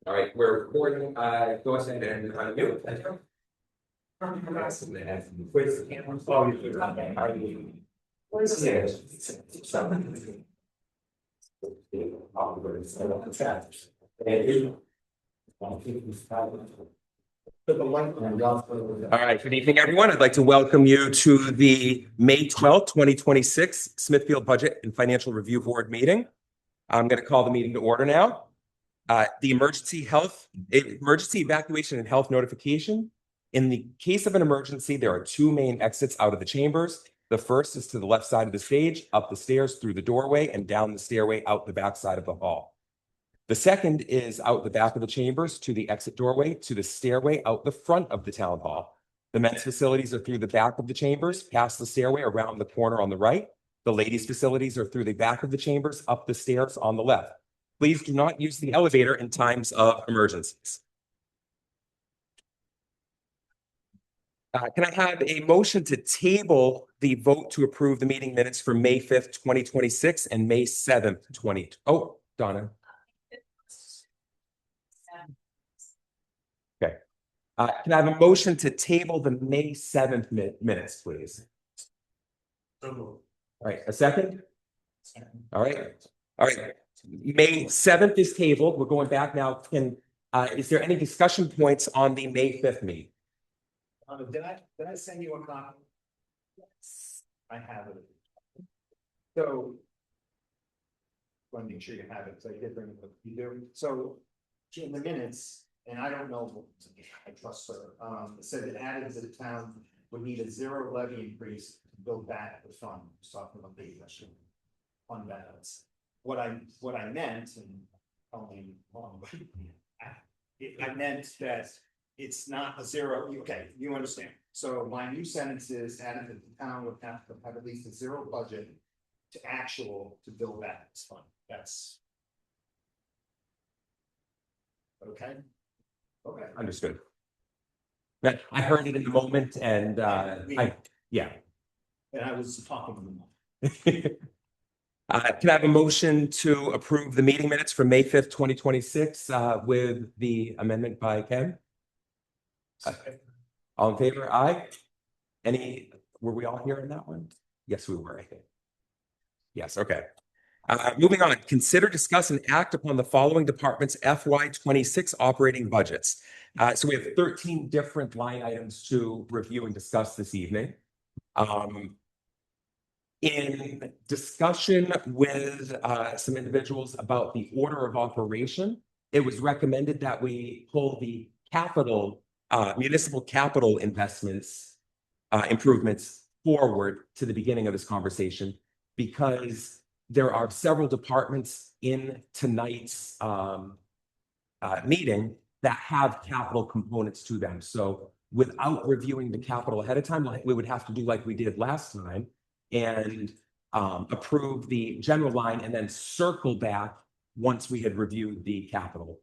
All right, we're recording. Go ahead and unmute. All right, good evening, everyone. I'd like to welcome you to the May 12th, 2026 Smithfield Budget and Financial Review Board meeting. I'm going to call the meeting to order now. The emergency evacuation and health notification. In the case of an emergency, there are two main exits out of the chambers. The first is to the left side of the stage, up the stairs, through the doorway, and down the stairway out the back side of the hall. The second is out the back of the chambers to the exit doorway, to the stairway out the front of the town hall. The men's facilities are through the back of the chambers, past the stairway, around the corner on the right. The ladies' facilities are through the back of the chambers, up the stairs on the left. Please do not use the elevator in times of emergencies. Can I have a motion to table the vote to approve the meeting minutes for May 5th, 2026 and May 7th, 2020? Oh, Donna. Okay. Can I have a motion to table the May 7th minutes, please? All right, a second? All right. All right. May 7th is tabled. We're going back now. Is there any discussion points on the May 5th meeting? Did I send you a copy? Yes. I have it. So. Want to make sure you have it, so I did bring it, you do, so. In the minutes, and I don't know, I trust her, it said that added to the town would need a zero levy increase to build back the fund, talking about the fund balance. What I meant, and only wrong, but I meant that it's not a zero. Okay, you understand. So my new sentence is added that the town would have to have at least a zero budget to actual to build back this fund. That's okay. Okay, understood. I heard it in the moment, and yeah. And I was talking to them. Can I have a motion to approve the meeting minutes for May 5th, 2026 with the amendment by Ken? All in favor? Aye. Were we all here in that one? Yes, we were, I think. Yes, okay. Moving on, consider, discuss, and act upon the following departments' FY26 operating budgets. So we have 13 different line items to review and discuss this evening. In discussion with some individuals about the order of operation, it was recommended that we pull the capital, municipal capital investments, improvements forward to the beginning of this conversation, because there are several departments in tonight's meeting that have capital components to them. So without reviewing the capital ahead of time, we would have to do like we did last time and approve the general line and then circle back once we had reviewed the capital.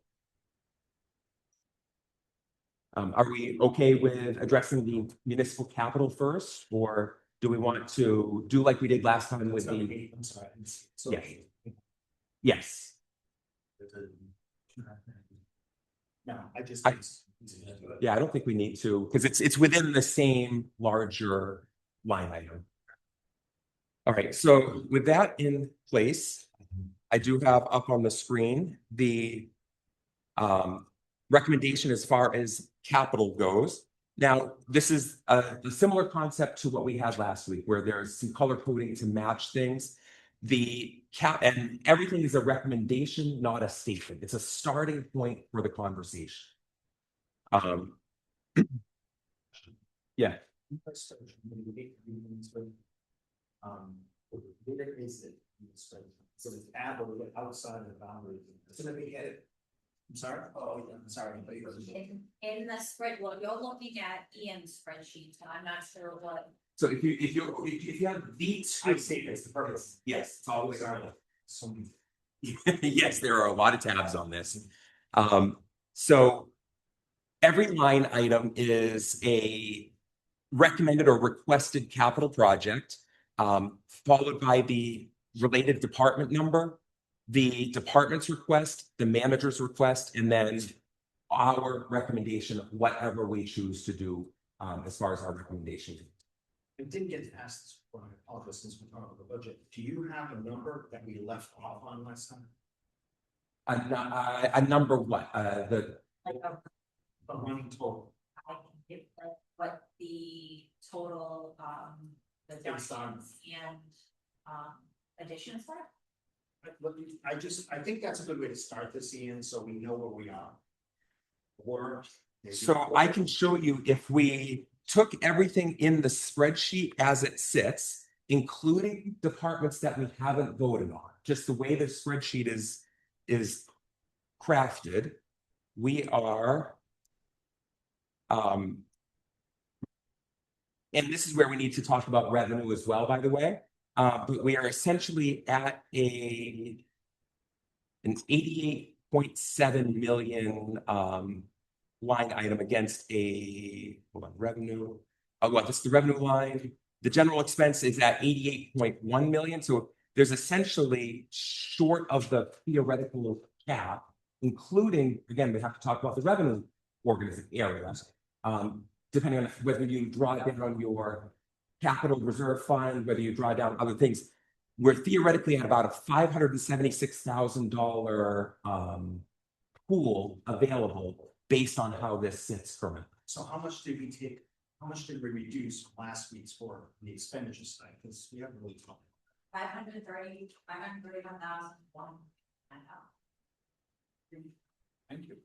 Are we okay with addressing the municipal capital first, or do we want to do like we did last time with the? I'm sorry. Yes. Yes. No, I just. Yeah, I don't think we need to, because it's within the same larger line item. All right, so with that in place, I do have up on the screen the recommendation as far as capital goes. Now, this is a similar concept to what we had last week, where there's some color coding to match things. The cap and everything is a recommendation, not a statement. It's a starting point for the conversation. Yeah. Where is it? So it's outside of the boundary. So let me get it. I'm sorry. Oh, yeah, I'm sorry. In the spread, well, you're looking at Ian's spreadsheet, and I'm not sure what. So if you have these, I see it's the purpose. Yes, it's always on. So Yes, there are a lot of tabs on this. So every line item is a recommended or requested capital project, followed by the related department number, the department's request, the manager's request, and then our recommendation of whatever we choose to do as far as our recommendation. I didn't get to ask this before, I apologize, since we're talking about the budget. Do you have a number that we left off on last time? A number what? The Like The money total. I can give like what the total reductions and additions were. I think that's a good way to start this, Ian, so we know where we are. Or. maybe- So I can show you if we took everything in the spreadsheet as it sits, including departments that we haven't voted on, just the way the spreadsheet is crafted, we are. And this is where we need to talk about revenue as well, by the way. But we are essentially at an 88.7 million line item against a, hold on, revenue. Oh, well, this is the revenue line. The general expense is at 88.1 million. So there's essentially short of the theoretical cap, including, again, we have to talk about the revenue organization areas. Depending on whether you draw down your capital reserve fund, whether you draw down other things, we're theoretically at about a $576,000 pool available based on how this sits currently. So how much did we take, how much did we reduce last week's for the expenditure side? Because we haven't really talked. 531,001. Thank you.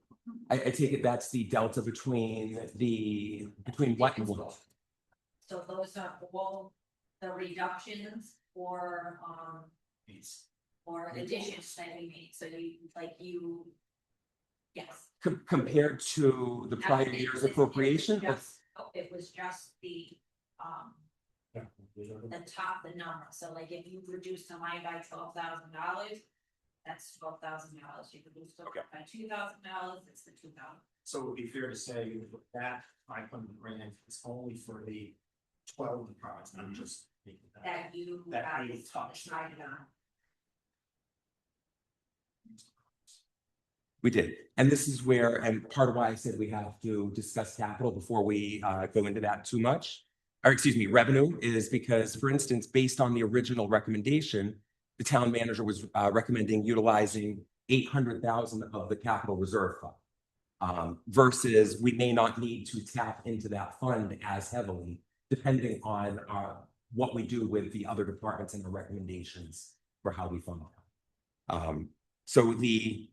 I take it that's the delta between what and what? So those are all the reductions or additions that we made, so you. Yes. Compared to the prior year's appropriation? It was just the top, the number, so like if you reduce the line by $12,000, that's $12,000, you reduce it by $2,000, it's the $2,000. So it would be fair to say that 500 grand is only for the 12 departments, not just. That you touched. decided on. We did. And this is where, and part of why I said we have to discuss capital before we go into that too much. Or excuse me, revenue is because, for instance, based on the original recommendation, the town manager was recommending utilizing 800,000 of the capital reserve fund. Versus we may not need to tap into that fund as heavily, depending on what we do with the other departments and the recommendations for how we fund them. So the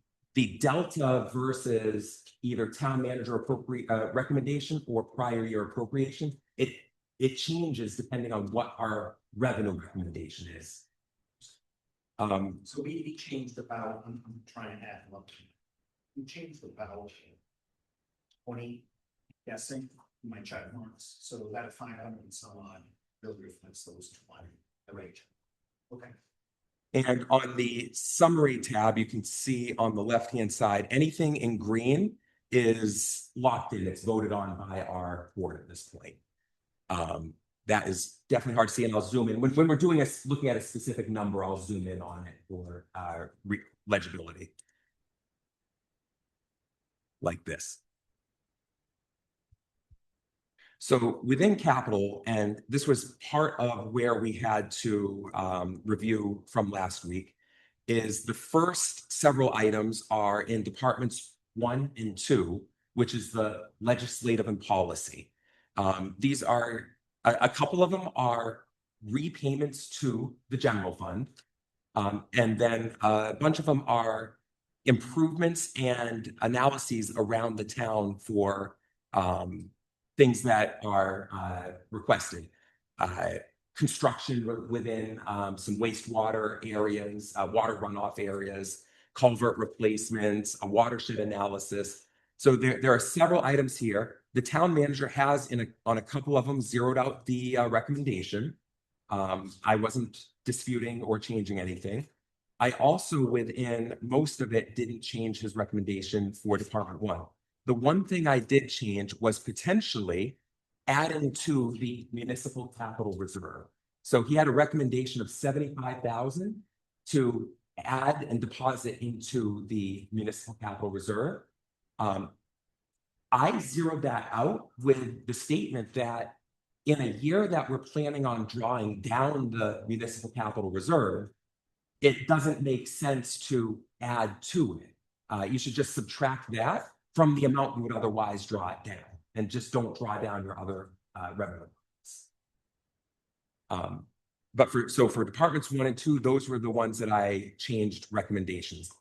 delta versus either town manager recommendation or prior year appropriation, it changes depending on what our revenue recommendation is. So we changed about, I'm trying to add them up. We changed about 20, guessing, my check marks, so that 500 and some odd really reflects those 20, the rate. Okay. And on the summary tab, you can see on the left-hand side, anything in green is locked in. It's voted on by our board at this point. That is definitely hard to see, and I'll zoom in. When we're looking at a specific number, I'll zoom in on it for legibility. Like this. So within capital, and this was part of where we had to review from last week, is the first several items are in departments 1 and 2, which is the legislative and policy. These are, a couple of them are repayments to the general fund. And then a bunch of them are improvements and analyses around the town for things that are requested. Construction within some wastewater areas, water runoff areas, culvert replacements, a watershed analysis. So there are several items here. The town manager has on a couple of them zeroed out the recommendation. I wasn't disputing or changing anything. I also, within most of it, didn't change his recommendation for Department 1. The one thing I did change was potentially adding to the municipal capital reserve. So he had a recommendation of 75,000 to add and deposit into the municipal capital reserve. I zeroed that out with the statement that in a year that we're planning on drawing down the municipal capital reserve, it doesn't make sense to add to it. You should just subtract that from the amount you would otherwise draw it down, and just don't draw down your other revenue. But for departments 1 and 2, those were the ones that I changed recommendations.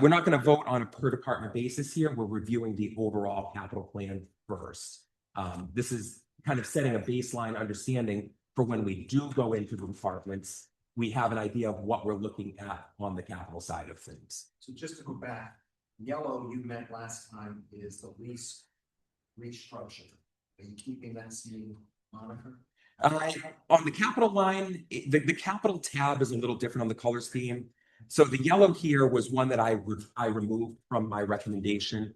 We're not going to vote on a per department basis here. We're reviewing the overall capital plan first. This is kind of setting a baseline understanding for when we do go into the departments, we have an idea of what we're looking at on the capital side of things. So just to go back, yellow you meant last time is the lease restructure. Are you keeping that same moniker? On the capital line, the capital tab is a little different on the color scheme. So the yellow here was one that I removed from my recommendation.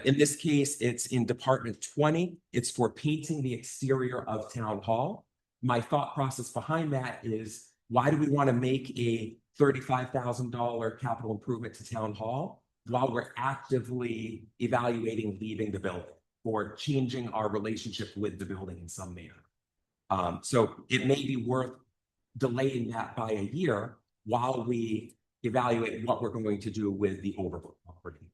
In this case, it's in Department 20. It's for painting the exterior of Town Hall. My thought process behind that is, why do we want to make a $35,000 capital improvement to Town Hall while we're actively evaluating leaving the building or changing our relationship with the building in some manner? So it may be worth delaying that by a year while we evaluate what we're going to do with the overlook property.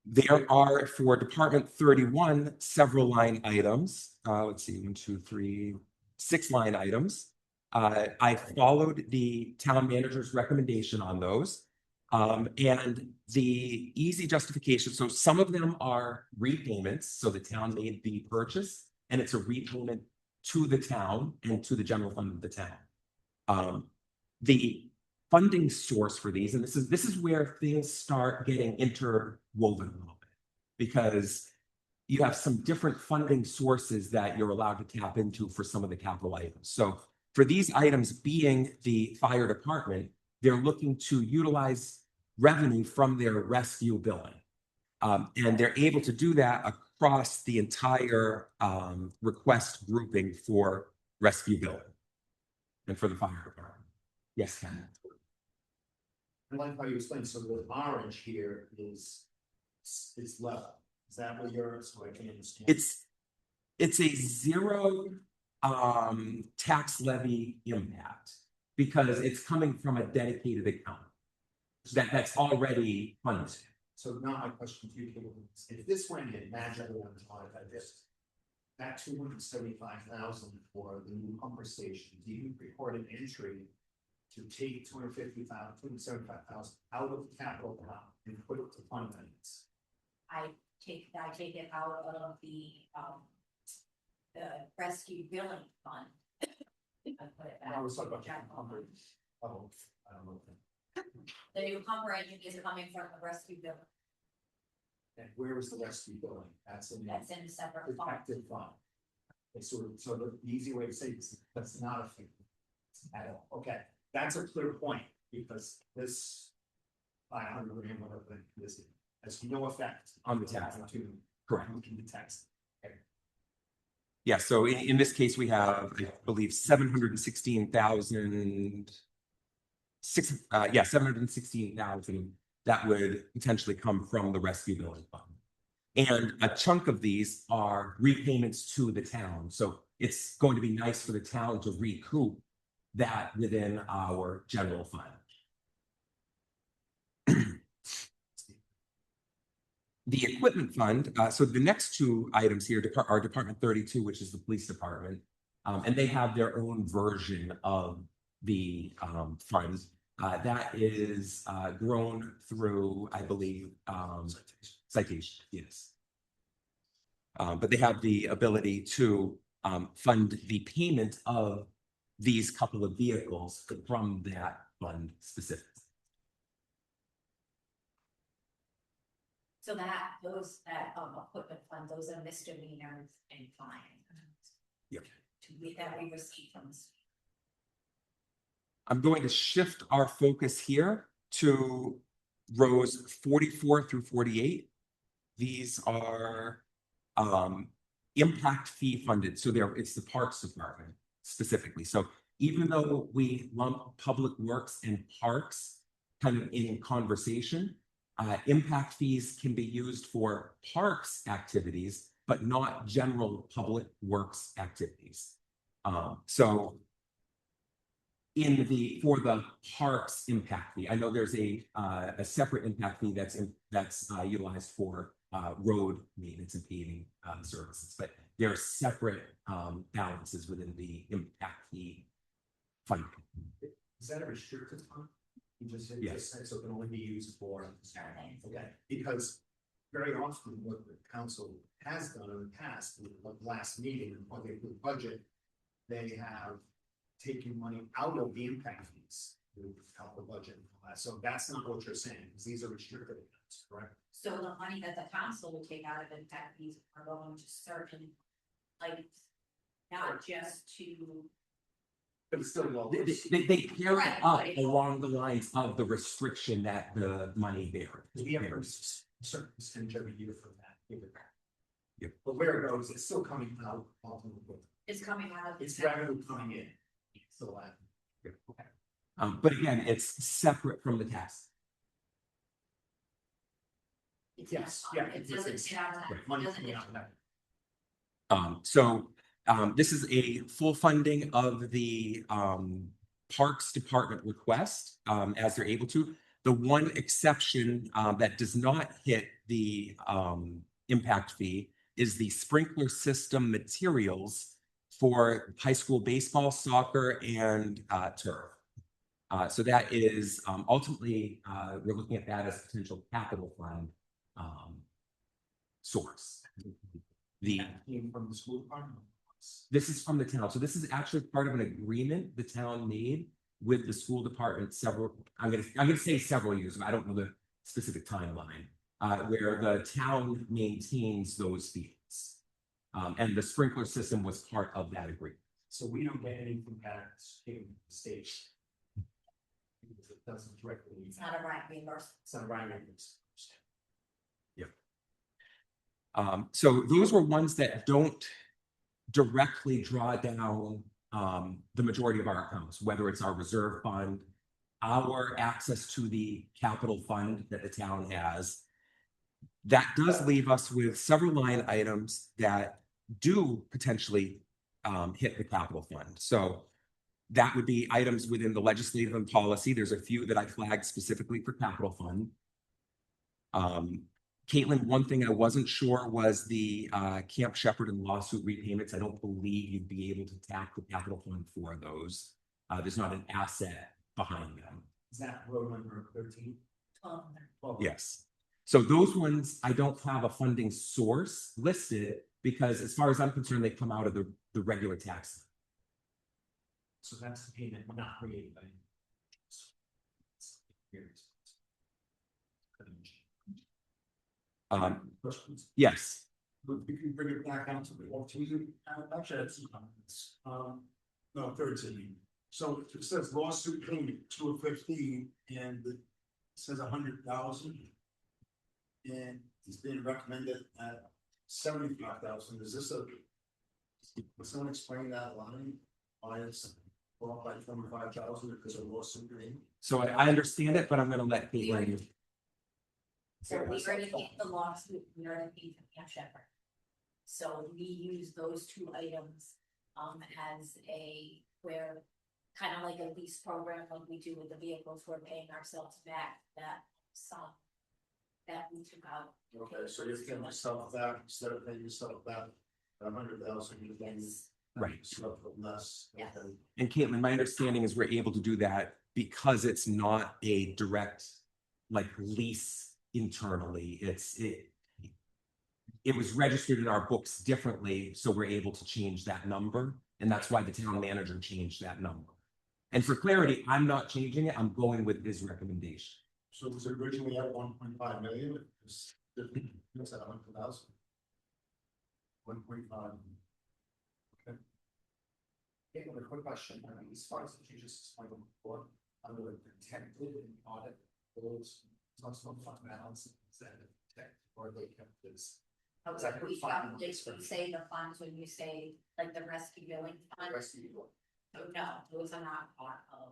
There are, for Department 31, several line items. Let's see, 1, 2, 3, 6 line items. I followed the town manager's recommendation on those. And the easy justification, so some of them are repayments, so the town made the purchase, and it's a repayment to the town and to the general fund of the town. The funding source for these, and this is where things start getting interwoven a little bit, because you have some different funding sources that you're allowed to tap into for some of the capital items. So for these items being the fire department, they're looking to utilize revenue from their rescue billing. And they're able to do that across the entire request grouping for rescue billing and for the fire department. Yes, Ken. I like how you explained, so the orange here is level. Is that what you're, so I can understand? It's a zero tax levy impact because it's coming from a dedicated account that's already funded. So now my question to you, is, if this went in magically on top of this, that 275,000 for the new pumper station, do you record an entry to take 275,000 out of the capital account and put it to fund balance? I take it out of the rescue billing fund. I put it back. I was talking about General pumper. fund. Oh, I don't know. The new pumper engine is coming from the rescue billing. And where is the rescue billing? That's in That's in a separate the fund. protected fund. It's sort of, so the easy way to say this, that's not a thing at all. Okay, that's a clear point, because this 500 grand, whatever this has no effect On the tax. to Correct. in the tax. Yeah, so in this case, we have, I believe, 716,000. 716,000 that would potentially come from the rescue billing fund. And a chunk of these are repayments to the town. So it's going to be nice for the town to recoup that within our general fund. The equipment fund, so the next two items here are Department 32, which is the police department. And they have their own version of the funds. That is grown through, I believe, citation, yes. But they have the ability to fund the payment of these couple of vehicles from that fund specifically. So that equipment fund, those are misdemeanors and fines. Yep. That we receive from the. I'm going to shift our focus here to rows 44 through 48. These are impact fee funded. So it's the Parks Department specifically. So even though we lump public works and parks kind of in conversation, impact fees can be used for parks activities, but not general public works activities. So for the parks impact fee, I know there's a separate impact fee that's utilized for road maintenance and paving services, but there are separate balances within the impact fee fund. Is that a restricted fund? You just said, Yes. so it can only be used for. Okay, because very often what the council has done in the past, like last meeting, when they do the budget, they have taken money out of the impact fees to help the budget. So that's not what you're saying, because these are restricted accounts, correct? So the money that the council will take out of impact fees are going to certain, like, not just to. But it's still well. They carry Right, up but it- along the lines of the restriction that the money bears. We have a certain percentage every year for that. Yep. But where it goes, it's still coming out ultimately. It's coming out of. It's revenue coming in. So But again, it's separate from the tax. It's yes, not- yeah, It doesn't sit out of that. money Doesn't coming it? out of that. This is a full funding of the Parks Department request as they're able to. The one exception that does not hit the impact fee is the sprinkler system materials for high school baseball, soccer, and turf. So that is ultimately we're looking at that as a potential capital fund source. That came from the school department. This is from the town. So this is actually part of an agreement the town made with the school department I'm gonna say several years, but I don't know the specific timeline, where the town maintains those fields. And the sprinkler system was part of that agreement. So we don't get anything back in the state. Because it doesn't directly. It's not a right reimbursement. It's not a right reimbursement. So those were ones that don't directly draw down the majority of our accounts, whether it's our reserve fund, our access to the capital fund that the town has. That does leave us with several line items that do potentially hit the capital fund. So that would be items within the legislative and policy. There's a few that I flagged specifically for capital fund. Caitlin, one thing I wasn't sure was the Camp Shepherd and lawsuit repayments. I don't believe you'd be able to tap the capital fund for those. There's not an asset behind them. Is that road number 13? 12. Yes. So those ones, I don't have a funding source listed because as far as I'm concerned, they come out of the regular tax. So that's the payment not created by. Questions? Yes. You can bring it back down to the 14. Actually, that's no 13. So it says lawsuit payment 215 and it says 100,000. And it's been recommended at 75,000. Is this a? Can someone explain that line? Why it's off by 25,000 because of lawsuit payment? So I understand it, but I'm going to let Caitlin. So we already paid the lawsuit, we already paid the Camp Shepherd. So we use those two items as where kind of like a lease program like we do with the vehicles, we're paying ourselves back that sum that we took out. Okay, so you're giving yourself that instead of paying yourself that 100,000, you're getting Yes. Right. yourself less. Yeah. Okay. And Caitlin, my understanding is we're able to do that because it's not a direct like lease internally. It was registered in our books differently, so we're able to change that number. And that's why the town manager changed that number. And for clarity, I'm not changing it. I'm going with his recommendation. So it was originally at 1.5 million, it's at 100,000. 1.5. Okay. Okay, a quick question, as far as you just explained before, under the detected and audit rules, it's also fund balance, is that a detect or they kept this? Is that We fund say the funds when you say like the rescue billing fund. Rest of you. So no, those are not part of,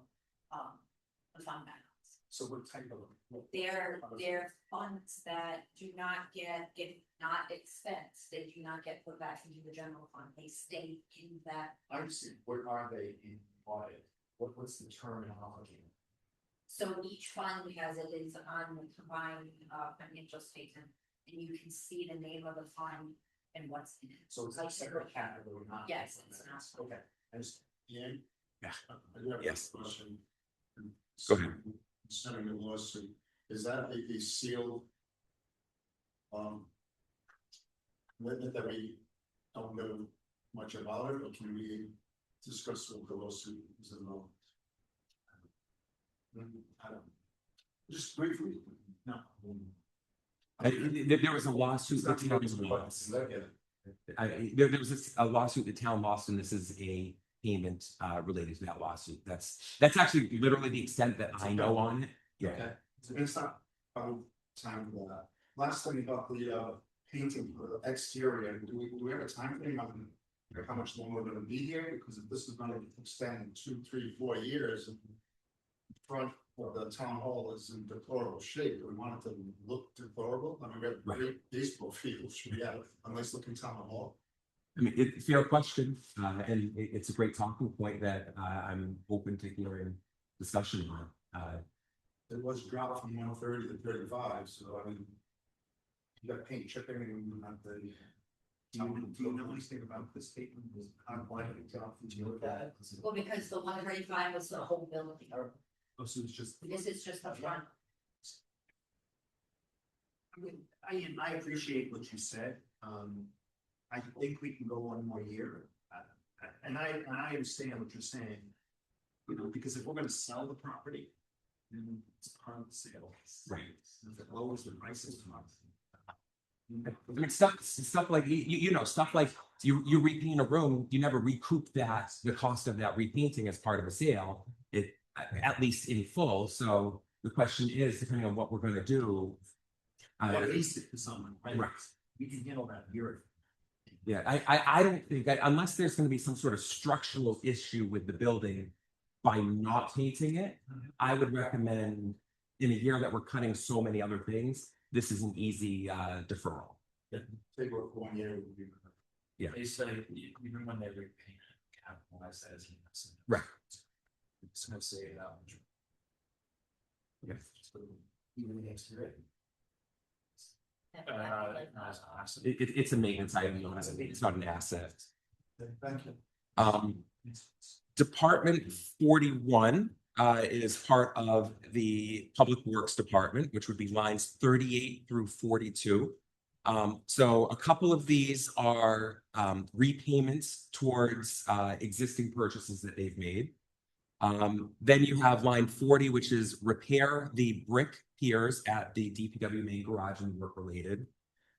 the fund balance. So what type of? They're funds that do not get not expensed, they do not get put back into the general fund, they stay in that. I understand, what are they in audit? What's the terminology? So each fund has it is on the combined, financial statement, and you can see the name of the fund and what's in it. So it's like separate category, not. Yes, it's not. Okay, I just, Ian? Yeah. I do have a Yes. question. Go ahead. Concerning the lawsuit, is that a sealed? That we don't know much about it, or can we discuss what the lawsuit is about? I don't, just briefly, no. There was a lawsuit. There was a lawsuit the town lost, and this is a payment related to that lawsuit. That's actually literally the extent that I know on it. Yeah. Okay, so it's not, time for that. Last thing about the painting for the exterior, do we have a time frame on like, how much longer we're gonna be here? Because if this is gonna extend 2, 3, 4 years, and the front of the town hall is in deplorable shape, we want it to look deplorable. I mean, we have Right. great baseball fields, should we have a nice looking town hall? I mean, it's a fair question, and it's a great talking point that I'm open to hearing discussion on. It was dropped from 130 to 35, so I mean. You got paint chipping and not the. Do you know anything about this statement? Why did it drop? Did you look at it? Well, because the 135 was the whole building, Oh, so it's just. this is just the front. I mean, I appreciate what you said. I think we can go one more year. And I understand what you're saying. You know, because if we're gonna sell the property, then it's part of the sale. Right. If it lowers the prices to us. I mean, stuff like you know, stuff like you repaint a room, you never recoup the cost of that repainting as part of a sale, at least in full. So the question is, depending on what we're going to do. Or lease it to someone, right? Right. We can handle that here. Yeah, I don't think unless there's going to be some sort of structural issue with the building by not painting it, I would recommend in a year that we're cutting so many other things, this is an easy deferral. Take what 1 year would be. They say, even when they repaint it, capitalize that as an investment. Right. It's gonna say it out. Yeah. Even the exterior. It's a maintenance item, it's not an asset. Thank you. Department 41 is part of the Public Works Department, which would be lines 38 through 42. So a couple of these are repayments towards existing purchases that they've made. Then you have line 40, which is repair the brick piers at the DPW main garage and work related.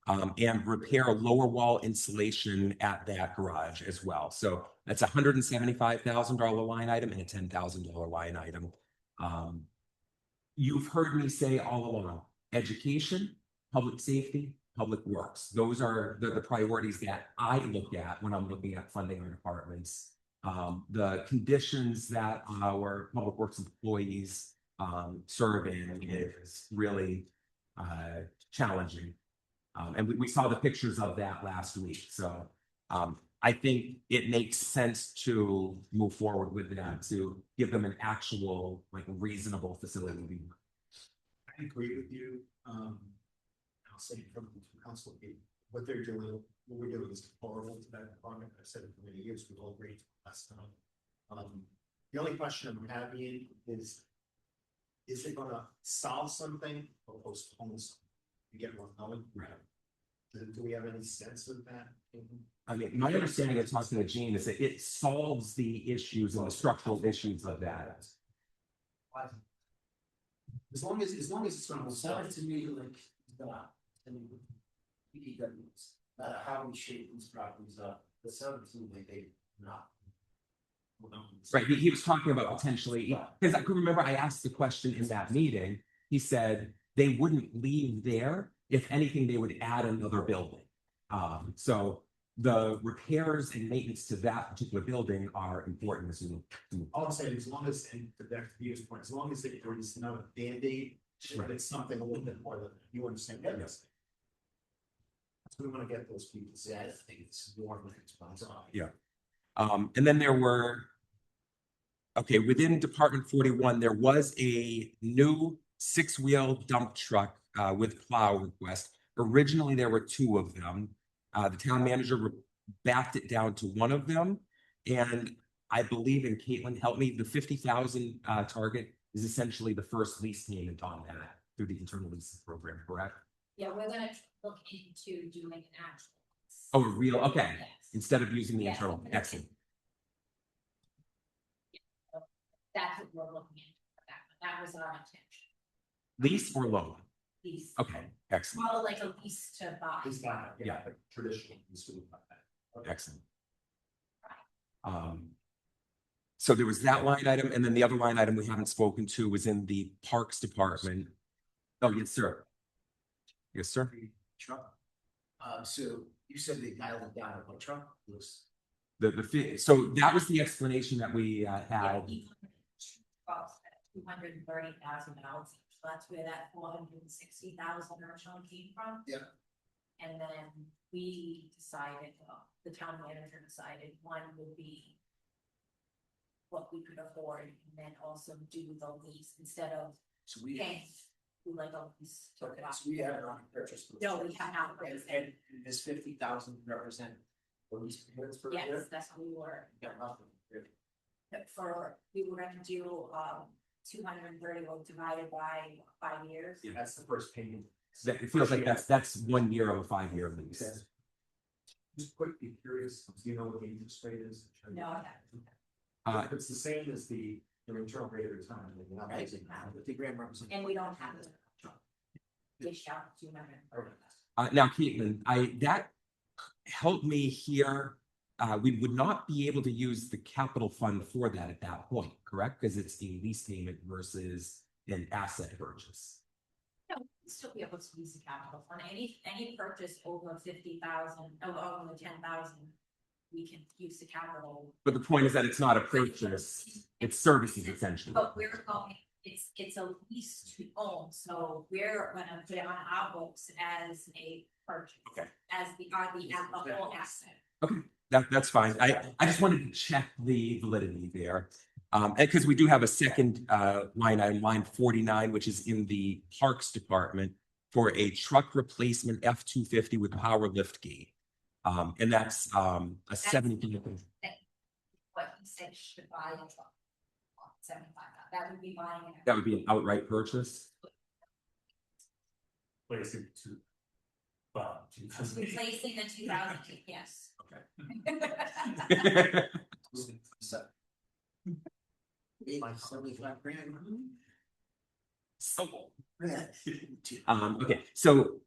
And repair lower wall insulation at that garage as well. So that's a $175,000 line item and a $10,000 line item. You've heard me say all along, education, public safety, public works. Those are the priorities that I look at when I'm looking at funding our departments. The conditions that our public works employees serve in is really challenging. And we saw the pictures of that last week. So I think it makes sense to move forward with that, to give them an actual, like, reasonable facility. I agree with you. I'll say from the council, what they're doing, what we're doing is horrible to that department. I've said it for many years, we've all agreed last time. The only question I'm having is it gonna solve something or postpone something? You get what I'm going? Right. Do we have any sense of that? I mean, my understanding of talking to Gene is that it solves the issues and the structural issues of that. As long as it's gonna sound to me like that, and PDWs, no matter how we shape these properties up, the sound to me like they not. Right, he was talking about potentially, because I can remember I asked the question in that meeting, he said they wouldn't leave there. If anything, they would add another building. So the repairs and maintenance to that particular building are important as we move. All I'm saying, as long as, and to that view's point, as long as there is not a Band-Aid, but it's something a little bit more than, you understand? Yes. So we wanna get those people, yeah, I think it's more than it's. Yeah. And then there were, okay, within Department 41, there was a new six-wheel dump truck with plow request. Originally, there were two of them. The town manager backed it down to one of them. And I believe, and Caitlin helped me, the 50,000 target is essentially the first lease payment on that through the internal leasing program, correct? Yeah, we're gonna look into doing an actual. Oh, real, okay, Yes. instead of using the Yes. internal, excellent. That's what we're looking into for that, but that was our intention, Lease or loan? these. Okay, excellent, Well, like a lease to buy. It's not, Yeah. like traditional, it's sort of like that. excellent. So there was that line item, and then the other line item we haven't spoken to was in the Parks Department. Oh, yes, sir. Yes, sir. Truck. So you said they dialed it down on my truck was. So that was the explanation that we had. 230,000 so that's where that 460,000 originally came from. Yeah. And then we decided, the town manager decided one would be what we could afford, and then also do the lease instead of So we. paying, do like a lease. to Okay, buy. so we have not purchased. those. No, we have not purchased it. And this 50,000 represent. The lease payments for the Yes, year? that's what we were, Got nothing. Good. we were gonna do, 230 divided by 5 years. Yeah. That's the first payment. It feels like that's 1 year of a 5-year lease. Okay. Just quickly curious, do you know what the interest rate is? No, I Uh, If it's the same as the, your internal rate of return, then you're not Right, using that. 50 grand represent. And we don't have to dish out 230. Now, Caitlin, that helped me here. We would not be able to use the capital fund for that at that point, correct? Because it's a lease payment versus an asset purchase. No, we'd still be able to use the capital fund, any purchase over 50,000, over the 10,000, we can use the capital. But the point is that it's not a purchase, it's services essentially. But we're going, it's a lease to own, so we're gonna put it on our books as a purchase. Okay. As the whole asset. That's fine. I just wanted to check the validity there. And because we do have a second line item, line 49, which is in the Parks Department for a truck replacement F-250 with power lift gate. And that's a 70. What he said should buy a truck. 75, that would be buying it. That would be an outright purchase. Place it to. Well. Replacing the 2002, yes. So. 75 grand. Okay, so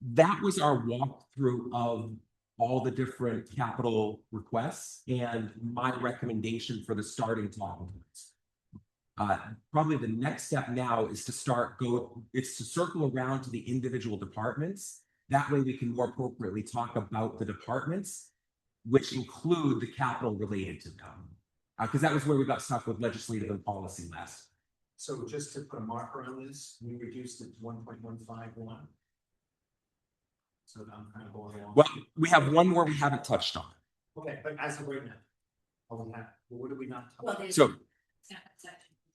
that was our walkthrough of all the different capital requests and my recommendation for the starting talking points. Probably the next step now is to circle around to the individual departments. That way we can more appropriately talk about the departments, which include the capital related to them. Because that was where we got stuck with legislative and policy last. So just to put a marker on this, we reduced it to 1.151. So I'm kind of going along. Well, we have one more we haven't touched on. Okay, but as of right now. Oh, we have, well, what do we not? talk Well, about? there's. So section,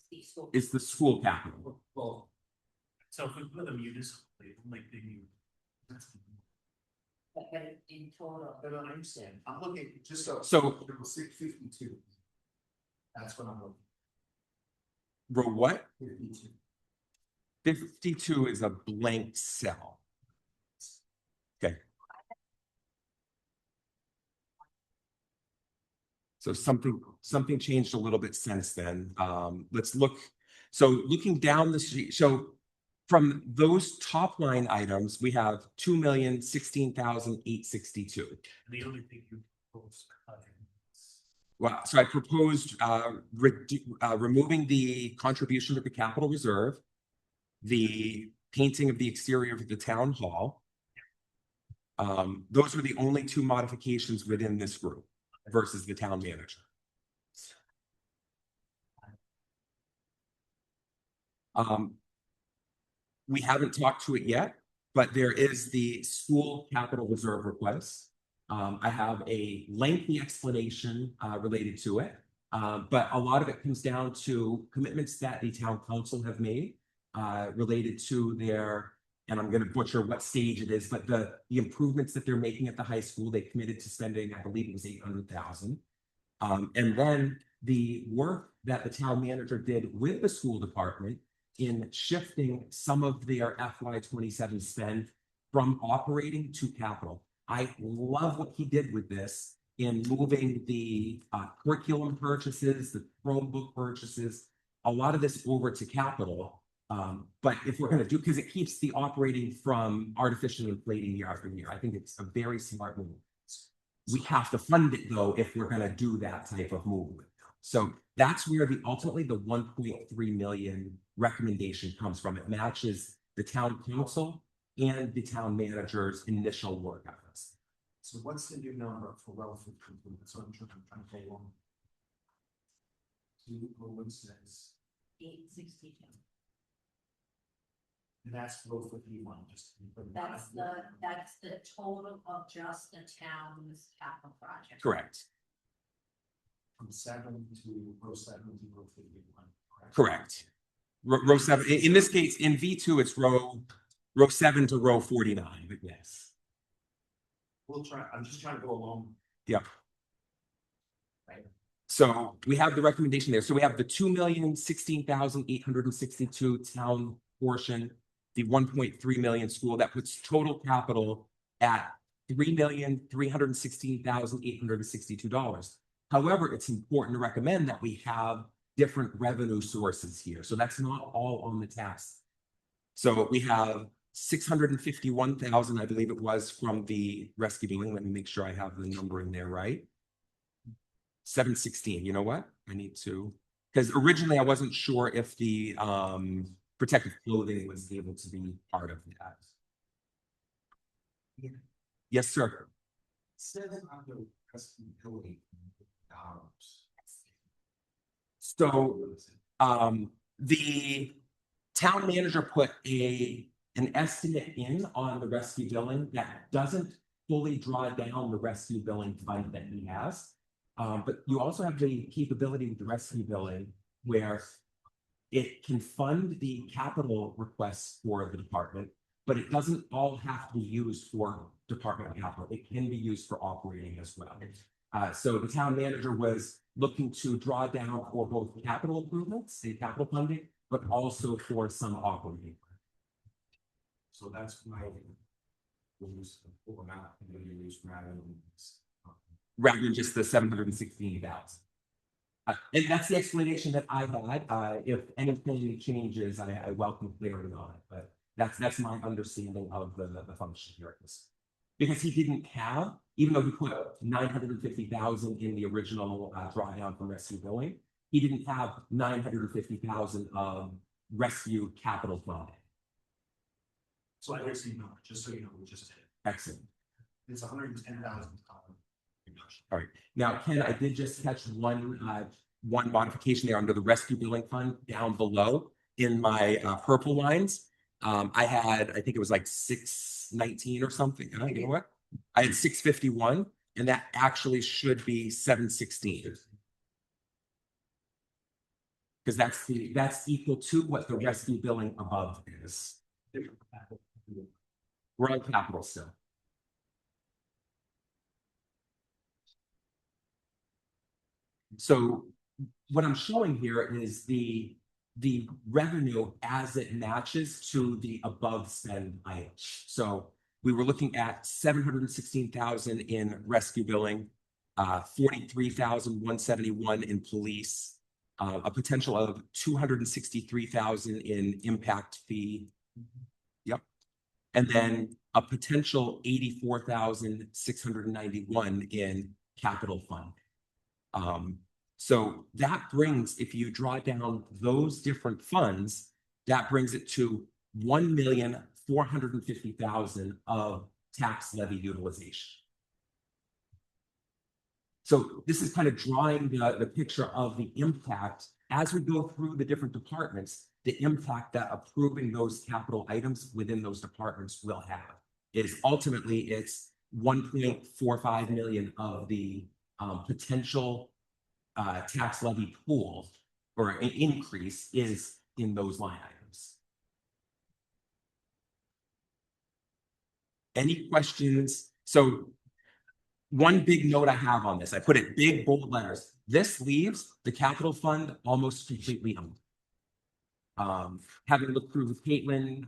the school. it's the school capital. Well, So if we put a municipal, like the new. But in total. I don't understand. I'm looking, just so. So- There was 652. That's what I'm looking. Row what? 52. 52 is a blank cell. Okay. So something changed a little bit since then. Let's look. So looking down the street, so from those top line items, we have 2,016,862. The only thing you propose. Well, so I proposed removing the contribution to the capital reserve, the painting of the exterior of the town hall, Those were the only two modifications within this group versus the town manager. We haven't talked to it yet, but there is the school capital reserve request. I have a lengthy explanation related to it. But a lot of it comes down to commitments that the town council have made related to their, and I'm going to butcher what stage it is, but the improvements that they're making at the high school, they committed to spending, I believe it was 800,000. And then the work that the town manager did with the school department in shifting some of their FY27 spend from operating to capital. I love what he did with this in moving the curriculum purchases, the Chromebook purchases, a lot of this over to capital. But if we're going to do, because it keeps the operating from artificially inflating year after year, I think it's a very smart move. We have to fund it though, if we're going to do that type of movement. So that's where ultimately the 1.3 million recommendation comes from. It matches the town council and the town manager's initial work efforts. So what's the new number for relative improvement? So I'm trying to follow along. 206. 862. And that's both for E1, just. That's the total of just the town's capital project. Correct. From 7 to row 7 to row 51. Correct. Row 7, in this case, in V2, it's row 7 to row 49, but yes. We'll try, I'm just trying to go along. Yep. So we have the recommendation there. So we have the 2,016,862 town portion, the 1.3 million school, that puts total capital at $3,316,862. However, it's important to recommend that we have different revenue sources here. So that's not all on the tax. So we have 651,000, I believe it was, from the rescue billing. Let me make sure I have the number in there right. 716. You know what? I need to, because originally I wasn't sure if the protective clothing was able to be part of that. Yes, sir. 700 billion dollars. So the town manager put an estimate in on the rescue billing that doesn't fully draw down the rescue billing fund that he has. But you also have the capability with the rescue billing where it can fund the capital requests for the department, but it doesn't all have to be used for department capital. It can be used for operating as well. So the town manager was looking to draw down for both capital improvements, the capital funding, but also for some operating. So that's why we use the full amount and then you use Rather than just the 716,000. And that's the explanation that I had. If anything changes, I welcome clarity on it, but that's my understanding of the function here at this. Because he didn't have, even though he put 950,000 in the original drawdown from rescue billing, he didn't have 950,000 of rescue capital funding. So I guess you know, just so you know, we just did. Excellent. It's 110,000. All right. Now, Ken, I did just catch one modification there under the rescue billing fund down below in my purple lines. I think it was like 619 or something. You know what? I had 651, and that actually should be 716. Because that's equal to what the rescue billing above is. We're on capital still. So what I'm showing here is the revenue as it matches to the above spend items. So we were looking at 716,000 in rescue billing, 43,171 in police, a potential of 263,000 in impact fee. Yep. And then a potential 84,691 in capital fund. So that brings, if you draw down those different funds, that brings it to 1,450,000 of tax levy utilization. So this is kind of drawing the picture of the impact as we go through the different departments, the impact that approving those capital items within those departments will have. Is ultimately it's 1.45 million of the potential tax levy pool or an increase is in those line items. Any questions? So one big note I have on this, I put it big bold letters. This leaves the capital fund almost completely empty. Having looked through with Caitlin,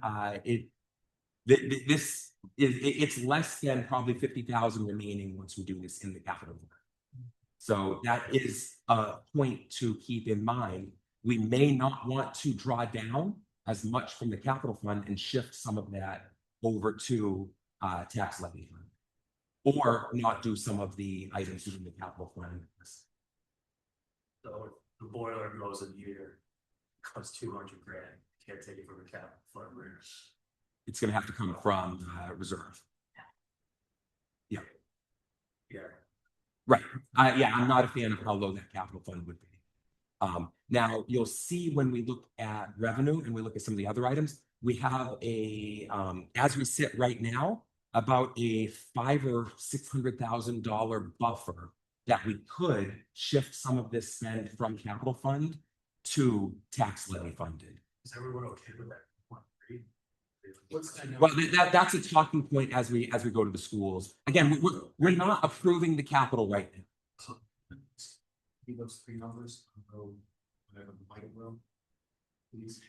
it's less than probably 50,000 remaining once we do this in the capital fund. So that is a point to keep in mind. We may not want to draw down as much from the capital fund and shift some of that over to tax levy fund. Or not do some of the items within the capital fund. So the boiler goes a year, costs 200 grand, can't take it from the capital fund. It's gonna have to come from reserve. Yeah. Right, yeah, I'm not a fan of how low that capital fund would be. Now, you'll see when we look at revenue and we look at some of the other items, we have a, as we sit right now, about a $500,000 or $600,000 buffer that we could shift some of this spend from capital fund to tax levy funded. Is everyone okay with that? What's that? Well, that's a talking point as we go to the schools. Again, we're not approving the capital right now. Give those three numbers, whatever the mic will. Please.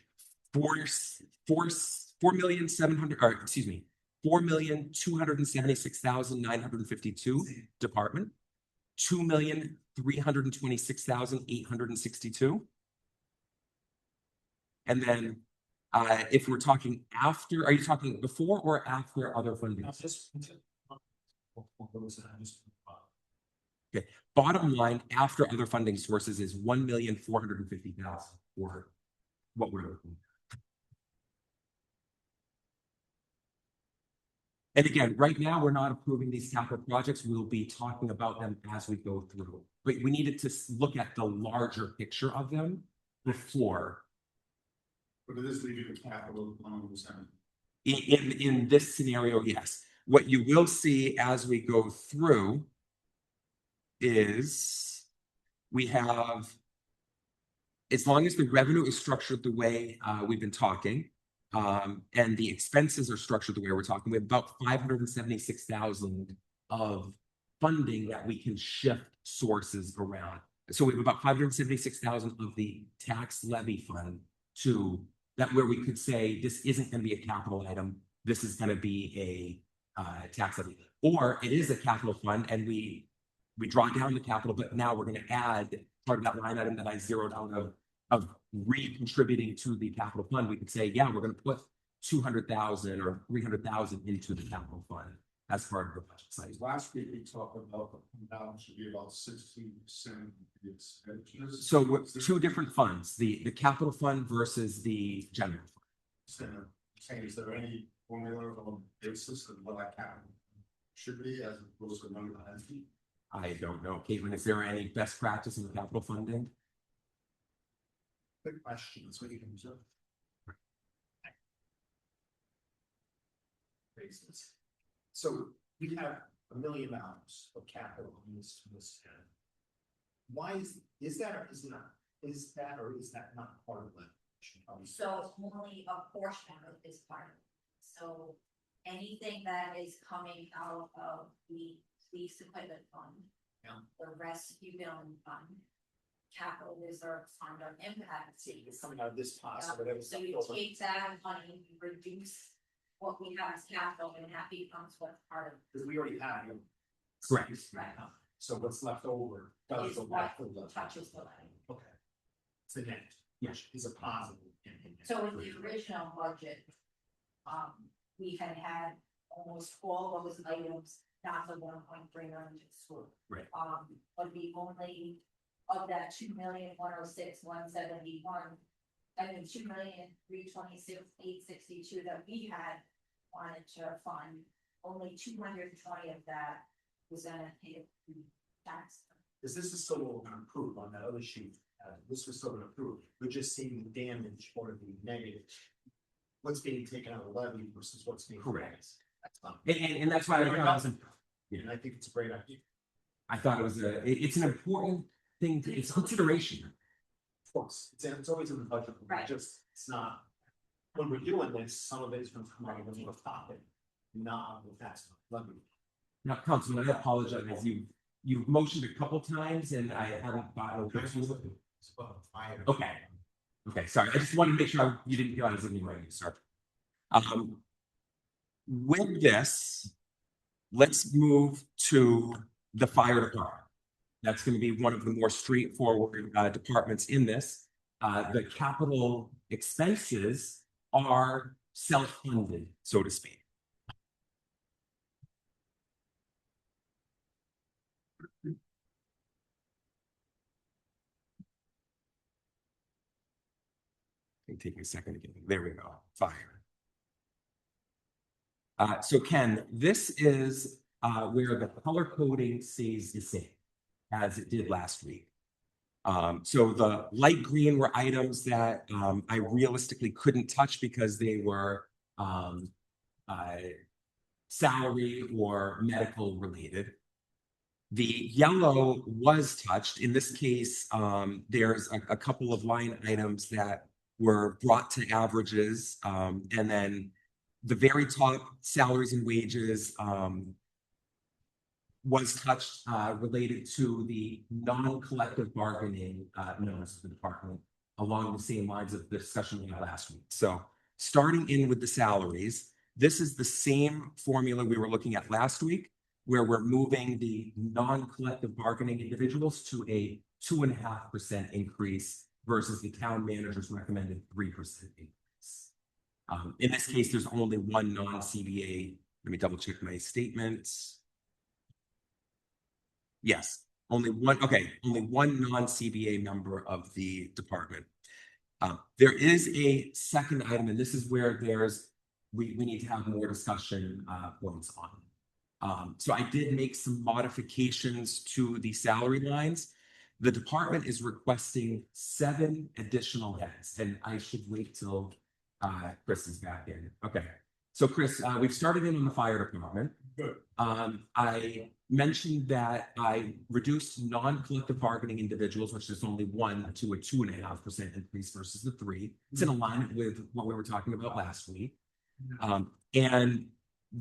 4,276,952 department, 2,326,862. And then, if we're talking after, are you talking before or after other funding? Okay, bottom line, after other funding sources is 1,450,000 for what we're looking at. And again, right now, we're not approving these capital projects. We'll be talking about them as we go through. But we needed to look at the larger picture of them before. But it is leaving the capital 100%. In this scenario, yes. What you will see as we go through is we have, as long as the revenue is structured the way we've been talking, and the expenses are structured the way we're talking, we have about 576,000 of funding that we can shift sources around. So we have about 576,000 of the tax levy fund to that, where we could say this isn't going to be a capital item, this is going to be a tax levy, or it is a capital fund and we draw down the capital, but now we're going to add part of that line item that I zeroed out of recontributing to the capital fund. We could say, yeah, we're going to put 200,000 or 300,000 into the capital fund as part of the budget size. Last week, we talked about the balance should be about 16% of the expenditures. So with two different funds, the capital fund versus the general fund. Is there any formula or basis of what that capital should be as opposed to number of entity? I don't know. Caitlin, is there any best practice in the capital funding? Good question. That's what you can observe. Basis. So we have $1 million of capital in this. Why is that or is not? Is that or is that not part of that? So only a portion of it is part of it. So anything that is coming out of the police equipment fund. Yeah. The rescue building fund. Capital reserve fund or impact It's fees. coming out of this pot, Yeah, so whatever. So you take that money, you reduce what we have as capital and that becomes what's part of. Because we already have you. Correct. Right. So what's left over does Is go what back to the. touches the line. Okay. It's a net, Yeah. which is a positive. So in the original budget, we had almost all those items, not the 1.3 million to school. Right. But the only of that 2,106,171, I mean 2,326,862 that we had wanted to fund only 220 of that was gonna hit the tax. Because this is still what we're gonna approve on that other sheet, this was still gonna approve, we're just seeing the damage or the negative. What's being taken out of the levy versus what's being. Correct. That's fine. And that's why I thought it was, And I think it's a great idea. I thought it was it's an important thing, it's consideration. Of course, it's always in the budget, Right. just, it's not. When we're doing this, some of it is gonna come out of the topic, not on the tax levy. Now, Councilman, I apologize, you've motioned a couple times and I haven't gotten over to you. It's about fire. Okay. Okay, sorry, I just wanted to make sure you didn't feel I was ignoring you, sir. With this, let's move to the fire department. That's gonna be one of the more straightforward departments in this. The capital expenses are self-funded, so to speak. It'll take me a second to get, there we go, fire. So Ken, this is where the color coding stays the same as it did last week. So the light green were items that I realistically couldn't touch because they were salary or medical related. The yellow was touched. In this case, there's a couple of line items that were brought to averages. And then the very top salaries and wages was touched related to the non-collective bargaining notice of the department along the same lines of the discussion we had last week. So starting in with the salaries, this is the same formula we were looking at last week, where we're moving the non-collective bargaining individuals to a 2.5% increase versus the town manager's recommended 3% increase. In this case, there's only one non-CBA. Let me double check my statements. Yes, only one. Okay, only one non-CBA member of the department. There is a second item, and this is where we need to have more discussion points on. So I did make some modifications to the salary lines. The department is requesting 7 additional heads, and I should wait till Chris is back in. Okay, so Chris, we've started in on the fire department. Good. I mentioned that I reduced non-collective bargaining individuals, which is only 1 to a 2.5% increase versus the 3. It's in alignment with what we were talking about last week. And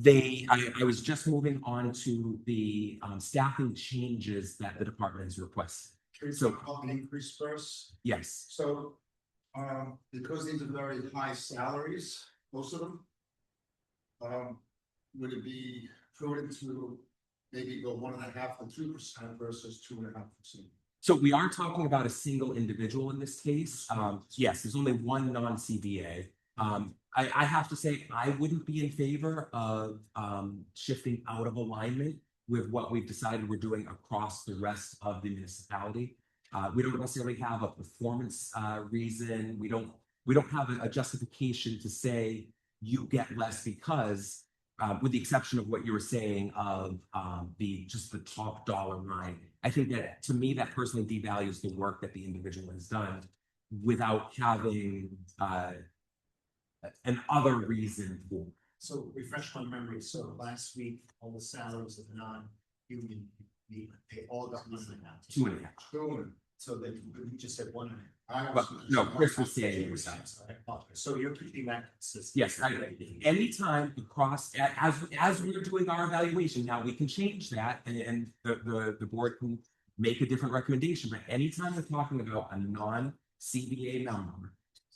I was just moving on to the staffing changes that the department has requested. So call the increase first. Yes, So, because these are very high salaries, most of them. Would it be prudent to maybe go 1.5 to 2% versus 2.5%? so we are talking about a single individual in this case. Yes, there's only one non-CBA. I have to say, I wouldn't be in favor of shifting out of alignment with what we've decided we're doing across the rest of the municipality. We don't necessarily have a performance reason. We don't have a justification to say you get less because, with the exception of what you were saying of just the top dollar line. I think that to me, that personally devalues the work that the individual has done without having an other reason for. So refresh my memory, so last week, all the salaries of non-union, they all got money now. 2.5. Sure. So that you just said 1.5. Well, no, Chris was saying it was that. So you're keeping that consistent. Yes, anytime across, as we're doing our evaluation, now we can change that and the board can make a different recommendation, but anytime we're talking about a non-CBA number,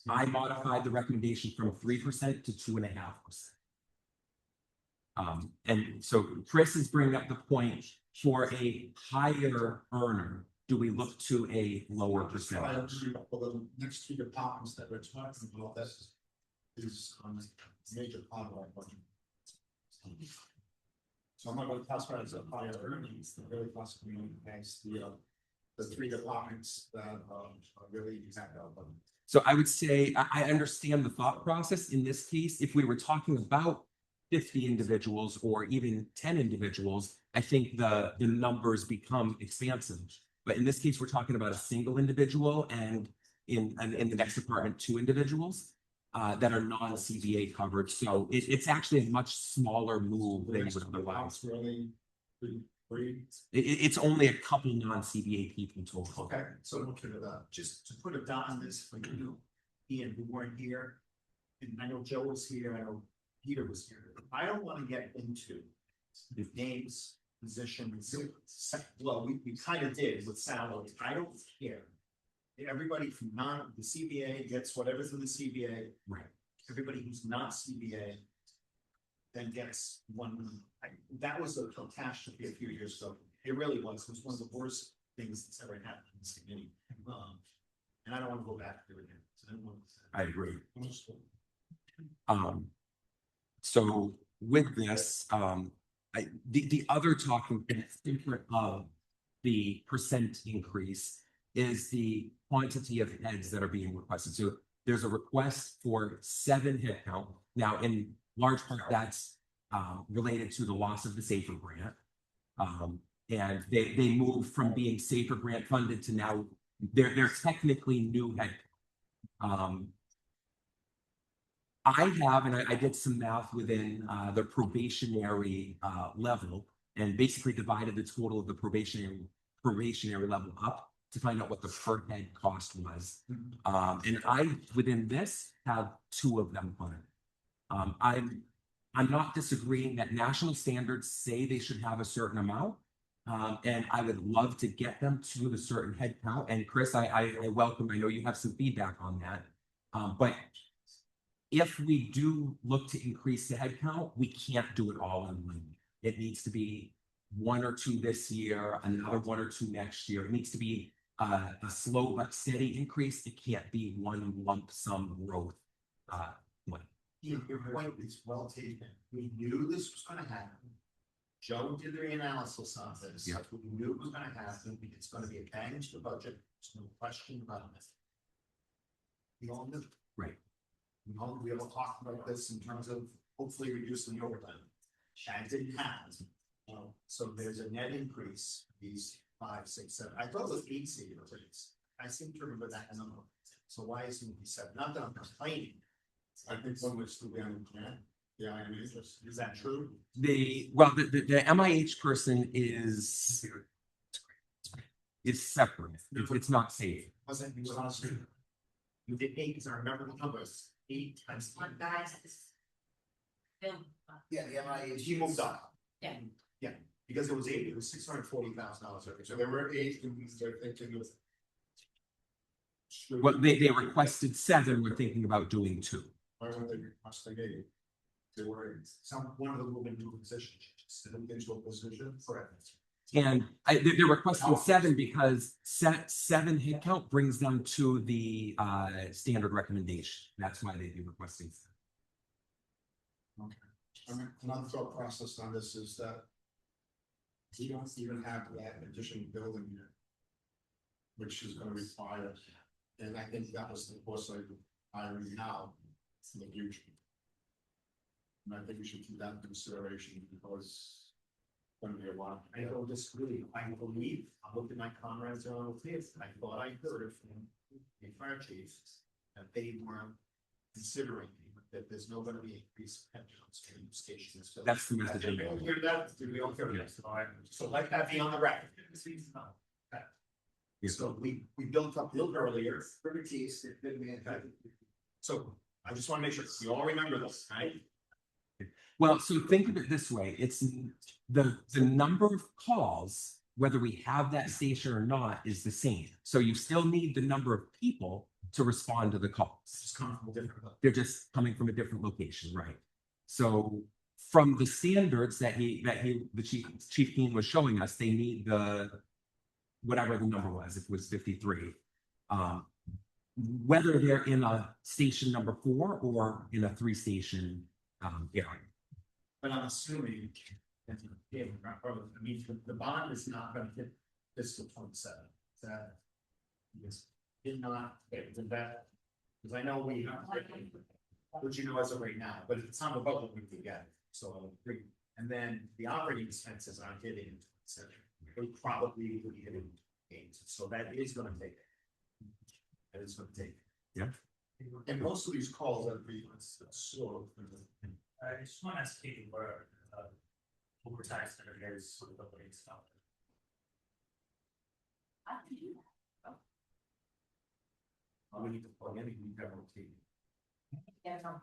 I modified the recommendation from 3% to 2.5%. And so Chris is bringing up the point for a higher earner, do we look to a lower percentage? For the next 2 departments that we're talking about, that is a major part of our budget. So I'm not going to classify it as a higher earnings, the really classifying as the 3 departments that are really impact our budget. So I would say, I understand the thought process in this case, if we were talking about 50 individuals or even 10 individuals, I think the numbers become expansive. But in this case, we're talking about a single individual and in the next department, 2 individuals that are non-CBA covered. So it's actually a much smaller move than you would otherwise. Really, three. It's only a couple non-CBA people total. Okay, so look at that. Just to put a dot on this, like, Ian, who weren't here. And I know Joe was here, I know Peter was here. I don't wanna get into the names, positions. Well, we kind of did with salary. I don't care. Everybody from the CBA gets whatever's in the CBA. Right. Everybody who's not CBA then gets one. That was a catastrophe a few years ago. It really was. It was one of the worst things that's ever happened in this community. And I don't want to go back there again. So I don't want to- I agree. So with this, the other talking point different of the percent increase is the quantity of heads that are being requested. So there's a request for 7 head count. Now, in large part, that's related to the loss of the SAFER grant. And they moved from being SAFER grant funded to now they're technically new head count. I have, and I did some math within the probationary level and basically divided the total of the probationary level up to find out what the per head cost was. And I, within this, have 2 of them on it. I'm not disagreeing that national standards say they should have a certain amount. And I would love to get them to a certain head count. And Chris, I welcome, I know you have some feedback on that. But if we do look to increase the head count, we can't do it all in one year. It needs to be 1 or 2 this year, another 1 or 2 next year. It needs to be a slow but steady increase. It can't be one lump sum growth. Your point is well taken. We knew this was gonna happen. Joe did the analysis on this. Yep. We knew it was gonna happen. It's gonna be a bang to the budget. There's no question about it. We all knew. Right. We all talked about this in terms of hopefully reducing the overtime. That didn't happen. So there's a net increase, these 5, 6, 7. I thought it was 8 CBA rates. I seem to remember that number. So why isn't it 7? Not that I'm complaining. I think one was still down in plan. Yeah, I mean, Is that true? The MIH person is separate. It's not safe. Wasn't, it was honestly. You did 8, because I remember the numbers, 8 times. One guy's at this. Film. Yeah, the MIA. He moved up. Yeah. Yeah, because it was 8, it was $640,000. so there were 8, and they're thinking of. Well, they requested 7. We're thinking about doing 2. Why weren't they requesting 8? They were Some, one of them moved into a position. into a position. Correct. And they're requesting 7 because 7 head count brings them to the standard recommendation. That's why they'd be requesting 7. I mean, another thought process on this is that we don't even have that additional building here, which is going to require, and I think that was the course of hiring now in the future. And I think we should keep that in consideration because it's going to be a lot. I don't disagree. I believe, I looked at my comrades on the fifth, I thought I heard from the fire chief that they weren't considering that there's no gonna be increased headcounts in stations. So That's the message. Did we all hear that? Did we all hear that? All right. So let that be on the record. Okay. Yeah. So we built up a little earlier. Expertise, it didn't mean. So I just wanna make sure you all remember this, right? Well, so think of it this way. It's the number of calls, whether we have that station or not, is the same. So you still need the number of people to respond to the calls. Just come from a different. They're just coming from a different location, right? So from the standards that the Chief Keen was showing us, they need whatever the number was, if it was 53. Whether they're in a station number 4 or in a 3-station area. But I'm assuming, that, yeah, I mean, the bond is not gonna hit fiscal 27. That is did not, did that, because I know we, what you know as of right now, but if it's on the bubble, we could get. So, and then the operating expenses aren't hitting, so they probably would be hitting gains, so that is gonna take. That is gonna take. And most of these calls that we sort of. I just want to ask Katie where overtime center is sort of the way it's stuff. I can do that. We need to plug in, we've got rotating. Yeah, no.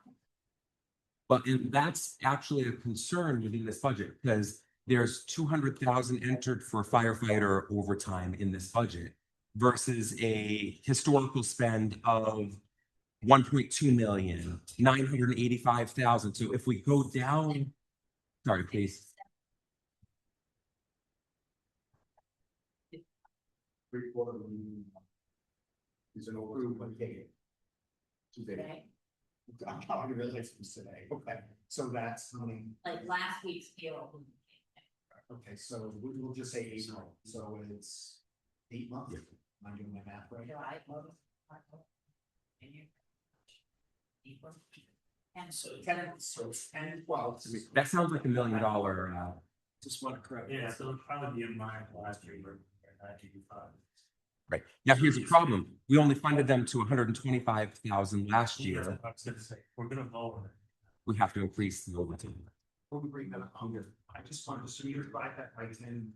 Well, and that's actually a concern within this budget because there's 200,000 entered for firefighter overtime in this budget versus a historical spend of 1.2 million, 985,000. So if we go down, sorry, please. Three-quarter of them is an over. Today, Okay, I'm talking really today, okay, so that's, like last week's payroll. okay, so we'll just say 8 months, so it's 8 months. Am I doing my math right? July, August, October, and you- April. And So 10, 12. That sounds like $1 million. Just want to correct. Yeah, so it'll probably be in line last year, but 985. Right. Now, here's the problem. We only funded them to 125,000 last Yeah, year. I was gonna say, we're gonna vote on it. We have to increase the overtime. Before we bring that up, I just wanted to see you divide that by 10.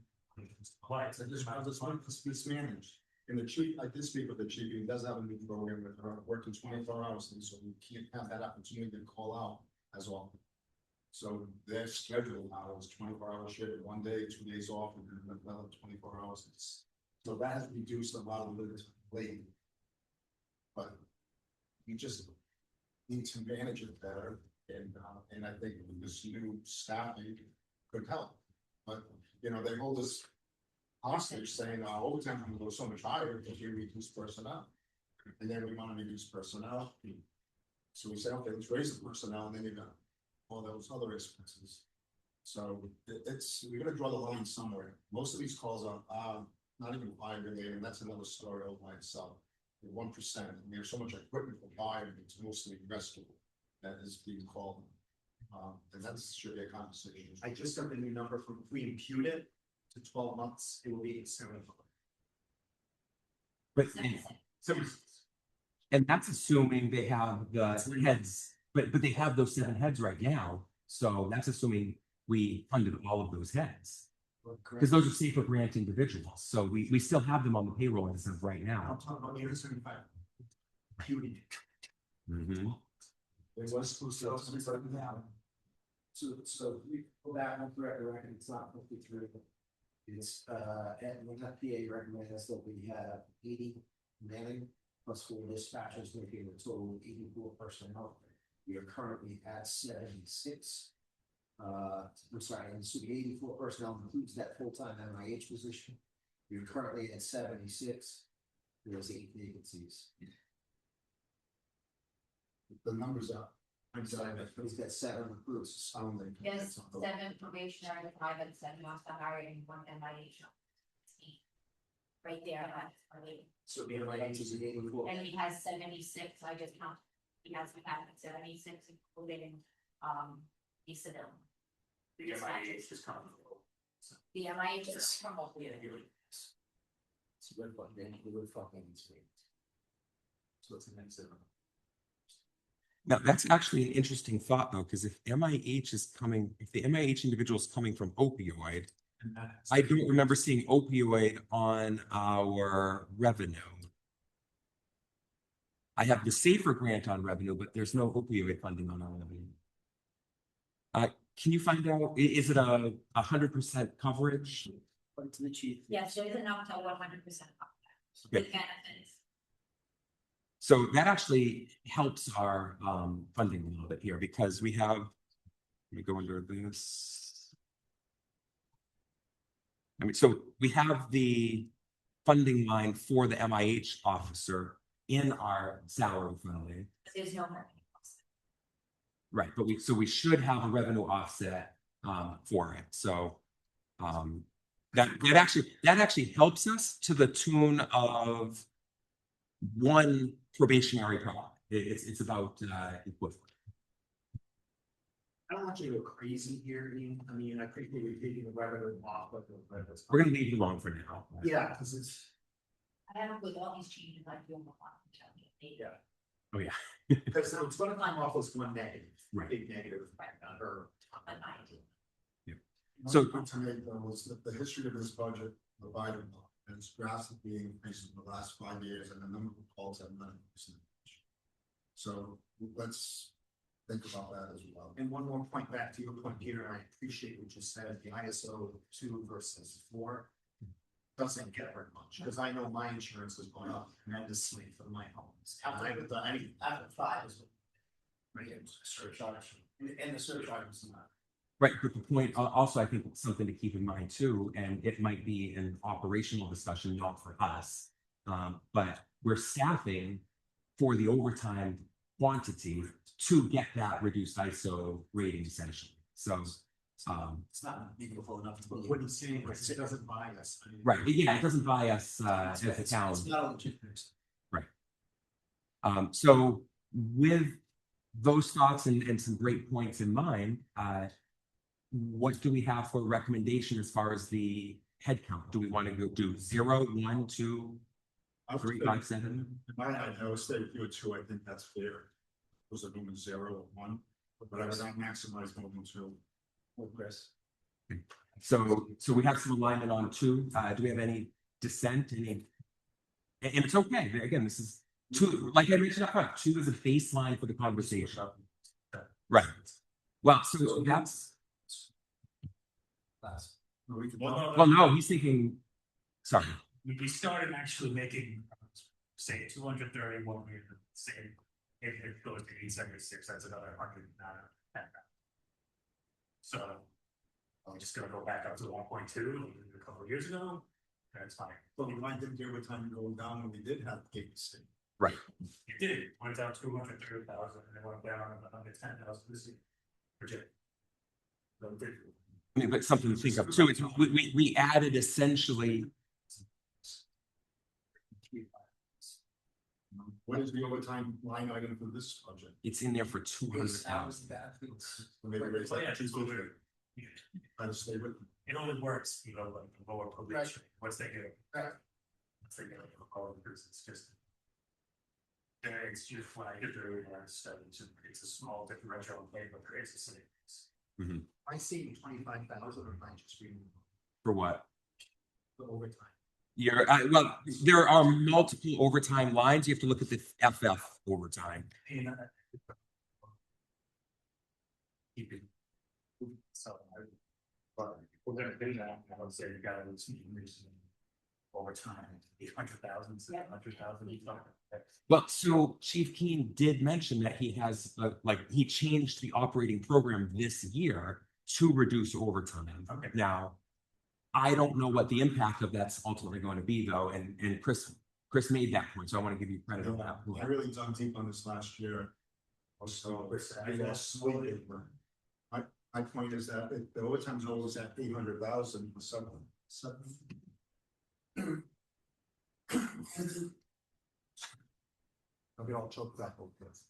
Why? I just want this mismanaged. And the chief, I did speak with the chief, he does have a new program with her working 24 hours, and so we can't have that opportunity to call out as often. So their schedule now is 24-hour shift, 1 day, 2 days off, and then another 24 hours. So that has reduced a lot of the labor. But we just need to manage it better, and I think this new staffing could help. But, you know, they hold us hostage saying, overtime will go so much higher because we reduce personnel. And then we want to reduce personnel. So we say, okay, let's raise the personnel, and then you got all those other expenses. So we're gonna draw the line somewhere. Most of these calls are not even fire related, and that's another story all by itself. 1%, and there's so much equipment for fire, it's mostly rescue that is being called. And that should be a conversation. I just got the new number from, if we impute it to 12 months, it will be 75. But, and that's assuming they have the heads, but they have those 7 heads right now. So that's assuming we funded all of those heads. Because those are safer grant individuals. So we still have them on the payroll as of right I'm now. talking about the 75. Imputed. Mhm. It was supposed to. So we pull that one correct, reckon it's not 53. It's, and when that PA recommended us that we have 80 manning plus 4 dispatchers, making a total of 84 personnel. We are currently at 76. I'm sorry, and so the 84 personnel includes that full-time MIH position. We are currently at 76. There's 8 vacancies. The numbers are. I'm sorry, but he's got 7 recruits. Only. Yes, 7 probationary, 5 and 7 off the hiring, 1 MIH. Right there, that's really, So the MIH is at 84. and he has 76, I just count, he has 76, including, the civil. The MIH is coming. The MIH is from what we So we're fucking insane. So it's an incident. Now, that's actually an interesting thought though, because if MIH is coming, if the MIH individual is coming from opioid, I don't remember seeing opioid on our revenue. I have the safer grant on revenue, but there's no opioid funding on our revenue. Can you find out, is it a 100% coverage? But to the chief. Yes, there is enough to 100% off that. Okay. With benefits. So that actually helps our funding a little bit here because we have, let me go under this. I mean, so we have the funding line for the MIH officer in our salary funding. There's no revenue offset. Right, but we should have a revenue offset for it. So that actually helps us to the tune of 1 probationary product. It's about equivalent. I don't want you to go crazy here, Ian. I mean, I think we're taking the regular off, but. We're gonna leave you alone for now. Yeah, because it's, I don't, with all these changes, I feel more confident. Yeah. Oh, yeah. because it's gonna come off as one negative, Right. big negative, or. So- One point to make though was that the history of this budget, the Biden law, and it's drastically increased in the last 5 years and the number of calls have not increased. So let's think about that as well. And one more point back to your point, Peter, and I appreciate what you said, the ISO 2 versus 4. Doesn't get very much, because I know my insurance has gone up tremendously for my homes. And I haven't done any, After 5 is. Right, surcharge, and the surcharge is not. Right, but the point, also, I think something to keep in mind too, and it might be an operational discussion, not for us. But we're staffing for the overtime quantity to get that reduced ISO rating essentially. So, it's not meaningful enough to, but what he's saying is it doesn't buy us. I mean, right, yeah, it doesn't buy us, as a town. It's not a legitimate. So with those thoughts and some great points in mind, what do we have for recommendation as far as the head count? Do we want to go do 0, 1, 2, 3, 5, 7? In my mind, I would say if you were 2, I think that's fair. Was it moving 0 or 1? But I would not maximize moving 2. with Chris. So we have some alignment on 2. Do we have any dissent? Any? And it's okay. Again, this is 2. Like I mentioned up front, 2 is a baseline for the conversation. Right. Well, so that's. Well, no, he's thinking. Sorry. We started actually making, say, 231, we say, if it goes to 876, that's another 110. So I'm just gonna go back up to 1.2 a couple of years ago, that's fine. But why didn't the overtime go down when we did have Cape State? Right. It did, went down 230,000 and it went down 110,000 this year. Legit. So it did. I mean, but something to think of too. It's, we added essentially. What is the overtime line item for this budget? It's in there for 200,000. Hours, benefits. Maybe raise So that yeah, to it's 200. Try to stay with. it only works, you know, like the lower probation, once they get. Right. Once they get like a call, because it's just. It's just when I get there, it's a small differential in pay, but there is a savings. I see 25,000 or I just reading For what? the overtime. Well, there are multiple overtime lines. You have to look at the FF overtime. And, keep it. So, but we're gonna do that, I would say you gotta increase over time, 800,000, 700,000. Well, so Chief Keen did mention that he has, he changed the operating program this year to reduce overtime. Okay. Now, I don't know what the impact of that's ultimately going to be though, and Chris made that point, so I want to give you credit on that. I really dug deep on this last year. So I lost slowly. My point is that if the overtime's always at 800,000 for seven. I'll get all choked up over this.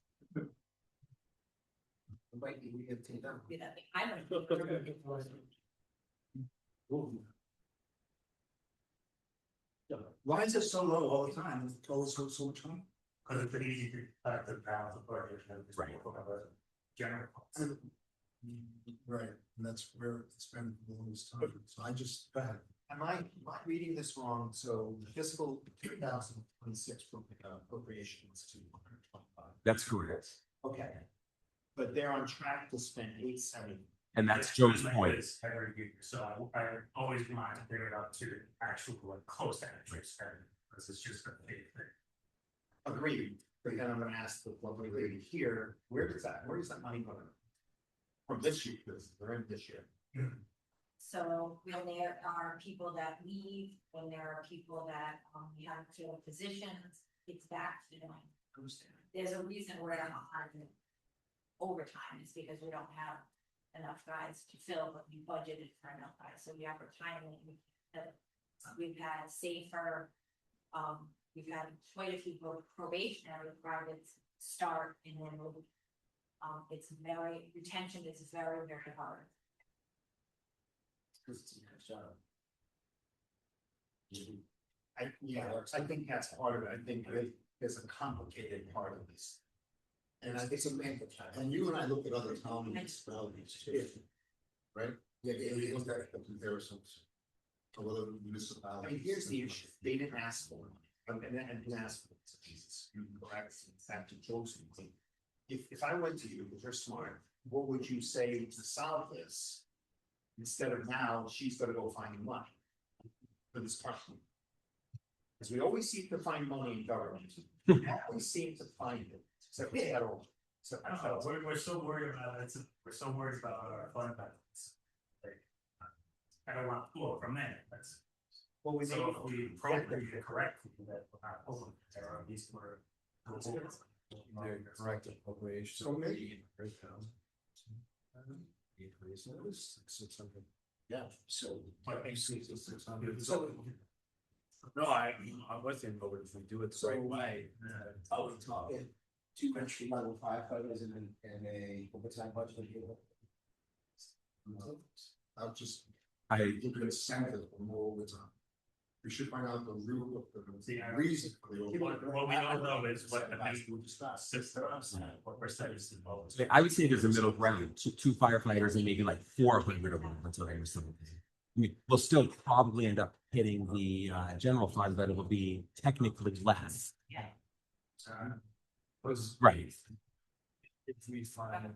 Wait, we get to them. I don't. Why is it so low all the time? It's always so much money. Because it's pretty easy to cut the balance of budget. And just Right. look at the General. Right, and that's where it's been the longest time. So I just, go ahead. Am I reading this wrong? So fiscal 2026 appropriation was 225. That's correct. Okay. But they're on track to spend 870. And that's Joe's point. It's every year, so I always want to bring it up to actual like close to actual spend, because it's just a big thing. Agreed. But then I'm gonna ask the lovely lady here, where is that money going? From this year, because they're in this year. So when there are people that leave, when there are people that we have to fill positions, it's backfilling. There's a reason we're at a high overtime, is because we don't have enough guys to fill what we budgeted for enough guys, so we have retirement. We've had safer, we've had quite a few probationary privates start, and then It's very, retention is very, very hard. I think that's part of it. I think there's a complicated part of this. And I think and you and I looked at other town municipalities too, right? Yeah, we looked at the comparisons of other I municipalities. mean, here's the issue, they didn't ask for it, and didn't ask for it, Jesus, you correct, in fact, you chose to. If I went to you, because you're smart, what would you say to solve this? Instead of now, she's gonna go find money for this question. Because we always seem to find money in government, we always seem to find it, so we had all. So I don't know, we're so worried about it, we're so worried about our fund balance. Like, I don't want to pull from there, that's, Well, we so if we appropriate it correctly, that we're not pulling, there are these were. Correct appropriation. So maybe. Yeah, so. But basically, So- No, I'm with you, but if we do it the right way. I was talking two entry level firefighters and a overtime budget. I'll just I, give you an incentive for more overtime. We should find out the root of the See, I- reason for the overtime. what we don't know is what the main system is, what percentage is involved. I would say there's a middle ground, two firefighters and maybe like 400 of them until or something. I mean, we'll still probably end up hitting the general fund, but it'll be technically less. Right. If we find,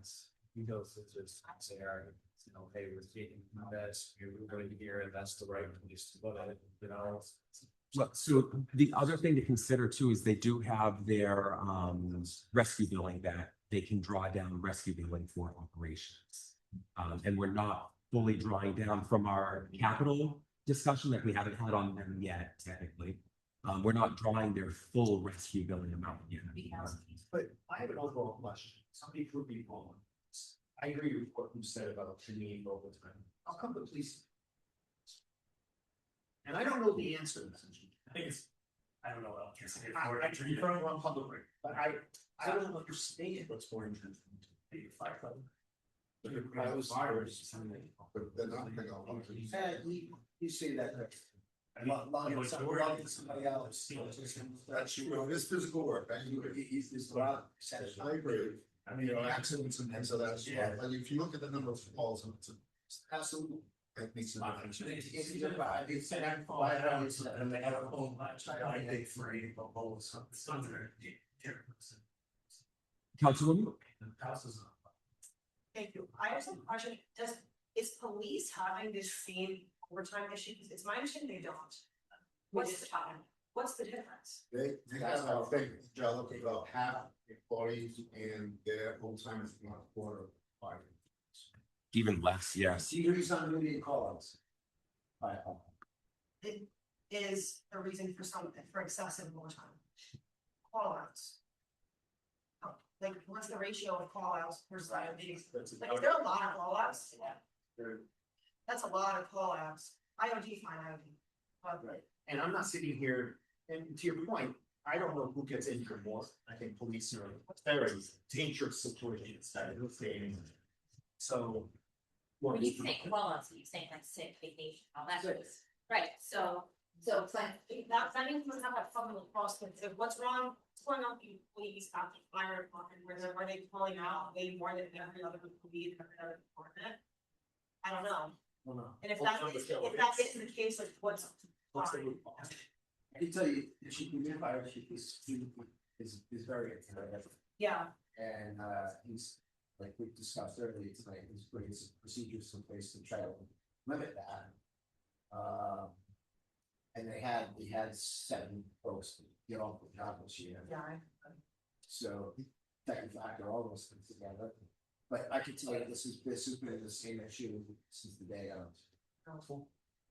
we go through this, say, all right, you know, hey, we're taking this, we're going to here, and that's the right place to put it, you know. Well, so the other thing to consider too is they do have their rescue billing that they can draw down rescue billing for operations. And we're not fully drawing down from our capital discussion that we haven't had on them yet, technically. We're not drawing their full rescue billing amount yet. But I have an overall question, somebody could be wrong. I agree with what you said about the need overtime, how come the police? And I don't know the answer to this. I think it's, I don't know what else to say. You're from one public, record, but I don't understand what's going on. I was virus, but they're not gonna go. You say that. Somebody else. That's true, it's physical work, right? I agree. I mean, accidents and things of that sort, and if you look at the number of falls, it's Absolutely. that makes a difference. And they have a whole bunch, I think, free, but whole, it's under. Councilwoman? Houses. Thank you. I have some question. Is police having this same overtime issue? It's my understanding they don't. What's the difference? They have, I think, Joe, about half employees and their overtime is not a quarter of 5. Even less, yes. Seniors on duty and call-outs. It is a reason for something, for excessive overtime. Call-outs. Oh, like, what's the ratio of call-outs versus IODs? Like, is there a lot of call-outs? That's a lot of call-outs. IOD, fine, IOD. Right. And I'm not sitting here, and to your point, I don't know who gets injured more. I think police are very dangerous situations that are facing. So. When you say call-outs, you're saying like sick, vacation, all that, right, so it's like, That means we have a problem across the, what's wrong, what's going on with the police, at the fire department, where they pulling out way more than every other police, every other department? I don't know. And if that isn't the case, like, what's the fine? root cause? I can tell you, the chief of fire chief is very excellent. Yeah, And he's, like we discussed earlier tonight, he's putting some procedures in place to try to limit that. And we had 7 folks get off the job this year. yeah. So that can factor all those things together. But I can tell you, this has been the same issue since the day of.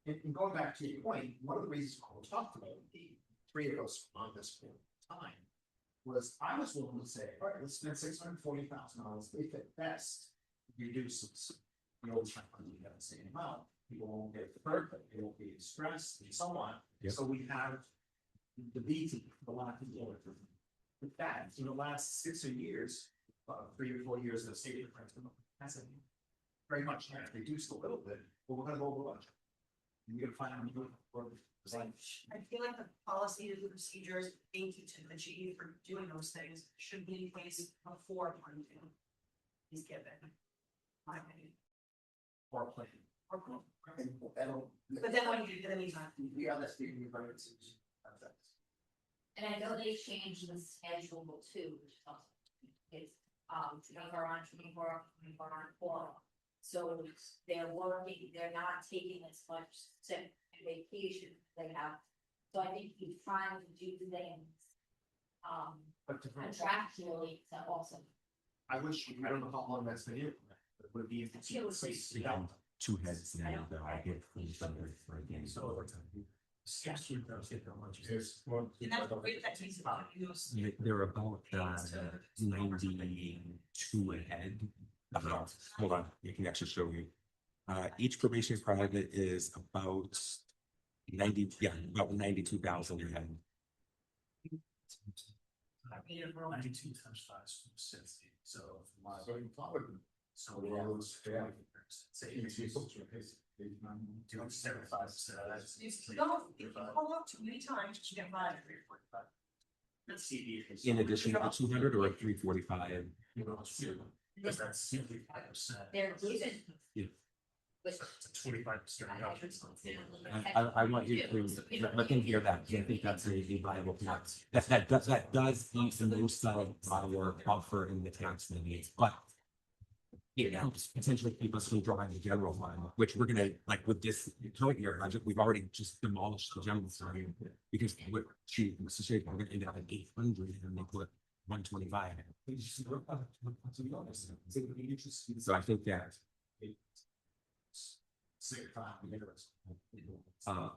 And going back to your point, one of the reasons we talked about the 3 of us on this point in time was I was willing to say, all right, let's spend $640,000 if at best reduces the overtime fund we have the same amount. People won't get hurt, they won't be stressed and so on. Yep. So we have the beating, the lack of overtime. With that, in the last 6 years, 3 or 4 years of the state difference. That's it. Very much reduced a little bit, but we're gonna go over budget. And you're gonna find out new or design. I feel like the policies and procedures, thank you to the chief for doing those things, should be in place before funding is given. My opinion. or plan. Or cool. And that'll. But then when you do, then he's not. The other thing we're going to. And I know they changed the schedule too, which is also, it's, 24 on, 24 off, 24 on, 4 off. So they're working, they're not taking as much sick vacation as they have. So I think he's trying to do things, But to, contractually to also. I wish, I don't know how long that's been in, but would it be interesting to see. Two heads now, though, I get for again, So over time. Yes, we don't get that much. Here's one. And that's great that he's about use. They're about 92 ahead. Hold on, you can actually show you. Each probation private is about 90, yeah, about 92,000 ahead. 92 times 5 is 60, so. So you probably. So Well, we're it's fair. say It's it's equal to a case, 89. doing 75%, that's. You don't, if you call up too many times, you get fined. Let's see. In addition to the 200 or a 345. Because that's 75%. They're given. Yeah. Which. It's a 25% reduction. I want you to let them hear that, because I think that's a viable point. That does eat the most of our buffer in the tax needs, but it helps potentially keep us from drawing the general fund, which we're gonna, like with this current year budget, we've already just demolished the general fund. Because we're gonna end up at 800 and they put 125. So I think that.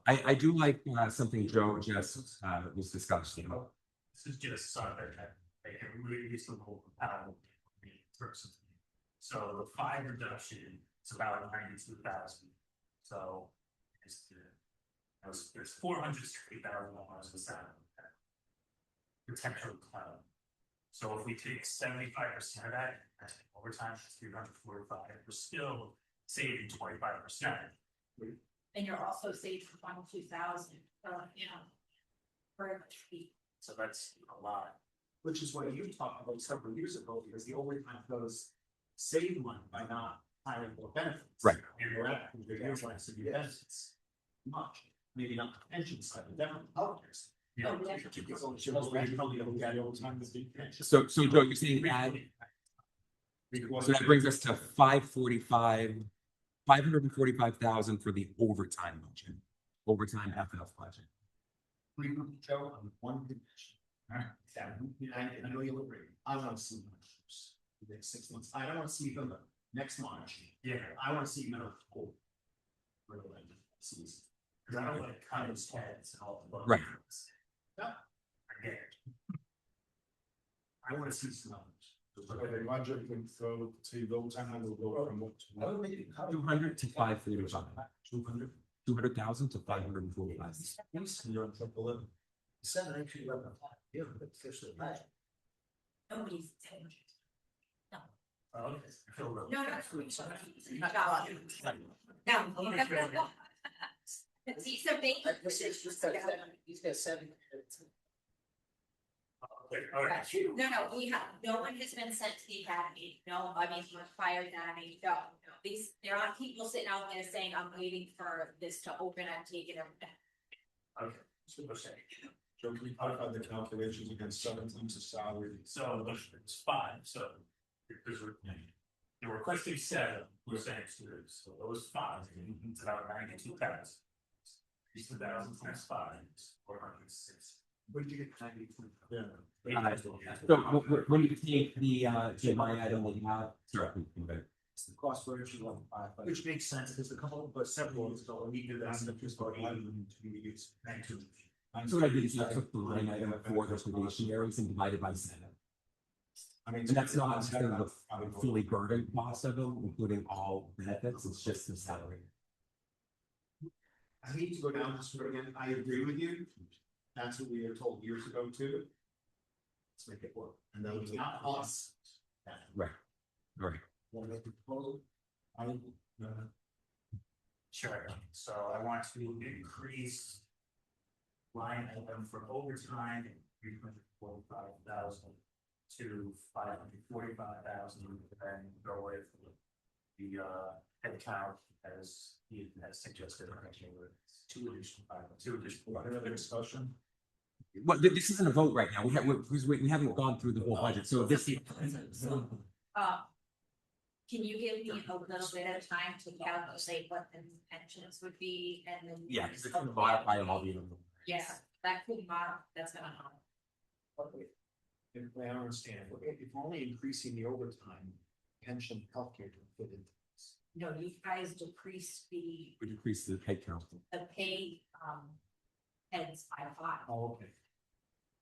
I do like something Joe just was discussing. This is just something that they can really reasonable person. So the 5 reduction is about 92,000. So there's 460,000 dollars of that potential cloud. So if we take 75% of that, overtime is 345, we're still saving 25%. And you're also saving 22,000, for the. So that's a lot. Which is what you talked about several years ago, because the overtime goes save money by not hiring more benefits. Right. And we're at, here's why I said your benefits much, maybe not the pension side, but definitely healthcare. Yeah. So Joe, you're saying add, so that brings us to 545,000 for the overtime budget, overtime FF budget. We put Joe on one condition. Alright. I know you'll agree, I wanna see numbers for the next 6 months, I don't wanna see them next March, Yeah. I wanna see them whole. Season. Cause I don't want to cut his heads and all. the Right. Yeah. I get it. I wanna see some numbers. Okay, the budget would go to the overtime number will go from what I to would make it. 200 to 545. 200. 200,000 to 545. You're on triple eleven. 7, actually, 11. Yeah, that's officially right. Nobody's saying. Oh, okay. I feel real. No. See some big. He's got 7. Okay. No, we have, no one has been sent to the academy, no, I mean, fire academy, no. These, there are people sitting out there saying, I'm waiting for this to open, I'm taking it. Okay. So we're saying, Joe, can you clarify the calculations against 7 times the salary? so it's 5, so. Because we're requesting 7, we're saying 2, so those 5, it's about 92,000. 2,000 times 5, 406. When did you get 90? Yeah. So when you take the my item that you have, sorry, It's the cost for entry level 5. Which makes sense, because a couple, but several years ago, when we did that, and just about 80 to be used. 92. so what I did is I took the line item for the probationaries and divided by 7. I mean. And that's not the fully burdened cost of them, including all benefits, it's just the salary. I hate to go down this road again, I agree with you. That's what we were told years ago too. Let's make it work, and that was not us. Right. Right. Want to make a proposal? Sure, so I want to increase line item for overtime, 345,000 to 545,000, and go away from the head count as he has suggested. Two additional. Any other discussion? Well, this isn't a vote right now. We haven't gone through the whole budget, so this. Can you give me a little bit of time to calculate what the pensions would be and then? Yeah, because it's gonna modify all the. Yeah, that could that's gonna help. If I understand, if we're only increasing the overtime, pension, healthcare to fit into this. No, you guys decrease the Would increase the head count. pay, heads by 5. Oh, okay.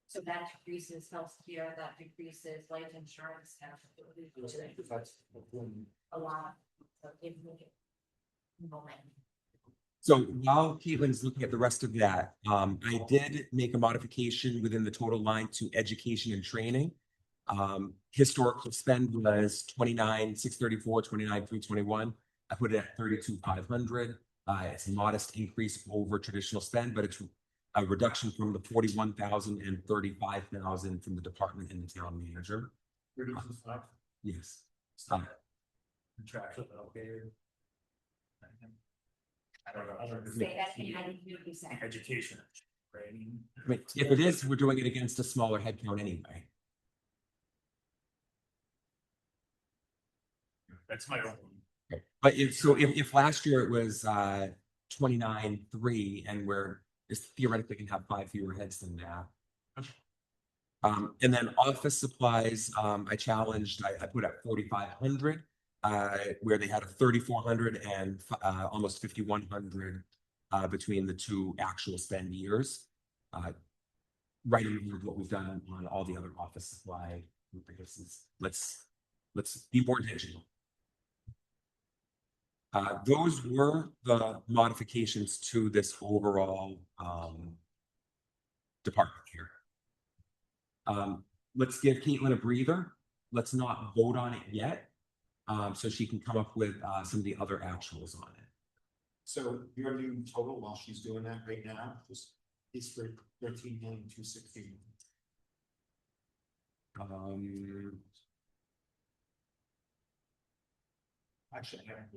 So that decreases healthcare, that decreases life insurance, and That's. a lot. So it will get moving. So while Caitlin's looking at the rest of that, I did make a modification within the total line to education and training. Historical spend was 29,634, 29,321. I put it at 32,500. It's a modest increase over traditional spend, but it's a reduction from the 41,000 and 35,000 from the department and the town manager. Yes. Contractual, okay. I don't know. Say that again, I didn't hear what you said. Education, right? I mean, if it is, we're doing it against a smaller head count anyway. That's my own. But if last year it was 29,300 and we're theoretically can have 5 fewer heads than that. And then office supplies, I challenged, I put at 4,500, where they had a 3,400 and almost 5,100 between the two actual spend years. Right in line with what we've done on all the other office supply. Let's be more intentional. Those were the modifications to this overall department here. Let's give Caitlin a breather. Let's not vote on it yet. So she can come up with some of the other actuals on it. So your new total while she's doing that right now, is for 13,216. Actually, I have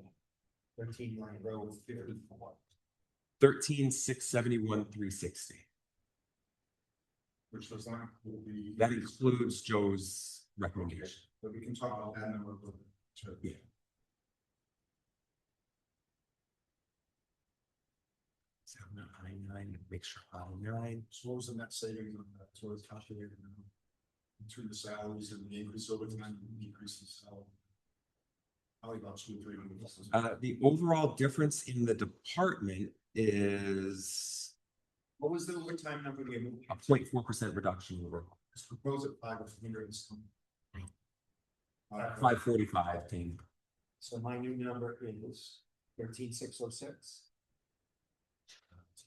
13 line row 54. 13,671, 360. Which does not include the. That includes Joe's recommendation. But we can talk about that number a little bit. Sure. Yeah. So 9, make sure 9. So what was the net savings on that? So it's calculated between the salaries and the increase over time, the decrease in salary. Probably about 200-300. The overall difference in the department is What was the overtime number we moved? a 0.4% reduction overall. Let's propose it 500 and some. 545 came. So my new number is 13,606.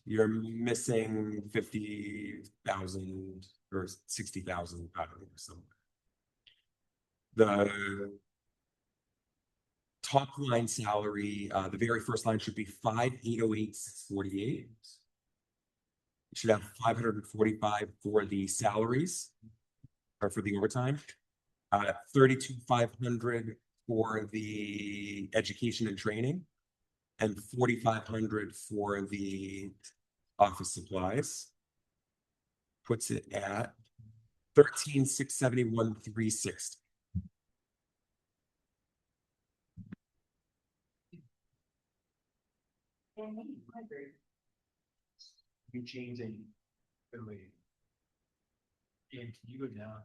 You're missing 50,000 or 60,000 out of it or something. The top line salary, the very first line should be 5,808,648. You should have 545 for the salaries or for the overtime. 32,500 for the education and training, and 4,500 for the office supplies. Puts it at 13,671, 360. Be changing. Billy. And can you go down?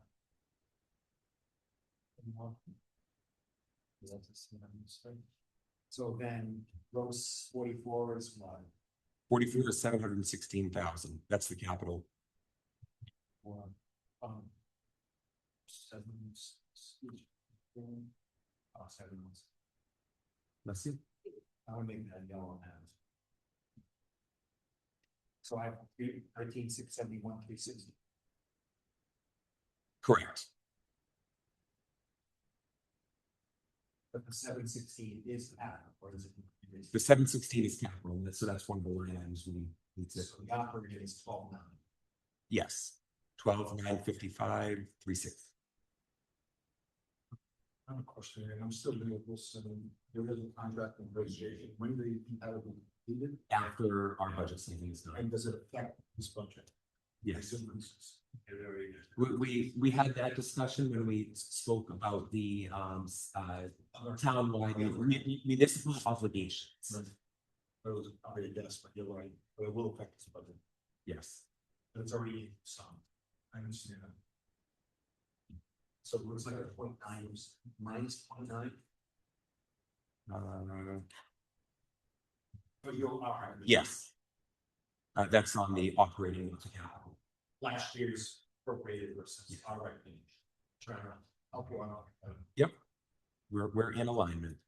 So then gross 44 is what? 44 is 716,000. That's the capital. Or, seven. Oh, 7 months. Let's see. I would make that yellow hand. So I have 13,671, 360. Correct. But the 716 is that, or is it? The 716 is capital, so that's one of the line items we need to, So the operating is 12.9. yes. 12,955, 36. I have a question, and I'm still new at this, there is a contract negotiation, when do you think that will be completed? After our budget savings done. And does it affect this budget? Yes. It already is. We had that discussion when we spoke about the townwide municipal obligations. It was probably a guess, but you're right, but it will affect this budget, Yes. but it's already some, I understand that. So it looks like a 0.9 minus 0.9, but you're all right. Yes. That's on the operating of the capital. Last year's appropriated versus Yeah. our right. Trying to help you out. We're in alignment.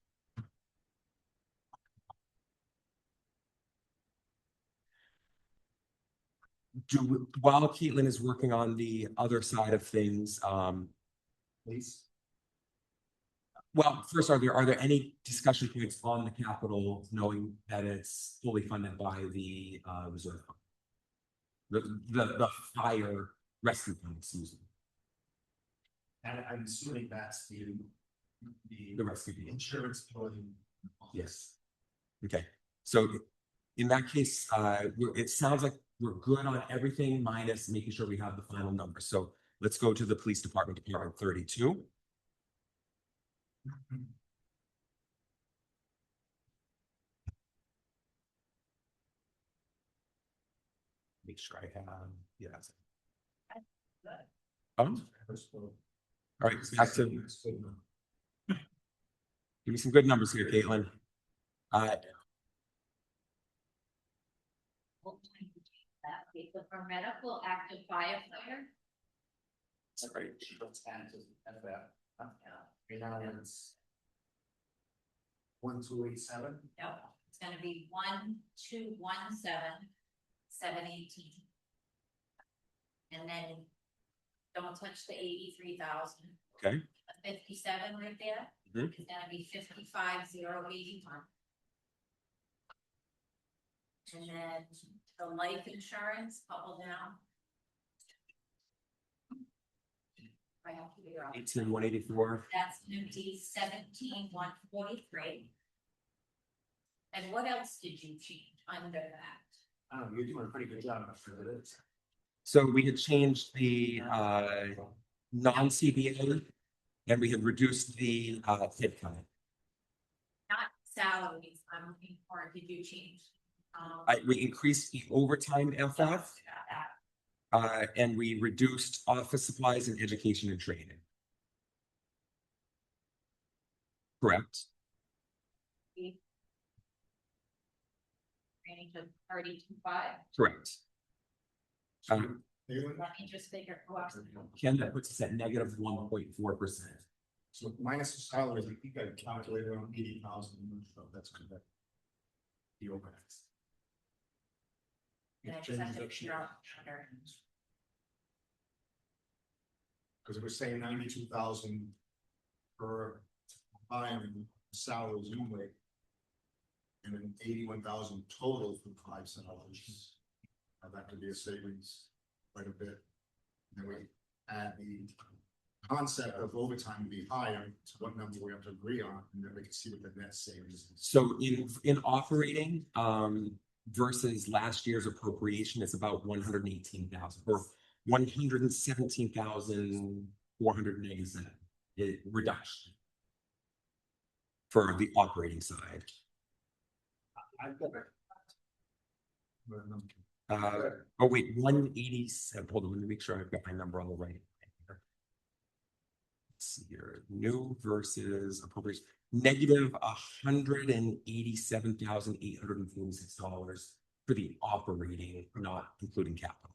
While Caitlin is working on the other side of things, Please. well, first, are there any discussion points on the capital, knowing that it's fully funded by the reserve fund? The fire rescue fund, excuse me, And I'm assuming that's the the rescue fund. insurance policy. Yes. Okay, so in that case, it sounds like we're good on everything minus making sure we have the final number. So let's go to the police department, Department 32. Make sure I have, yes. All right, back to, give me some good numbers here, Caitlin. Okay, so for medical active firefighter, Sorry. Let's add to that. Right now it's 1287. no, it's gonna be 1,217,718. And then don't touch the 83,000. Okay. The 57 right there Mhm. is gonna be 55,081. And then the life insurance, couple down. I have to figure out. 18,184. That's gonna be 17,143. And what else did you change under that? You're doing a pretty good job for this. So we had changed the non-CBA and we had reduced the head count. Not salaries, I'm looking for, did you change? We increased the overtime FF and we reduced office supplies and education and training. Correct. Training to 32.5, Correct. let me just figure. Ken, that puts us at negative 1.4%. So minus the salaries, I think I calculated around 80,000, so that's good. The overheads. And I just have to figure out. Because it was saying 92,000 per hiring salaries anyway. And then 81,000 total for 5 salaries. That could be a savings quite a bit. And then we add the concept of overtime to be higher, to what number we have to agree on, and then we can see what the net savings is. So in operating, versus last year's appropriation, it's about 118,000 or 117,487 reduction for the operating side. I've got it. Oh wait, 187. Hold on, let me make sure I've got my number on the right. Let's see here, new versus appropriation, negative $187,846 for the operating, not including capital.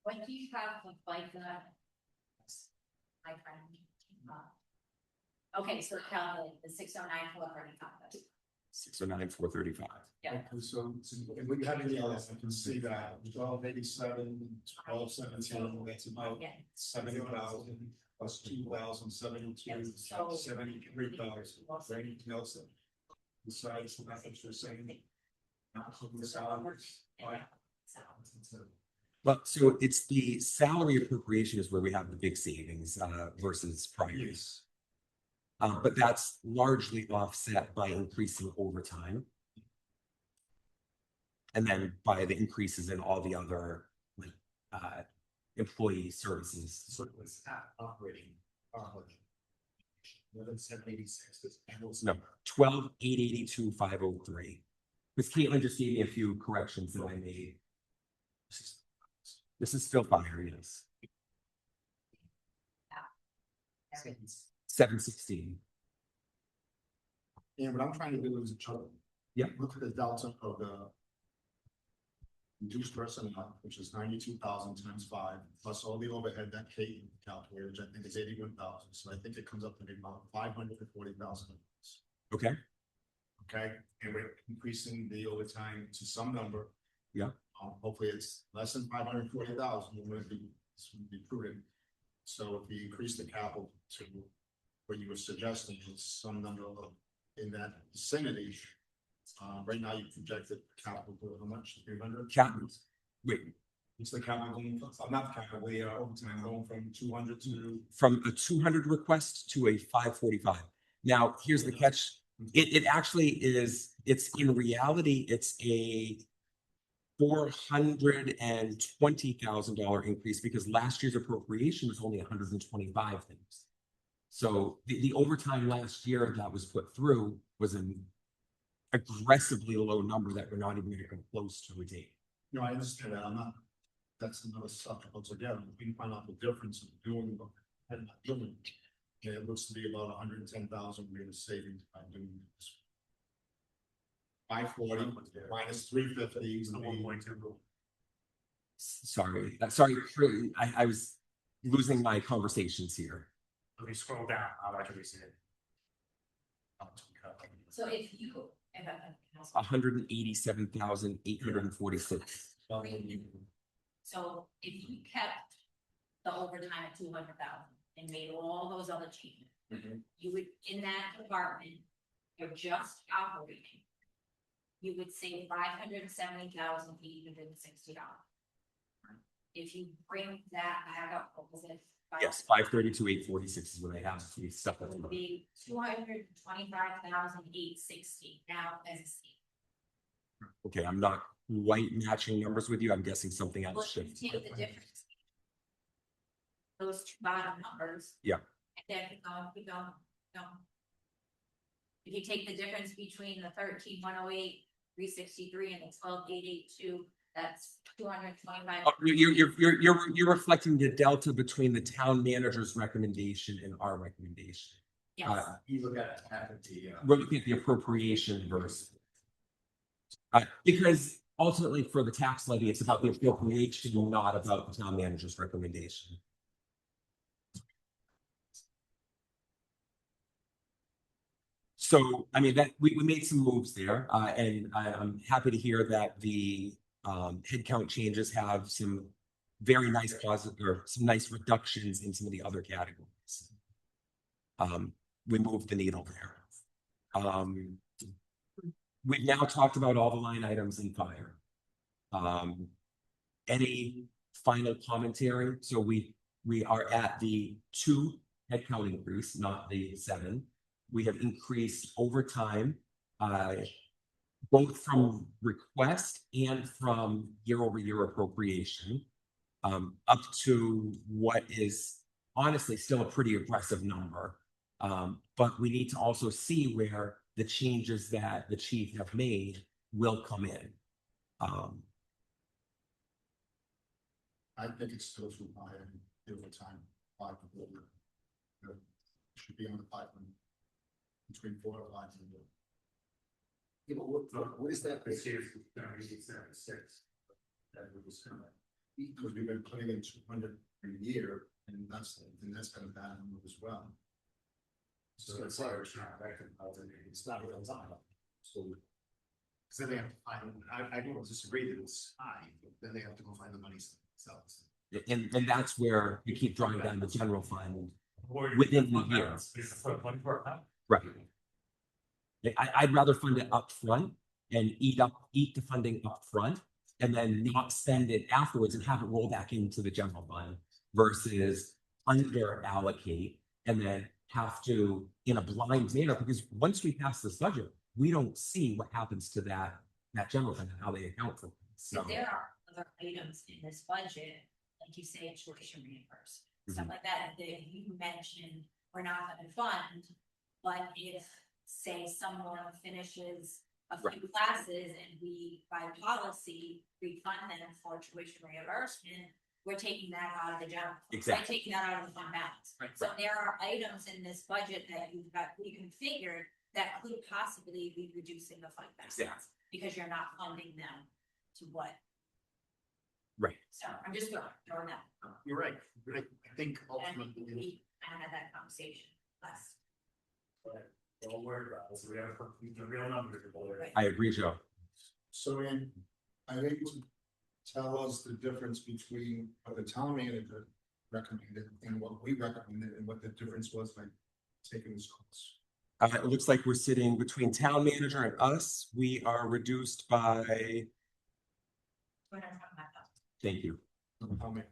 When do you have like my friend? Okay, so calculate the 609 for already got that. 609, 435. Yeah. Okay, so, and we have any others, I can see that, 1287, 1217, that's about Yeah. 70,000 plus 2,000, 72, So- 73,000. Anything else that besides what you're saying? Not from the salaries? Yeah. Well, so it's the salary appropriation is where we have the big savings versus prior years. But that's largely offset by increasing overtime. And then by the increases in all the other like employee services. So it was operating, our budget. 11,786 is annual. No, 12,882, 503. Because Caitlin just gave me a few corrections that I made. This is still fire, yes. 716. And what I'm trying to do is Yeah. look at the delta of the reduced personnel, which is 92,000 times 5, plus all the overhead that Kate calculated, which I think is 81,000. So I think it comes up to about 540,000. Okay. Okay, and we're increasing the overtime to some number. Yeah. Hopefully it's less than 540,000, this would be prudent. So if we increase the capital to what you were suggesting, it's some number of in that vicinity. Right now you projected capital to how much? 300? Wait, It's the capital, not capital, the overtime going from 200 to. from a 200 request to a 545. Now, here's the catch. It actually is, it's in reality, it's a $420,000 increase because last year's appropriation was only 125 things. So the overtime last year that was put through was an aggressively low number that we're not even going to come close to a date. No, I understand that, I'm not, that's another subject altogether, we can find out the difference of doing and not doing. Okay, it looks to be about 110,000 we're savings by doing this. 540 minus 350 is The 1.2. Sorry, I was losing my conversations here. If you scroll down, how much do we see it? So if you, if I can ask- 187,846. So if you kept the overtime at 200,000 and made all those other changes, you would, in that department, you're just operating. You would save $570,860. If you bring that back up, what was it? Yes, 532,846 is what I have. The stuff It that's would be 225,860 now as a state. okay. I'm not quite matching numbers with you. I'm guessing something Well, else you shifted. take the difference. Those two bottom numbers. Yeah. And then keep going. If you take the difference between the 13,108, 363 and the 12,882, that's 225. Oh, you're reflecting the delta between the town manager's recommendation and our recommendation. Yes, You look at the, We're looking at the appropriation versus. Because ultimately for the tax levy, it's about the appropriation, not about the town manager's recommendation. So, I mean, that we made some moves there, and I'm happy to hear that the headcount changes have some very nice positive or some nice reductions in some of the other categories. We moved the needle there. We've now talked about all the line items in fire. Any final commentary? So we are at the 2 headcount increase, not the 7. We have increased overtime, both from request and from year-over-year appropriation, up to what is honestly still a pretty aggressive number. But we need to also see where the changes that the chief have made will come in. I think it's still too high in overtime, 5 should be on the 5 between 4 and 5. Yeah, but what is that? This year's 76. that was kind of. Because we've been putting in 200 a year, and that's kind of bad number as well. So it's like, it's not real time. Cause then they have to find, I don't disagree that it's high, but then they have to go find the money themselves. And that's where you keep drawing down the general fund. Or Within the fund year. balance, we just put money for it, huh? Right. I'd rather fund it up front and eat the funding up front and then not spend it afterwards and have it roll back into the general fund versus under allocate and then have to in a blind manner, because once we pass this budget, we don't see what happens to that general fund and how they account for it. So So, there are other items in this budget, like you say, tuition reimbursement, stuff Mhm. like that, that you mentioned, we're not gonna fund. But if, say, someone finishes a few Right. classes and we, by policy, refund them for tuition reimbursement, we're taking that out of the general. fund. We're Exactly. taking that out of the fund balance. Right. So there are items in this budget that you've got, you configured that could possibly be reducing the fund balance. Exactly. Because you're not funding them to what, right. so I'm just throwing that. You're right, I think And ultimately, we kind of had that conversation last. Don't worry about it, so we have the real numbers. Right. I agree, Joe. So in, I think to tell us the difference between what the town manager recommended and what we recommended and what the difference was by taking this course. It looks like we're sitting between town manager and us. We are reduced by, We're not talking about that. thank you. How many? Town meeting.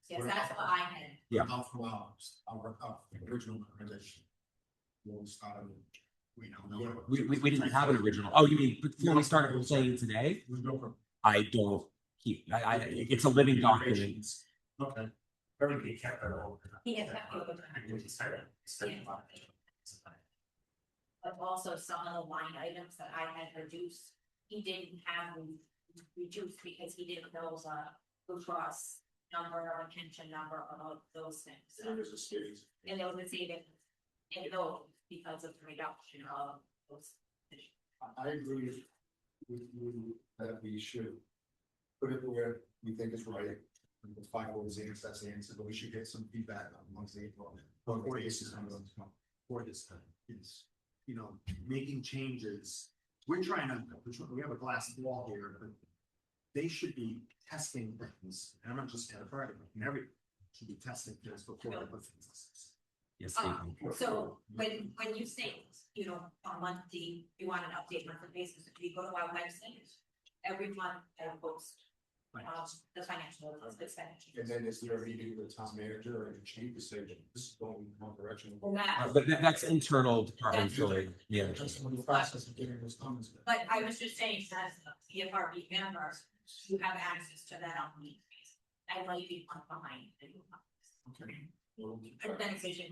Yes, that's what I had. Yeah. Out from our original recommendation. We'll start. we don't know. We didn't have an original. Oh, you mean before we started playing today? We go from. I don't keep, it's a living document. Okay. Everybody kept it all. He had kept it over time. And we decided- Yeah. But also some of the line items that I had reduced, he didn't have reduced because he didn't know the Blue Cross number or pension number or those things. There's a series. And there was a saving in those because of the reduction of those. I agree with you that we should put it where we think is right. With 5 votes against, that's the answer, but we should get some feedback on once they vote. Before this is for this time, is, you know, making changes. We're trying to, we have a glass wall here, but they should be testing things, and I'm not just at a party, every should be testing things before they put things. Yes, So when you say, you know, on monthly, you want an update monthly basis, if you go to our website, every month I post. The financial expenditure. And then is there a meeting with the town manager or a chief to say that this is going in one direction? Well, that- But that's internal departmentally, yeah. Just when the process of getting those comments. But I was just saying, as a CFRB member, you have access to that on the. I might be one behind. It's beneficial.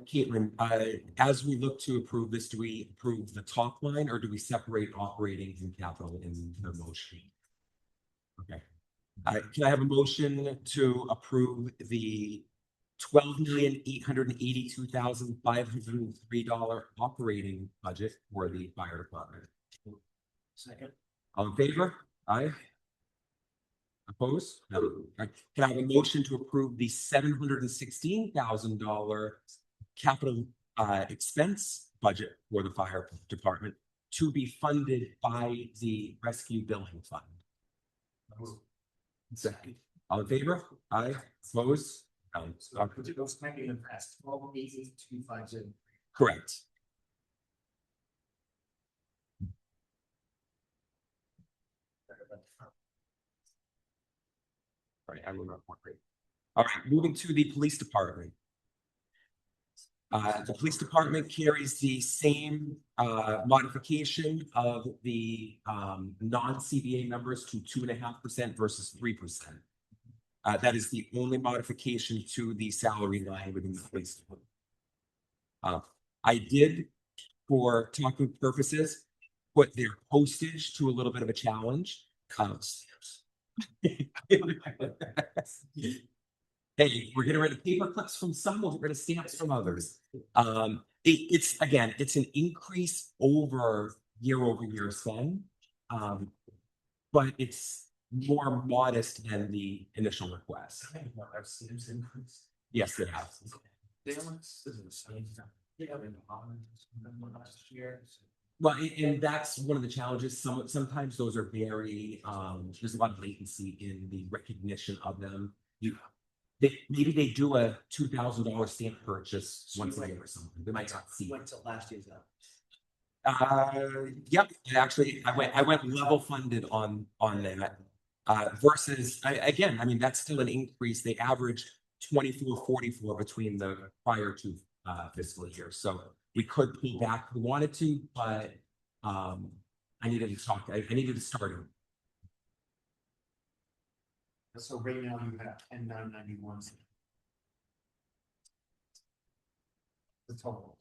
Caitlin, as we look to approve this, do we approve the top line or do we separate operating and capital in the motion? Okay. Can I have a motion to approve the $12,882,503 operating budget for the fire department? Second. All in favor? Aye. Opposed? No. Can I have a motion to approve the $716,000 capital expense budget for the fire department to be funded by the rescue billing fund? Second. All in favor? Aye. Opposed? No. Okay. Those might be in the past, 12,882,503. Correct. All right, I will not worry. All right, moving to the police department. The police department carries the same modification of the non-CBA members to 2.5% versus 3%. That is the only modification to the salary line within the police department. I did, for talking purposes, put their postage to a little bit of a challenge. Hey, we're getting rid of paper clips from some, we'll get rid of stamps from others. It's again, it's an increase over year spend. But it's more modest than the initial request. Yes, it has. Balance is the same. Last year. Well, and that's one of the challenges. Sometimes those are very, there's a lot of latency in the recognition of them. Maybe they do a $2,000 stamp purchase once a year or something. They might not see it. Went to last year's out. Yep, actually, I went level funded on that. Versus, again, I mean, that's still an increase. They averaged 2444 between the prior two fiscal years. So we could pull back if we wanted to, but I needed to talk, I needed to start it. So right now you have 10,991. The total.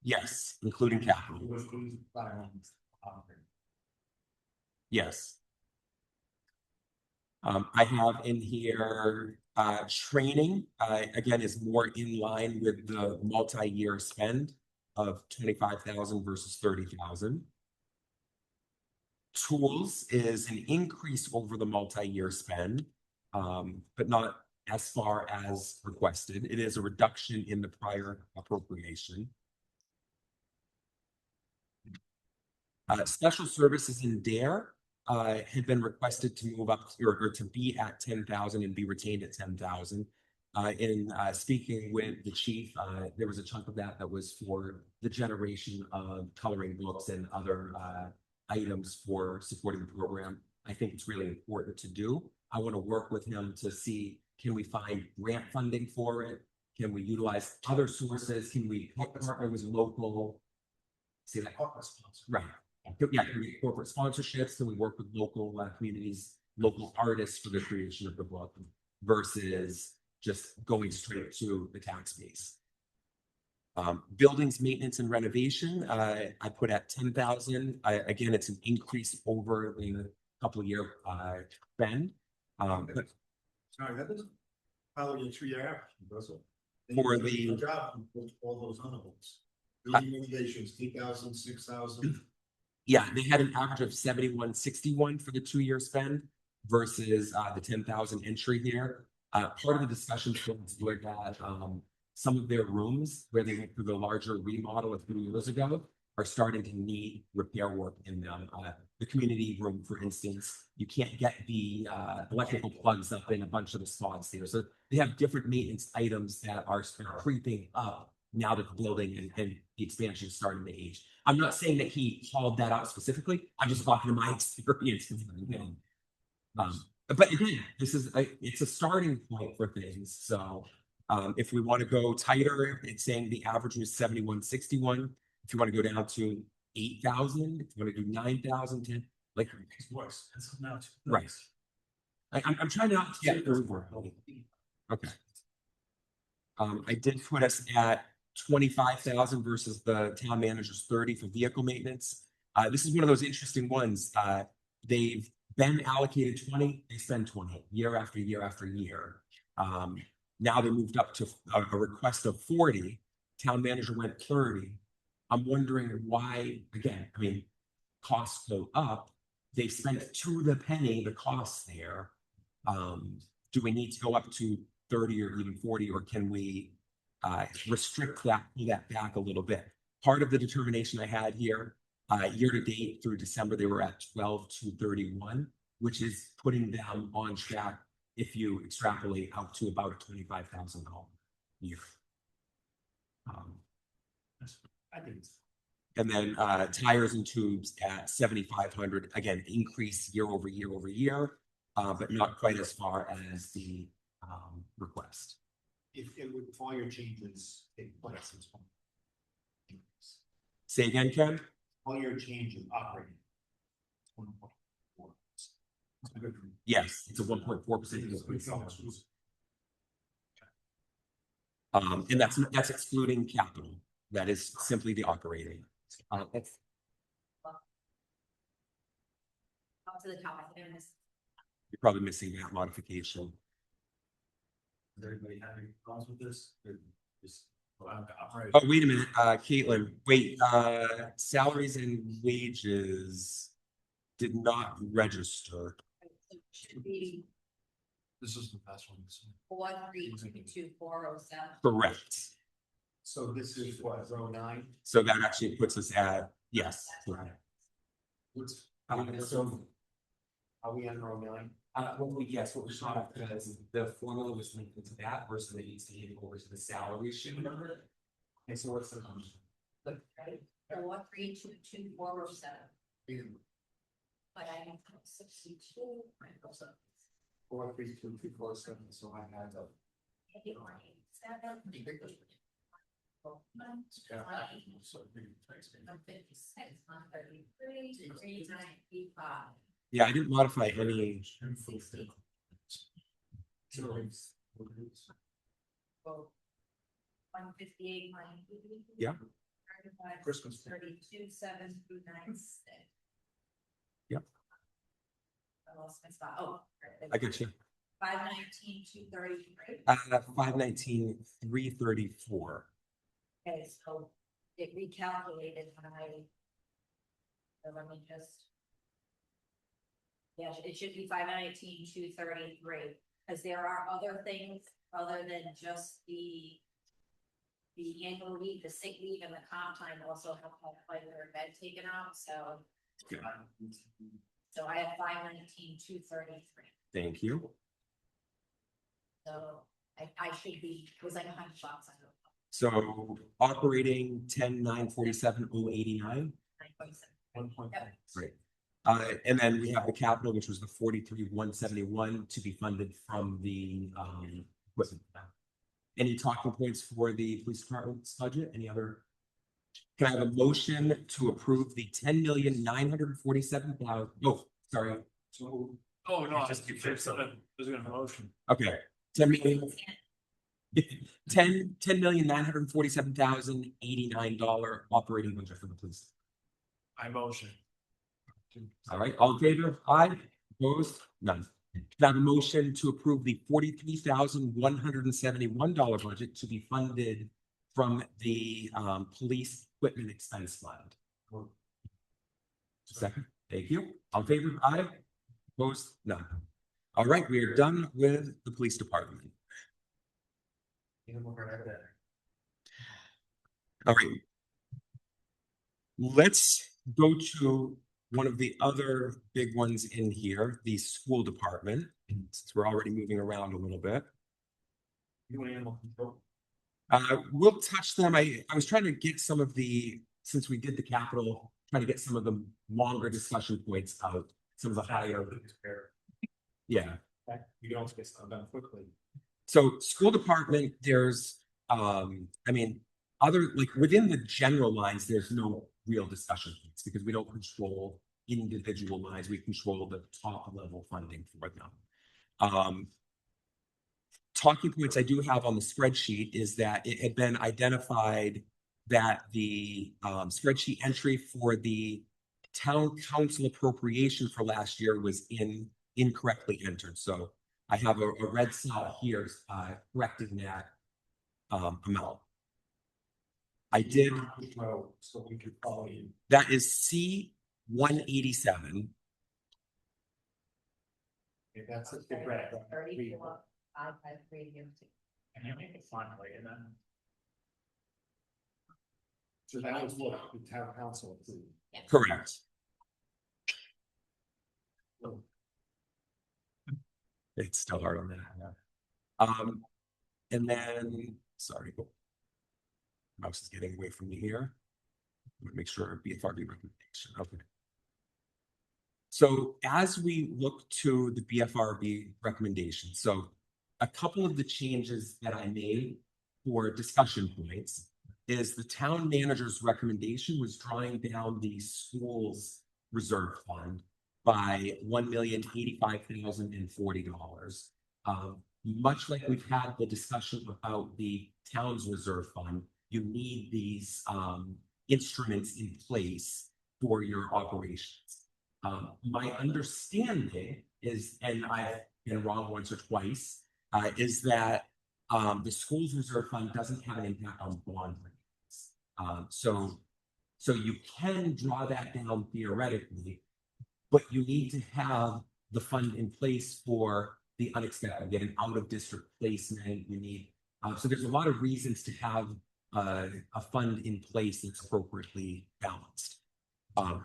Yes, including capital. It was 85 on operating. Yes. I have in here, training, again, is more in line with the multi-year spend of 25,000 versus 30,000. Tools is an increase over the multi-year spend, but not as far as requested. It is a reduction in the prior appropriation. Special services in DARE had been requested to move up or to be at 10,000 and be retained at 10,000. In speaking with the chief, there was a chunk of that was for the generation of coloring books and other items for supporting the program. I think it's really important to do. I want to work with him to see, can we find grant funding for it? Can we utilize other sources? Can we partner with local? See that? Right. Yeah, can we get corporate sponsorships? Can we work with local communities, local artists for the creation of the book versus just going straight to the tax base? Buildings maintenance and renovation, I put at 10,000. Again, it's an increase over the couple of year spend. But Sorry, that doesn't follow your 3-year average, does it? For You did a the- good job with all those honorables. Building renovations, 8,000, 6,000. Yeah, they had an average of 7161 for the 2-year spend versus the 10,000 entry here. Part of the discussion were that some of their rooms where they went through the larger remodel a few years ago are starting to need repair work in them. The community room, for instance, you can't get the electrical plugs up in a bunch of the spots there. So they have different maintenance items that are creeping up now that the building and the expansion is starting to age. I'm not saying that he called that out specifically. I'm just talking to my experience. But again, it's a starting point for things. So if we want to go tighter, it's saying the average was 7161. If you want to go down to 8,000, if you want to do 9,000, 10, like It's worse. It's now too. right. I'm trying not to get over. Okay. I did put us at 25,000 versus the town manager's 30 for vehicle maintenance. This is one of those interesting ones. They've been allocated 20, they spend 20 year after year after year. Now they moved up to a request of 40. Town manager went 30. I'm wondering why, again, I mean, costs go up. They've spent to the penny the costs there. Do we need to go up to 30 or even 40, or can we restrict that, pull that back a little bit? Part of the determination I had here, year to date through December, they were at 12,231, which is putting them on track if you extrapolate out to about a $25,000 year. I think it's And then tires and tubes at 7,500, again, increase year over year over year, but not quite as far as the request. if it would all your changes take place. Say again, Ken? All your changes operating. 1.4. It's good. Yes, it's a 1.4% increase. And that's excluding capital. That is simply the operating. That's Up to the top, I think I missed. you're probably missing that modification. Does everybody have any problems with this? Or just allow the operator? Oh, wait a minute, Caitlin, wait, salaries and wages did not register. So it should be This is the best one. 4322407. Correct. So this is what, row 9? So that actually puts us at, yes. What's, So, are we on row 9? yes, what we saw, because the formula was linked into that versus it needs to get over to the salary sheet number. And so what's the number? Right, 4322407. But I have 62. Right, also. 43224 so I had a. 87. I'm 56, I'm 33, 395. Yeah, I didn't modify any. Well, 158, Yeah. Christmas. 32, 7 through 96. Yep. I lost my spot. Oh. I get you. 519, 233. 519, 334. Okay, so it recalculated when so let me just. Yeah, it should be 519, 233, because there are other things other than just the annual leave, the sick leave and the comp time also have like their bed taken out, so. Okay. So I have 519, 233, Thank you. so I should be, it was like $100, I don't know. So operating 10,947,089. 9.7. Yep. Great. And then we have the capital, which was the 43,171 to be funded from the equipment. Any talking points for the police department's budget? Any other? Can I have a motion to approve the 10,947,000? Oh, sorry. So, Oh, no, I just keep saying something. There's gonna be a motion. Okay. 10,947,089 operating budget for the police. I motion. All right, all in favor? Aye. Opposed? None. Can I have a motion to approve the $43,171 budget to be funded from the police equipment expense fund? Second, thank you. All in favor? Aye. Opposed? None. All right, we are done with the police department. All right. Let's go to one of the other big ones in here, the school department, since we're already moving around a little bit. animal control. We'll touch them. I was trying to get some of the, since we did the capital, trying to get some of the longer discussion points out, some of the higher. Yeah. You can also get stuff done quickly. So school department, there's, I mean, other, like within the general lines, there's no real discussion points because we don't control individual lines. We control the top level funding for them. Talking points I do have on the spreadsheet is that it had been identified that the spreadsheet entry for the town council appropriation for last year was incorrectly entered. So I have a red cell here correcting that amount. I did. So we could follow you. That is C187. Okay, that's it. Good, right. 34, 553. And you make it finally, and then. So that was what the town council approved. Correct. It's still hard on that. And then, sorry, mouse is getting away from me here. I'm gonna make sure BFRB recommendation. Okay. So as we look to the BFRB recommendation, so a couple of the changes that I made for discussion points is the town manager's recommendation was drawing down the school's reserve fund by $1,085,040. Much like we've had the discussion about the town's reserve fund, you need these instruments in place for your operations. My understanding is, and I've been wrong once or twice, is that the school's reserve fund doesn't have an impact on bond rates. So you can draw that down theoretically, but you need to have the fund in place for the unexpected, get an out of district placement. You need, so there's a lot of reasons to have a fund in place that's appropriately balanced. I'd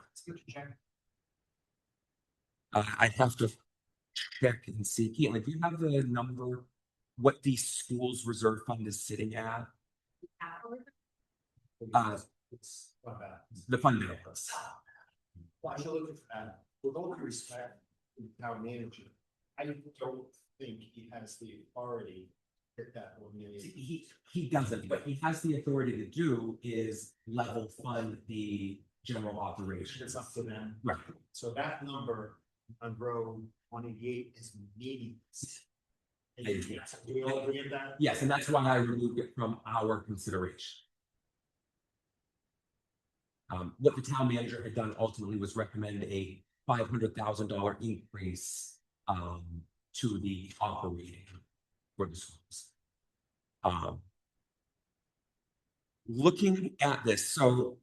have to check and see. Caitlin, do you have the number, what the school's reserve fund is sitting at? It's not bad. The fund balance. Well, I should look at that, with all due respect, to the town manager, I don't think he has the authority to hit that 1 million. He doesn't, what he has the authority to do is level fund the general operation. It's up to them. Right. So that number on row 188 is meaningless. Yes. Do we all agree with that? Yes, and that's why I removed it from our consideration. What the town manager had done ultimately was recommend a $500,000 increase to the operating for the schools. Looking at this, so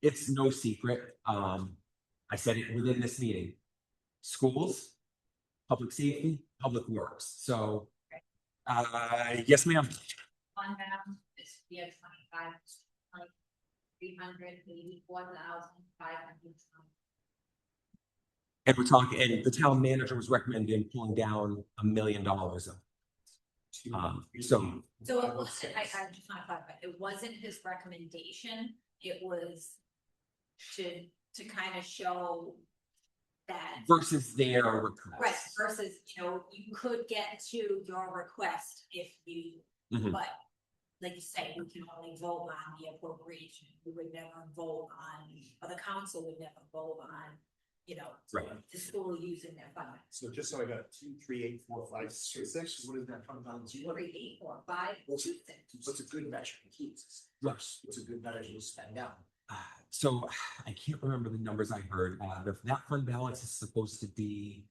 it's no secret. I said it within this meeting. Schools, public safety, public works. So, yes, ma'am. Fund balance is, we have 384,520. And we're talking, and the town manager was recommending pulling down $1 million of. So So it wasn't, I just want to clarify, it wasn't his recommendation, it was to kind of show that. versus their request. Right, versus, you could get to your request if you, Mhm. but like you say, we can only vote on the appropriation, we would never vote on, or the council would never vote on, Right. the school using their fund. So just so I got 2, 3, 8, 4, 5, 6, what is that fund balance? 3, 8, 4, 5, 2, 6. What's a good measure to keep? Yes. What's a good measure to spend down? So I can't remember the numbers I heard. That fund balance is supposed to be.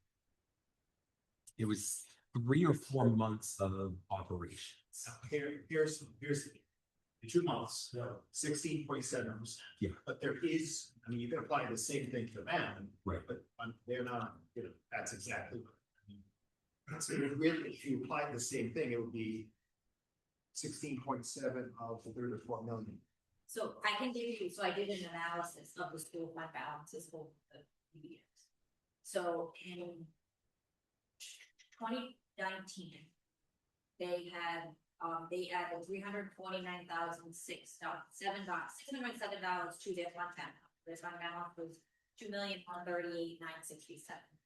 It was 3 or 4 months of operations. Here's the 2 months, 16.7%. Yeah. But there is, I mean, you can apply the same thing to them. Right. But they're not, that's exactly what I mean. So really, if you apply the same thing, it would be 16.7 of the 3 to 4 million. So I can give you, so I did an analysis of the school fund balances over the years. So in 2019, they added $607 to their fund balance. Their fund balance was $2,138,967.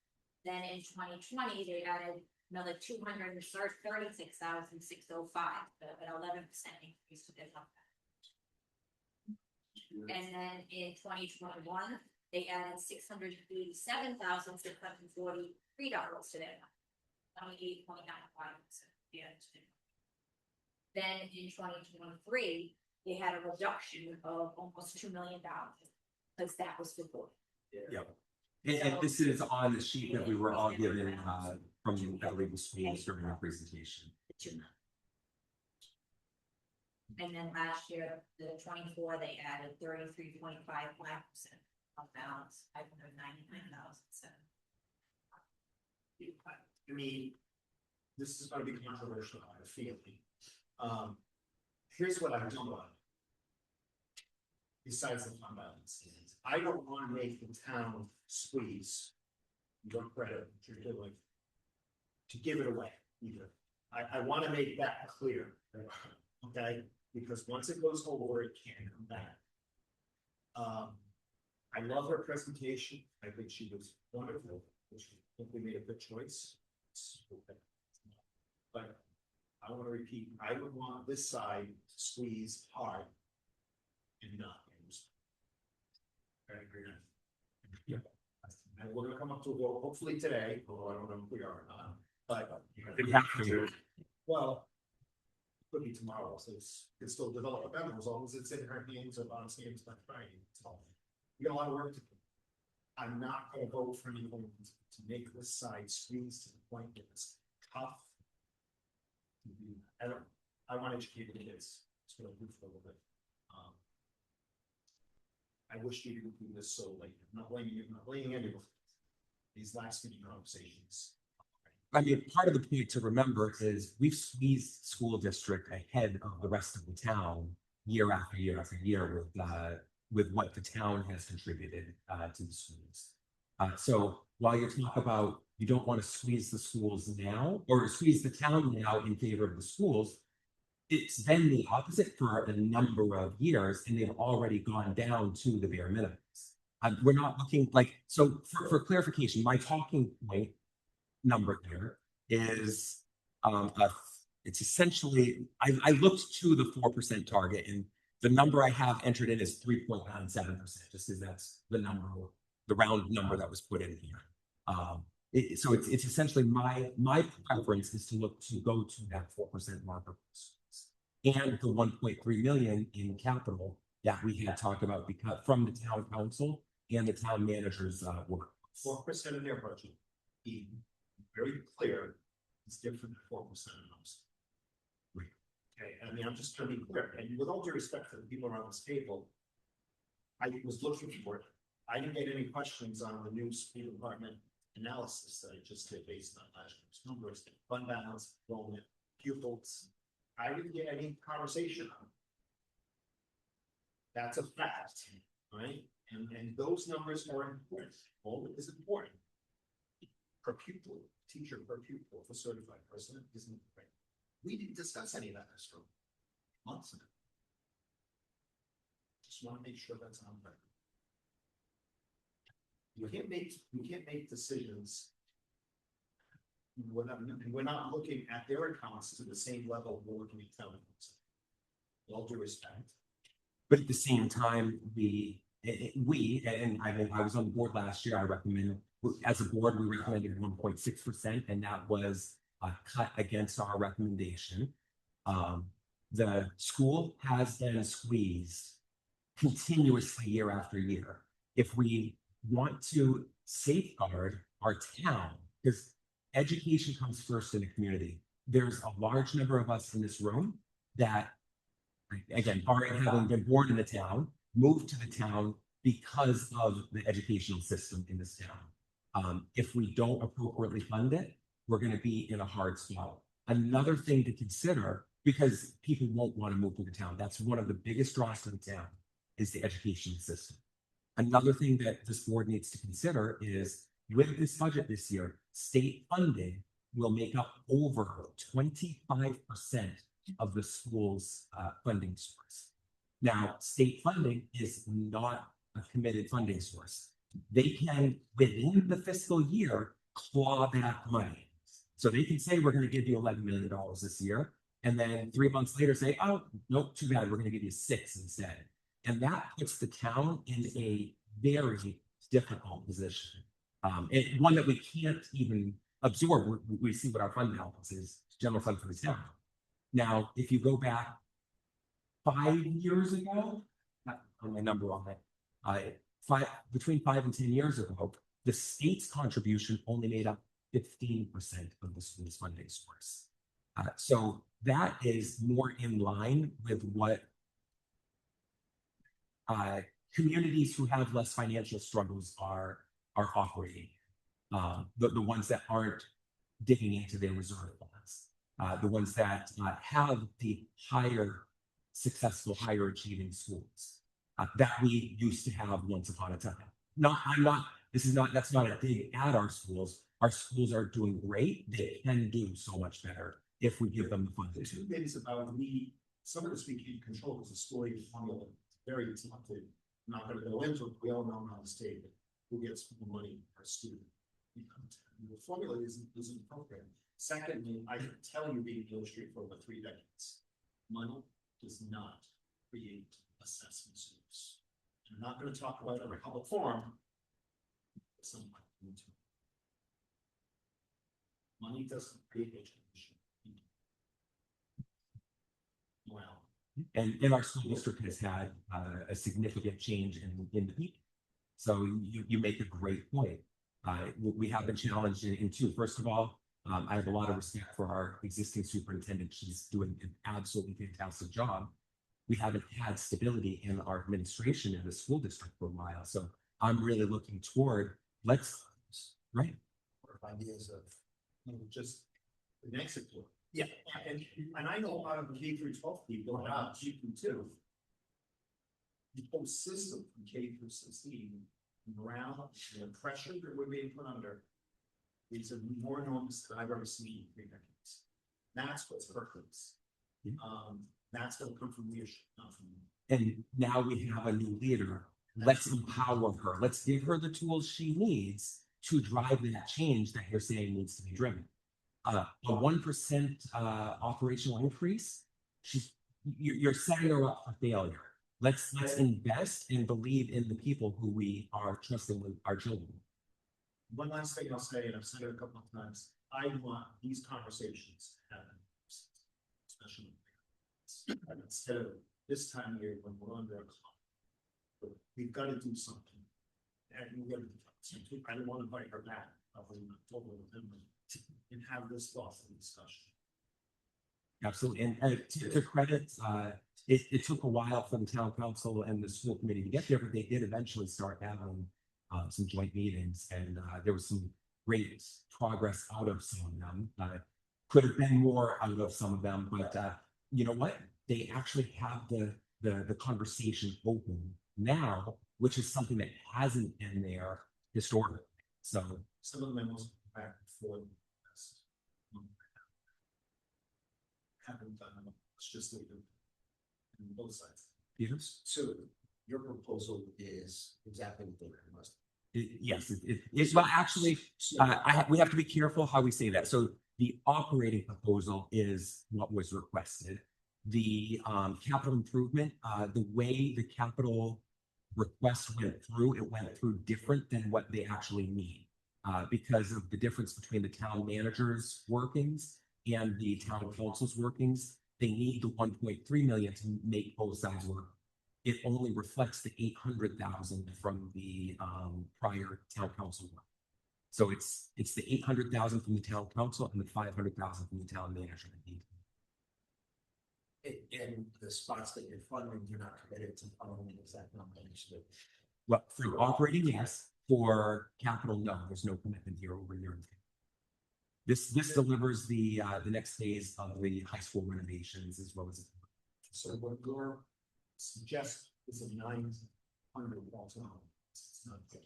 Then in 2020, they added another $236,605, an 11% increase to their fund balance. And then in 2021, they added $687,643 to their fund. 28.95%. Then in 2023, they had a reduction of almost $2 million because that was reported. Yep. And this is on the sheet that we were all given from the legal schools during our presentation. The 2 million. And then last year, the 24, they added 33.55% of balance, 599,000. I mean, this is gonna be controversial, I feel. Here's what I don't want. Besides the fund balance, I don't wanna make the town squeeze your credit, what you're doing, to give it away either. I wanna make that clear, okay? Because once it goes over, it can't come back. I love her presentation. I think she was wonderful. I think we made a good choice. But I want to repeat, I would want this side to squeeze hard and not lose. I agree. Yeah. And we're gonna come up to a vote, hopefully today, although I don't know if we are or not, but. We have to. Well. Could be tomorrow, so it's still develop a memo as long as it's in her hands or on Sam's not trying. So we got a lot of work to do. I'm not gonna vote for anyone to make this side squeeze to the point that it's tough. I want educated kids, it's gonna move for a little bit. I wish we didn't do this so late. I'm not blaming you, I'm not blaming anyone. These last few conversations. I mean, part of the point to remember is we've squeezed school district ahead of the rest of the town year after year after year with what the town has contributed to the schools. So while you talk about you don't want to squeeze the schools now or squeeze the town now in favor of the schools, it's been the opposite for a number of years, and they've already gone down to the bare minimums. We're not looking like so. For clarification, my talking point number here is it's essentially I looked to the 4% target, and the number I have entered in is 3.97%, just as that's the number, the round number that was put in here. So it's essentially my preference is to look to go to that 4% marker and the 1.3 million in capital that we had talked about because from the town council and the town manager's work. 4% of their budget, being very clear, is different than 4% of most. Right. Okay, I mean, I'm just trying to be clear, and with all due respect to the people around this table, I was looking for it. I didn't get any questions on the new school department analysis that I just did based on last year's numbers, fund balance, enrollment, pupils. I didn't get any conversation on it. That's a fact, right? And those numbers are important. Enrollment is important. Per pupil, teacher per pupil for certified person isn't important. We didn't discuss any of that this room months ago. Just want to make sure that's on record. You can't make decisions. We're not looking at their accounts to the same level we're looking at town accounts. With all due respect. But at the same time, and I was on the board last year. I recommend as a board, we recommended 1.6%, and that was a cut against our recommendation. The school has been squeezed continuously year after year. If we want to safeguard our town, because education comes first in the community, there's a large number of us in this room that, again, barring having been born in the town, moved to the town because of the educational system in this town. If we don't appropriately fund it, we're going to be in a hard spot. Another thing to consider, because people won't want to move to the town, that's one of the biggest draws to the town, is the education system. Another thing that this board needs to consider is with this budget this year, state funding will make up over 25% of the school's funding source. Now, state funding is not a committed funding source. They can, within the fiscal year, claw back money. So they can say, we're going to give you $11 million this year. And then 3 months later say, oh, nope, too bad, we're going to give you 6 instead. And that puts the town in a very difficult position. And one that we can't even absorb. We see what our fund balance is, general fund for the town. Now, if you go back 5 years ago, on my number on that, between 5 and 10 years ago, the state's contribution only made up 15% of the school's funding source. So that is more in line with what communities who have less financial struggles are operating. The ones that aren't digging into their reserve funds, the ones that have the higher successful, higher achieving schools that we used to have once upon a time. That's not a dig at our schools. Our schools are doing great. They can do so much better if we give them the funding. The 2 things about some of this we can't control is a story formula. It's very talented. I'm not going to go into it. We all know around the state who gets more money per student. The formula isn't appropriate. Secondly, I can tell you being illustrated for over 3 decades, money does not create assessment scores. I'm not going to talk about it in a public forum. Money doesn't create education. Well, and our school district has had a significant change in the people. So you make a great point. We have been challenged in 2. First of all, I have a lot of respect for our existing superintendent. She's doing an absolutely fantastic job. We haven't had stability in our administration in the school district for a while. So I'm really looking toward, right? Ideas of just an exit door. Yeah. And I know a lot of K through 12 people, and G through 2. The whole system from K through 16, around the pressure that we're being put under is more enormous than I've ever seen in 3 decades. That's what's hurting us. That's gonna come from leadership, not from. And now we have a new leader. Let's empower her. Let's give her the tools she needs to drive that change that you're saying needs to be driven. A 1% operational increase, you're setting her up for failure. Let's invest and believe in the people who we are trusting with our children. One last thing I'll say, and I've said it a couple of times, I want these conversations to happen. Especially instead of this time of year when we're under a clock. But we've got to do something. And we're going to do something. I don't want to invite her back. And have this thoughtful discussion. Absolutely. And to credit, it took a while for the town council and the school committee to get there, but they did eventually start having some joint meetings, and there was some great progress out of some of them. Could have been more out of some of them, but you know what? They actually have the conversation open now, which is something that hasn't been there historically. So some of the memos back before this. Haven't done them. It's just leave them on both sides. yes, So your proposal is exactly what they requested. yes. Well, actually, we have to be careful how we say that. So the operating proposal is what was requested. The capital improvement, the way the capital request went through, it went through different than what they actually need because of the difference between the town manager's workings and the town council's workings. They need the 1.3 million to make both sides work. It only reflects the 800,000 from the prior town council work. So it's the 800,000 from the town council and the 500,000 from the town manager. In the spots that you're funding, you're not committed to following the exact number initially. Well, for operating, yes. For capital, no. There's no commitment year over year. This delivers the next phase of the high school renovations as well as. So what you're suggest is a 900 also. It's not good.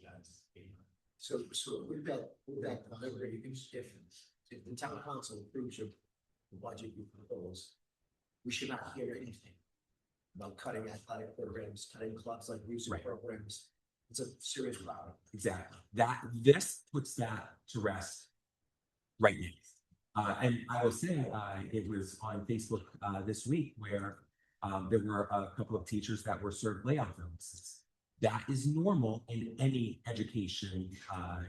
So we've got if the town council approves of the budget you propose, we should not hear anything about cutting athletic programs, cutting clubs like music Right. programs. It's a serious problem. Exactly. This puts that to rest right now. And I was saying, it was on Facebook this week where there were a couple of teachers that were served layoff notices. That is normal in any education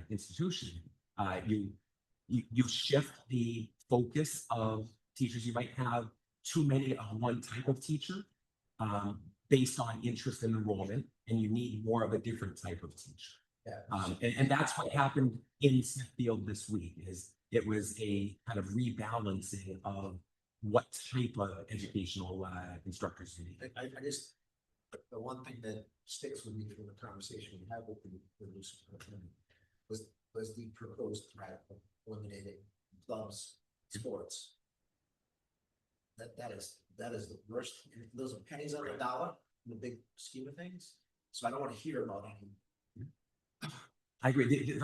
institution. You shift the focus of teachers. You might have too many of one type of teacher based on interest and enrollment, and you need more of a different type of teacher. Yeah. And that's what happened in Smithfield this week. It was a kind of rebalancing of what type of educational instructors you need. I just, the one thing that sticks with me from the conversation we had with the new superintendent was the proposed threat of eliminating clubs, sports. That is the worst. Those are pennies on the dollar in the big scheme of things. So I don't want to hear about any. I agree.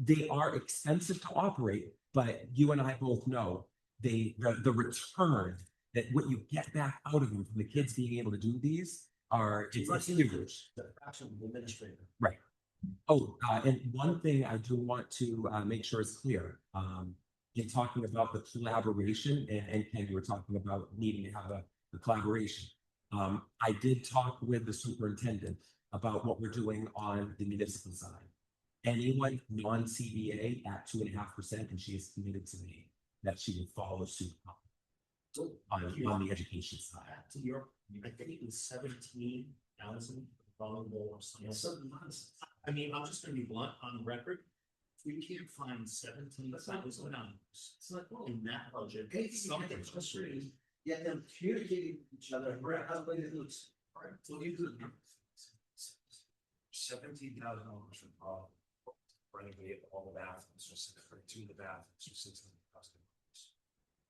They are expensive to operate, but you and I both know the return that what you get back out of them from the kids being able to do these it's huge. The fraction of the administrator. Right. Oh, and one thing I do want to make sure is clear. In talking about the collaboration, and Ken, you were talking about needing to have a collaboration. I did talk with the superintendent about what we're doing on the municipal side. Anyone non-CBA at 2.5%, and she is committed to me that she would follow suit on the education side. To your, I think it was 17,000 volleyball or something. I mean, I'm just gonna be blunt on the record. If we can't find 17,000 in that budget, something's frustrating. Yeah, them communicating with each other. So you could. $17,000 for all. renovate all the bathrooms, or two of the bathrooms, or $600,000.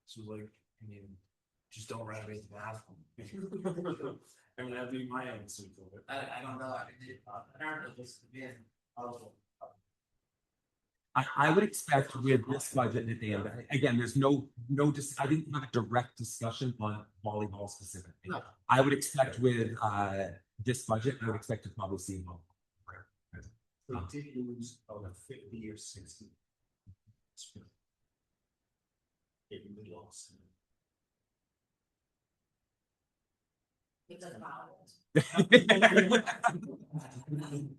So like, I mean, just don't renovate the bathroom. I mean, that'd be my answer to it. I don't know, I mean, apparently this has been, I would expect with this budget that they, again, there's I didn't have a direct discussion on volleyball specifically. No. I would expect with, this budget, I would expect to probably see more. We did lose over 50 or 60. Maybe we lost. Because of ours.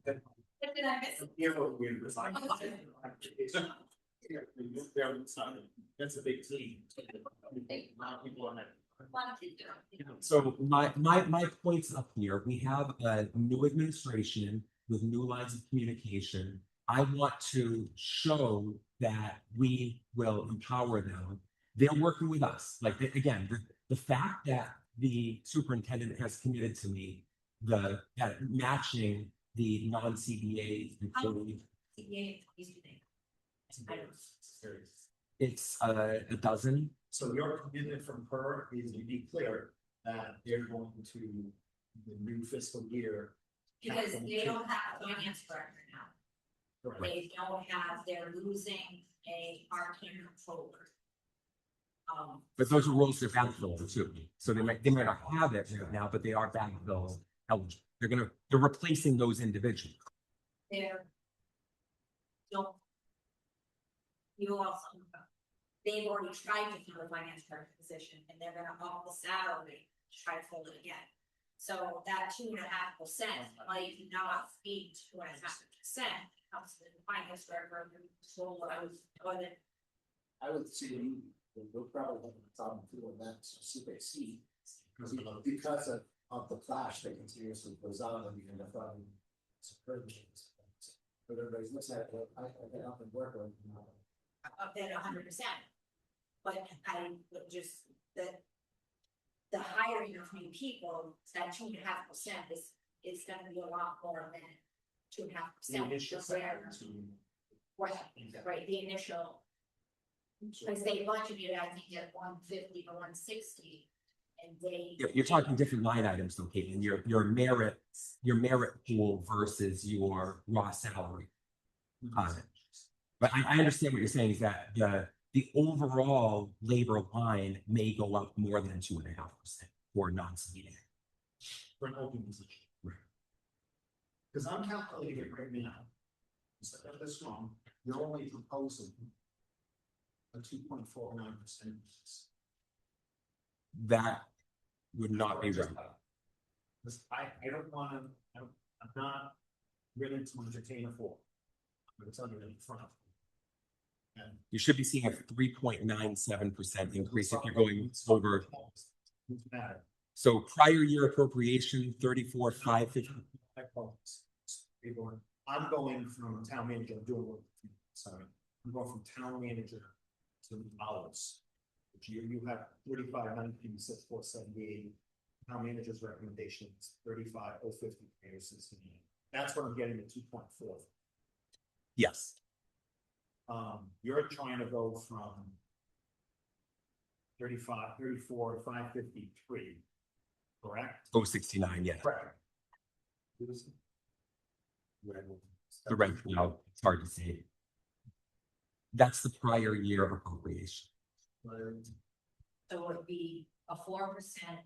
But What did I miss? Yeah, but we was like. That's a big team. A lot of people on it. So my points up here, we have a new administration with new lines of communication. I want to show that we will empower them. They're working with us. Like, again, the fact that the superintendent has committed to me that matching the non-CBA employee, CBA is today. it's a dozen. So your commitment from her is to be clear that they're going to the new fiscal year. Because they don't have a finance director now. They don't have, they're losing a part-time controller. But those are roles they're backfilled too. So they might not have it right now, but they are backfill eligible. They're replacing those individuals. They're. Don't. You also, they've already tried to fill a finance director position and they're gonna up the salary to try to fill it again. So that 2.5% might not be 2.5%, comes to the finance director, so I would see, we'll probably have a problem doing that specific seat. Because of the clash that continuously goes on and even the funding. But everybody's looks at it, I get up and work on. Then 100%. But I would just, the hiring of new people, that 2.5% is gonna be a lot more than 2.5%. initial Right, the initial. Because they budgeted, I think, at 150 to 160, and they. You're talking different line items though, Caitlin. Your merit pool versus your raw salary. But I understand what you're saying is that the overall labor line may go up more than 2.5% for non-CBA. For an open position. Right. Because I'm calculating it right now. Instead of this one, you're only proposing a 2.49%. That would not be right. Because I don't wanna, I'm not willing to entertain a 4. But it's under in front of me. And You should be seeing a 3.97% increase if you're going over. who's matter? So prior year appropriation, 34,550. I promise. I'm going from town manager, I'm doing work, sorry, I'm going from town manager to hours. Which you have 45,900, 478, town manager's recommendation is 35,050. That's what I'm getting at 2.4. Yes. You're trying to go from 34, 553, correct? 069, yeah. Correct. The rent, it's hard to see. That's the prior year of appropriation. So it would be a 4%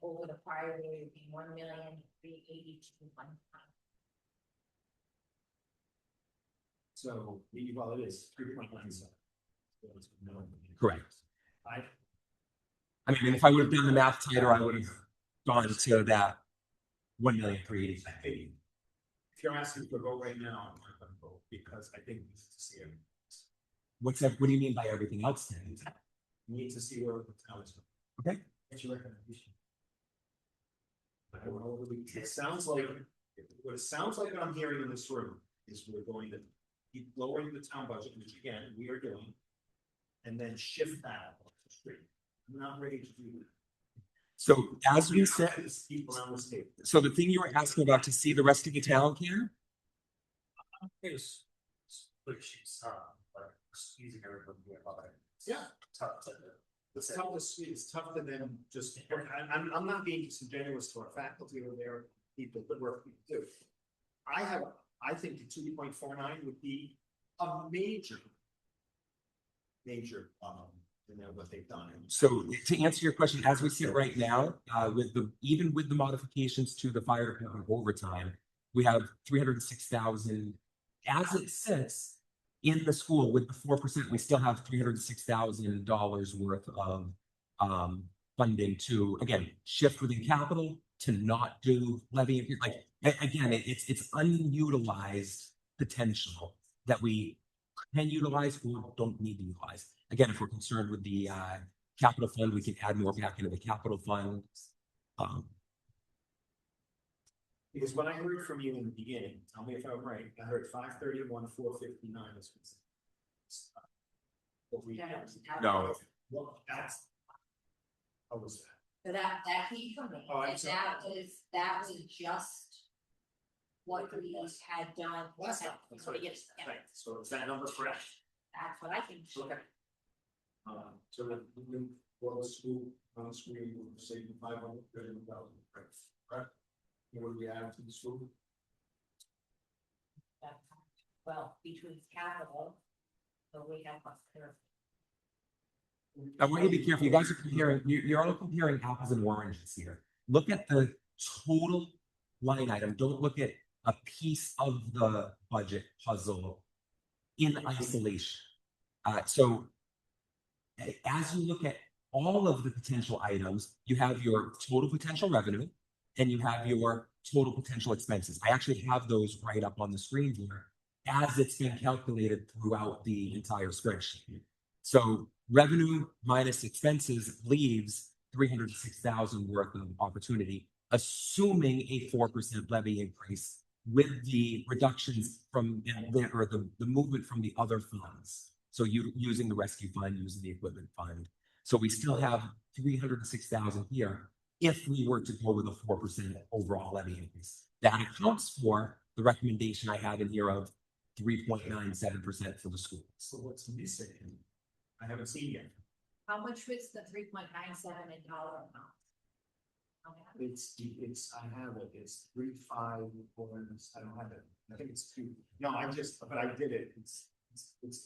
over the prior year, would be 1,382,100. So, well, it is 3.97. Correct. I mean, if I would have done the math tighter, I would have gone to that 1,385,000. If you're asking for a vote right now, I'm not gonna vote because I think we need to see it. What do you mean by everything else then? We need to see where the town is. Okay. What's your recommendation? I don't know, it sounds like, what it sounds like I'm hearing in this room is we're going to keep lowering the town budget, which again, we are doing. And then shift that off the street. I'm not ready to do that. So as we said, Keep around this table. so the thing you were asking about to see the rest of the town, Karen? Yes. Like she's, like, squeezing everybody. Yeah. Tough to. It's tough to see, it's tough to then just, I'm not being disingenuous to our faculty or their people, the work we do. I think the 2.49 would be a major. Major, what they've done. So to answer your question, as we see it right now, even with the modifications to the fire department overtime, we have 306,000 as it sits in the school with the 4%, we still have $306,000 worth of funding to, again, shift within capital to not do levy. Like, again, it's unutilized potential that we can utilize or don't need to utilize. Again, if we're concerned with the capital fund, we can add more back into the capital fund. Because what I heard from you in the beginning, tell me if I'm right, I heard 531, 459 is. What we. No. Well, that's. How was that? So that came from me, Oh, I'm and sorry. that was just what we had done. That's not, that's what it is. Right, so is that number correct? That's what I think. Okay. So then, we can, well, the school, on the screen, we're saving 500,000, right? What do we add to the school? Well, between capital, so we have what's there. I want you to be careful. You guys are comparing, you're all comparing apples and oranges here. Look at the total line item. Don't look at a piece of the budget puzzle in isolation. So as you look at all of the potential items, you have your total potential revenue and you have your total potential expenses. I actually have those right up on the screen here as it's been calculated throughout the entire spreadsheet. So revenue minus expenses leaves 306,000 worth of opportunity, assuming a 4% levy increase with the reductions from the movement from the other funds. So using the rescue fund, using the equipment fund. So we still have 306,000 here if we were to go with a 4% overall levy increase. That accounts for the recommendation I have in here of 3.97% for the schools. So what's missing? I haven't seen yet. How much was the 3.97 in dollar amount? It's, I have it, it's 3.5, I don't have it, I think it's 2. No, but I did it, it's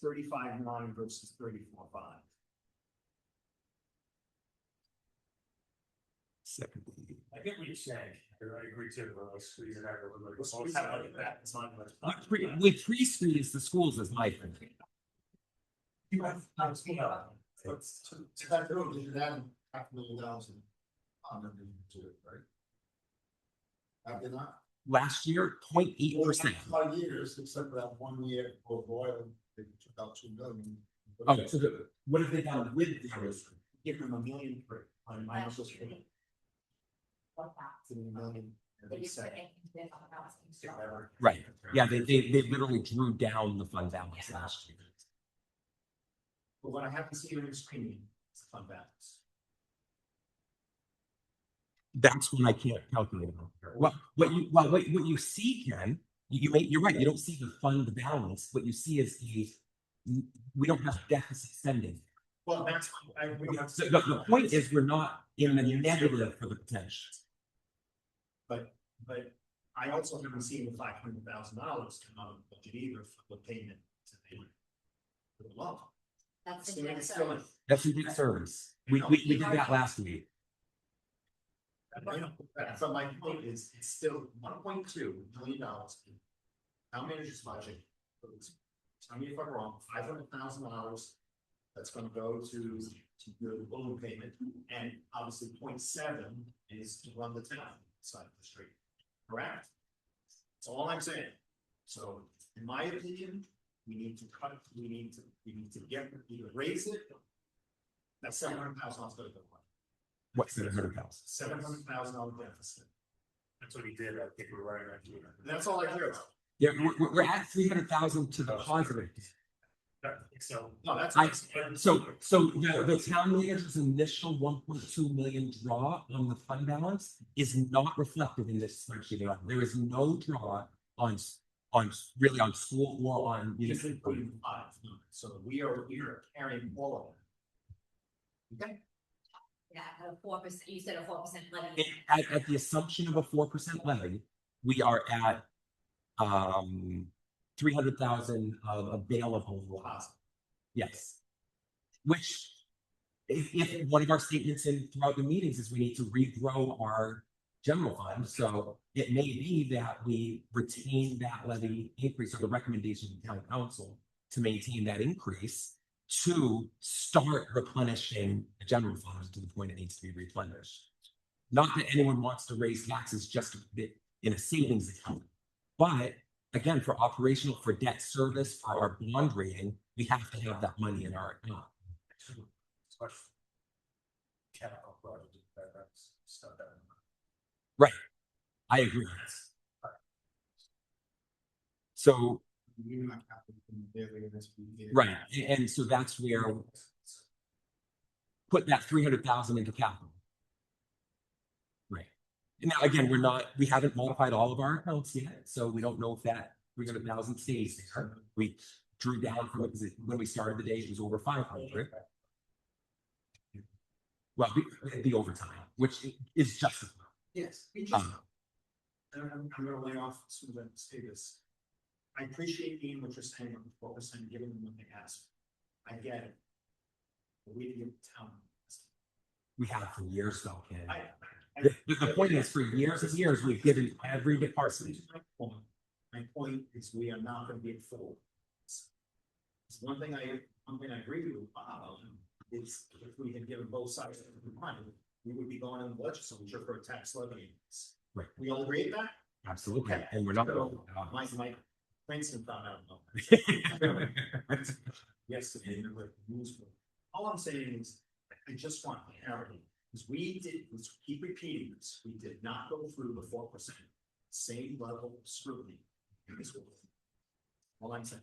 35.9 versus 34.5. I get what you're saying, I agree too, but let's squeeze it out a little bit. Let's Let's squeeze have it out. like that, it's not much. We pre-squeeze the schools as my thing. It's that road, you should add $500,000 to it, right? Have they not? Last year, 0.8%. 5 years, except for that 1 year for Royal, they took out 2 million. Oh, so what have they done with the Give them $1 million for, on my Last office, year. $1 What that? million They every just put second. in the housing stuff. Right. Yeah, they literally drew down the fund balance last year. But what I haven't seen on the screen is the fund balance. That's when I can't calculate it. What you see, Ken, you're right. You don't see the fund balance. What you see is we don't have deficit spending. Well, that's, So the point is we're not in the negative for the potential. but I also haven't seen the $500,000 come out of the budget either for the payment to the loan. That's So the it's still in. That's a big service. We did that last week. So my point is, it's still $1.2 million. Town manager's budget. Tell me if I'm wrong, $500,000. That's gonna go to the loan payment, and obviously 0.7 is to run the town side of the street, correct? That's all I'm saying. So, in my opinion, we need to cut, we need to either raise it. That's $700,000 gonna go away. What's the $100,000? $700,000 deficit. That's what he did, I think we're right around here. That's all I hear. Yeah, we're at 300,000 to the positive. So. No, that's. So the town manager's initial 1.2 million draw on the fund balance is not reflected in this spreadsheet at all. There is no draw on on really on school or on Just municipal. including five, so we are carrying all of them. Okay, Yeah, a 4%, you said a 4% levy. At the assumption of a 4% levy, we are at 300,000 of available lots. Yes. Which, if one of our statements throughout the meetings is we need to regrow our general fund, so it may be that we retain that levy increase or the recommendation of the town council to maintain that increase to start replenishing the general fund to the point it needs to be replenished. Not that anyone wants to raise taxes just a bit in a savings account, but again, for operational, for debt service, for our bond rating, we have to have that money in our account. Chemical project, that's stuff that. I agree. So, You're not happy from there, they're gonna be- right, and so that's where put that 300,000 into capital. Right. And now, again, we haven't modified all of our accounts yet, so we don't know if that 300,000 stays there. We drew down from it because when we started the day, it was over 500. Well, the overtime, which is justified. Yes, we just, Um, I'm gonna lay off some of that status. I appreciate Ian, what you're saying, on the 4%, giving them what they ask. I get it. But we didn't give the town. we have for years though, Ken. The The point is, for years and years, we've given every department. My point is, we are not gonna be at full. It's one thing I agree with Bob on is if we had given both sides of the money, we would be going in the legislature for a tax levy. Right. We all agree with that? Absolutely, Okay. and we're not. So, my Princeton found out about that. Yesterday, there were news. All I'm saying is, I just want clarity, because we keep repeating this, we did not go through the 4%, same level of scrutiny. in this world. All I'm saying.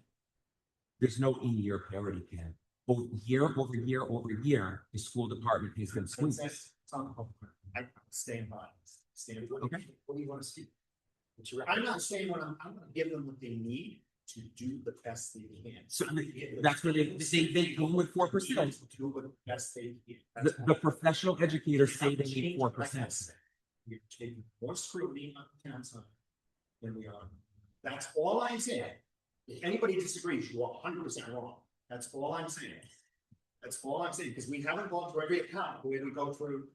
There's no in-year parity, Ken. Year over year over year, the school department has been squeezed. I stand by. Stand by. Okay. What do you want to see? I'm not saying what I'm gonna give them what they need to do the best they can. So that's where they go with 4%. Do the best they can. The professional educators say they need 4%. You're taking more scrutiny on the town side than we are. That's all I'm saying. If anybody disagrees, you are 100% wrong. That's all I'm saying. That's all I'm saying, because we haven't gone through every account the way we go through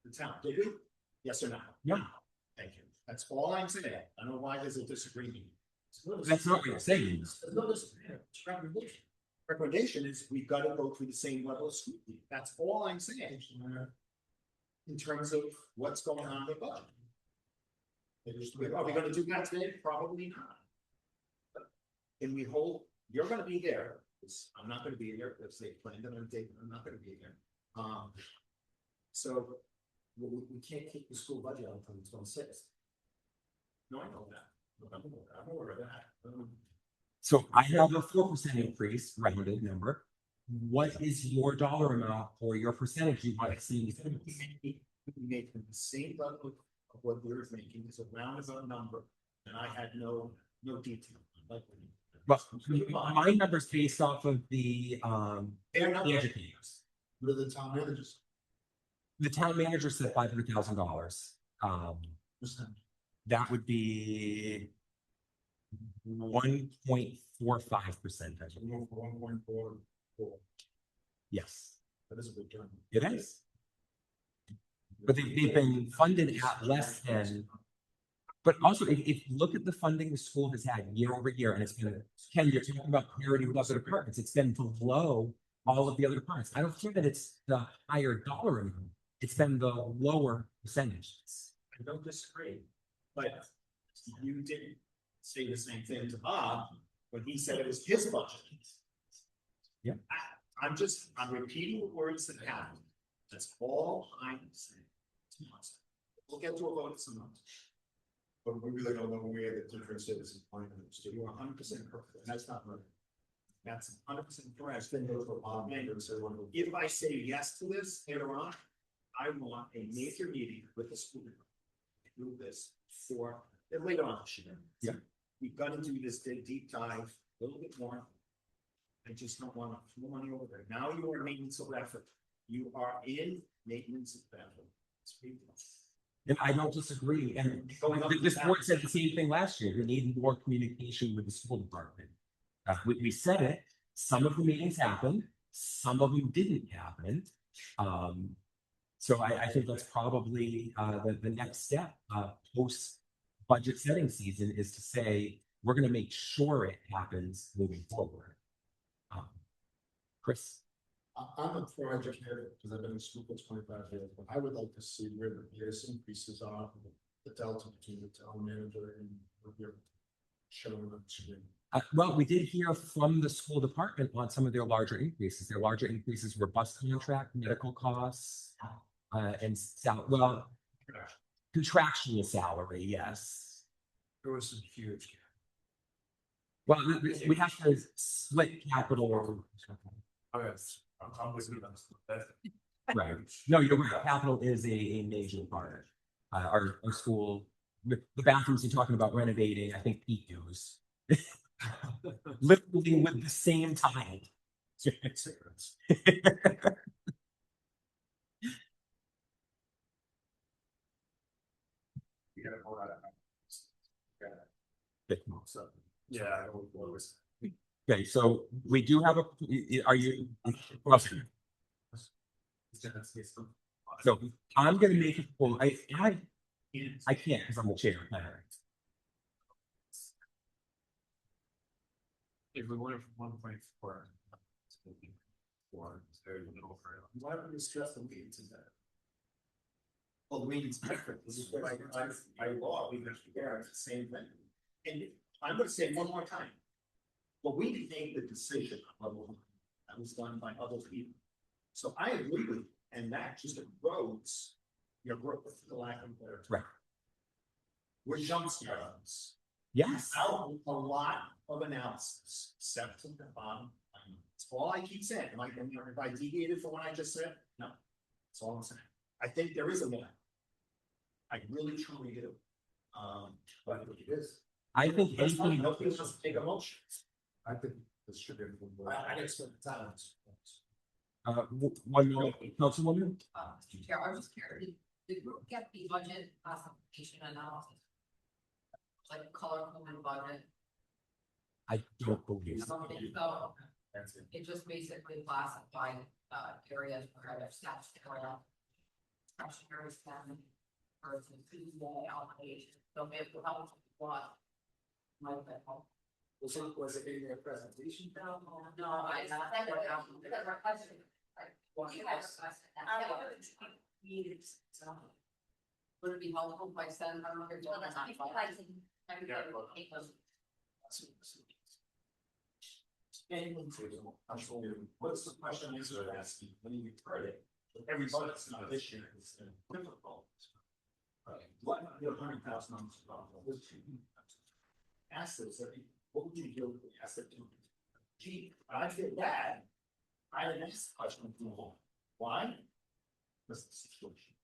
the town, did we? Yes or no? Yeah. Thank you. That's all I'm saying. I don't know why there's a disagreement. That's not what you're saying. It's recommendation. Recommendation is we've got to go through the same level of scrutiny. That's all I'm saying. In terms of what's going on in the budget. Are we gonna do that today? Probably not. And we hold, you're gonna be there, because I'm not gonna be there, if they planned on a date, I'm not gonna be there. So we can't keep the school budget on until the 26th. No, I know that. I'm aware of that. So I have a 4% increase, rounded number. What is your dollar amount or your percentage you want to see? We made the same level of what we were thinking, is a roundabout number, and I had no detail. But my number's based off of the Fair enough. educators. What are the town managers? The town manager said $500,000. That would be 1.45%. I believe. 1.44. Yes, That is a big term. it is. But they've been funded at less than. But also, if you look at the funding the school has had year over year, and it's been, Ken, you're talking about parity with other departments, it's been below all of the other departments. I don't think that it's the higher dollar amount, it's been the lower percentages. I don't disagree, but you didn't say the same thing to Bob when he said it was his budget. Yeah. I'm repeating the words that happened. That's all I'm saying. We'll get to a vote some months. But we really don't know where the difference is in finance. You are 100% correct. That's not right. That's 100% correct. If I say yes to this later on, I want a major meeting with the school. Do this for later on this year. Yeah. we've got to do this deep dive a little bit more. I just don't want to throw money over there. Now you are maintenance of effort. You are in maintenance of effort. And I don't disagree. And Going up this and board down. said the same thing last year. We need more communication with the school department. We said it. Some of the meetings happened, some of them didn't happen. So I think that's probably the next step post budget setting season is to say, we're gonna make sure it happens moving forward. Chris? I'm a pro educator because I've been in school for 25 years, but I would like to see where the biggest increases are, the delta between the town manager and what you're showing up to. Well, we did hear from the school department on some of their larger increases. Their larger increases were bus contract, medical costs, and contractual salary, yes. There was some huge. Well, we have to split capital. I'm with you on that. Right. No, you're right. Capital is a major part. Our school, the bathrooms you're talking about renovating, I think Pete used. Literally with the same time. You gotta hold out. Yeah. Okay, so we do have are you? So I'm gonna make it, well, I can't because I'm the chair. If we went from 1.4. Why don't we stress the meetings in that? Well, the meeting's different. This is what I law, we have to bear, it's the same thing. And I'm gonna say it one more time. Well, we didn't make the decision on level one. That was done by other people. So I agree with you, and that just erodes your growth, for the lack of a better term. Right. We're jump starts. Yes. Without a lot of analysis, except from the bottom. It's all I keep saying. Am if I deviated from what I just said? No. That's all I'm saying. I think there is a limit. I really truly do. But it is. I think That's fine. anything. Nobody wants to take emotion. I think this should be. I gotta spend the time. One more, Councilwoman? Mr. Chair, I was just curious, did the group get the budget classification analysis? Like color coded budget? I don't believe so. Something, so it just basically classified areas where there's statutory spending versus Tuesday allocation, so if it helps what might that help? Was it in your presentation? No, I said it out because our question. You guys requested that. Would it be helpful if I send them here? Well, that's I can, everybody will take those. What's the question is they're asking, when you heard it, everybody's not this year, it's difficult. What, $100,000. Ask this, what would you do if we asked it to? Gee, I feel bad. I didn't ask the question, why? That's the situation.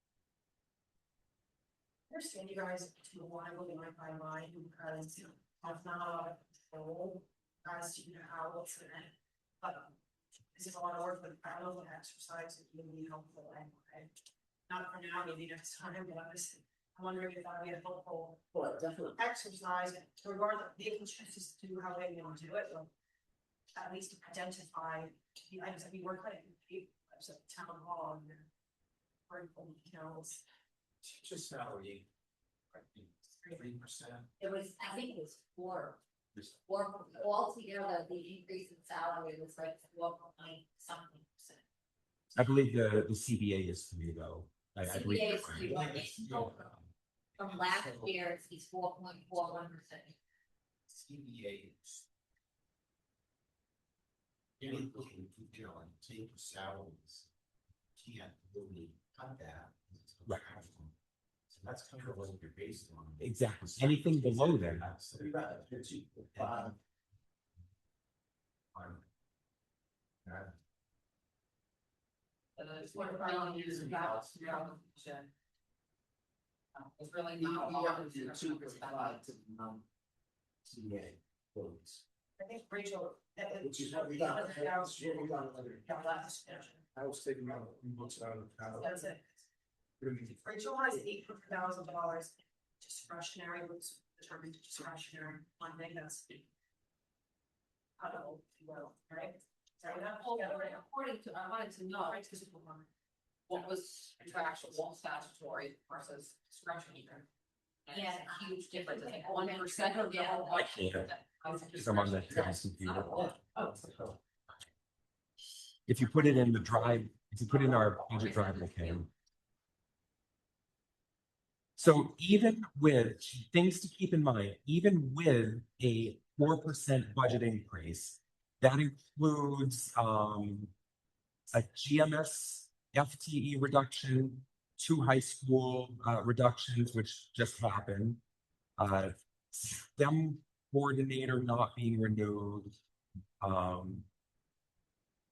I understand you guys to want to look at my timeline because I've not a lot of control as to how it's gonna. But this is a lot of work, but I love an exercise that would be helpful and not for now, maybe next time, but I'm wondering if that would be a helpful Definitely. exercise, regardless, they can choose to do how they want to do it, but at least identify the items that we work on, at town hall and details. Teacher salary. 3%. It was, I think it was four altogether, the increase in salary was like 4.something%. I believe the CBA is 3 though. I believe. CBA is 3, from last year, it's 4.41%. CBA. Anything you know, take salaries. Can't really cut that. Right. So that's kind of what you're based on. Exactly. Anything below that. So you got a 55. It's what really is about, it's really not. CBA buildings. I think Rachel. Which is what we got. That's what we got. I was taking out books out of. That's it. Rachel has $800,000 discretionary, was determined discretionary funding, that's. I don't know, if you will, right? Sorry, that whole. According to, I wanted to know what was contractual, statutory versus discretionary. And it's a huge difference, like 1% of the whole. I can't. Because I'm on the computer. If you put it in the drive, if you put in our budget drive, okay. So even with things to keep in mind, even with a 4% budget increase, that includes a GMS FTE reduction, 2 high school reductions, which just happened. STEM coordinator not being renewed.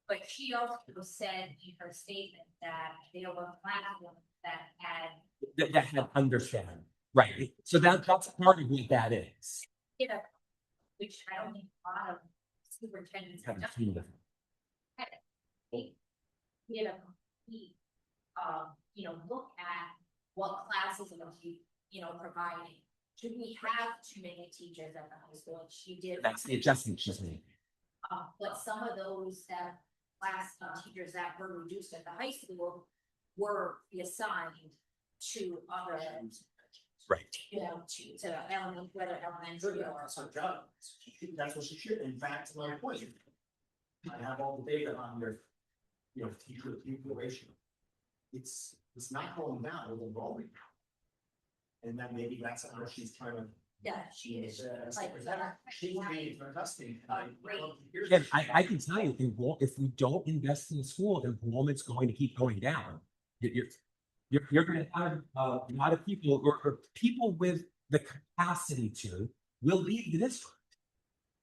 But she also said in her statement that there were platforms that had, That had understand, right? So that's part of what that is. you know, which I don't think a lot of superintendents have done. You know, look at what classes are we, providing. Should we have too many teachers at the high school? And she did. That's the adjustment she's making. But some of those that class teachers that were reduced at the high school were assigned to other, Right. to element, whether elementary or. That's her job. That's what she should, in fact, to my point. I have all the data on your, teacher pupil ratio. It's not going down with enrollment. And then maybe that's how she's trying to. Yeah, she is. Like, She's made for testing. Again, I can tell you, if we don't invest in school, enrollment's going to keep going down. You're going to have a lot of people or people with the capacity to will leave the district.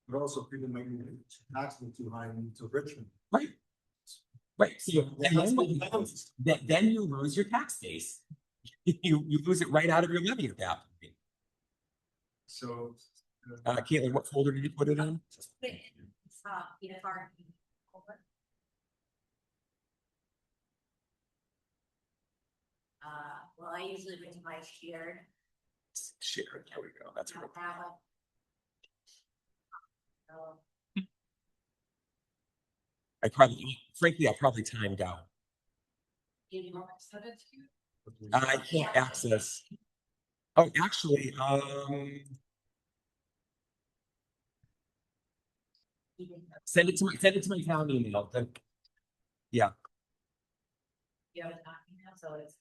But also people making it taxable too high into Richmond. Right. Right. So, and then what happens? Then you lose your tax base. You lose it right out of your levy at that point. So. Caitlin, what folder did you put it in? Well, I usually bring my shared. Share. There we go. That's real. I probably timed out. I can't access. Oh, actually, send it to my town email. Then, yeah, You have a document, so it's.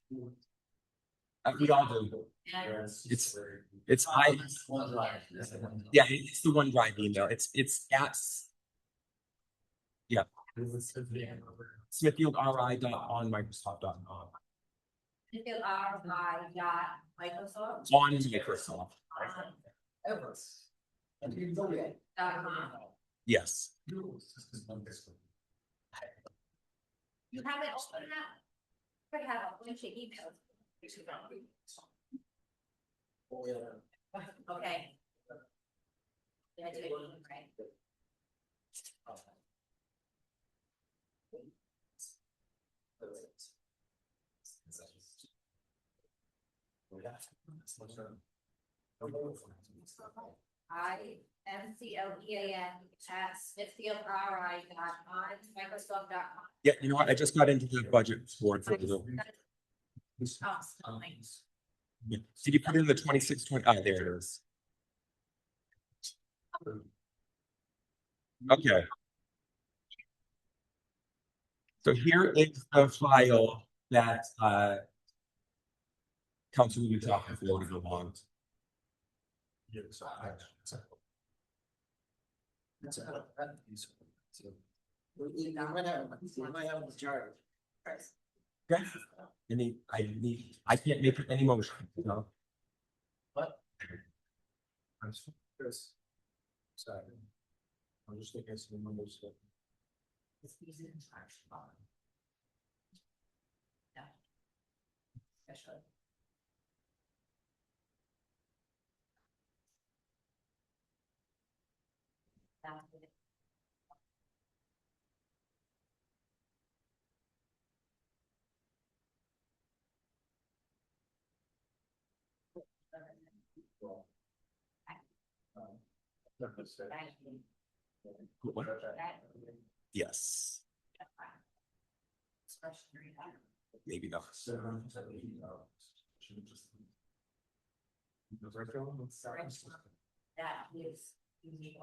we all do. And It's OneDrive. yeah, it's the OneDrive email. It's at smithfieldri.onmicrosoft.com. Microsoft. On Microsoft. Yes. You haven't opened that? I have a bunch of emails. Okay. Yeah, I did, right. IMCLEAN@smithfieldri.microsoft.com. Yeah, you know what? I just got into the budget board for the. Oh, nice. Yeah. Did you put in the 2620? Ah, there it is. Okay. So here is the file that Council will be talking for to go on. We might have a majority. Okay. I can't make any motion, Chris. Sorry. I'm just looking at some numbers. Yeah. Especially. Yes, maybe not. That is unique.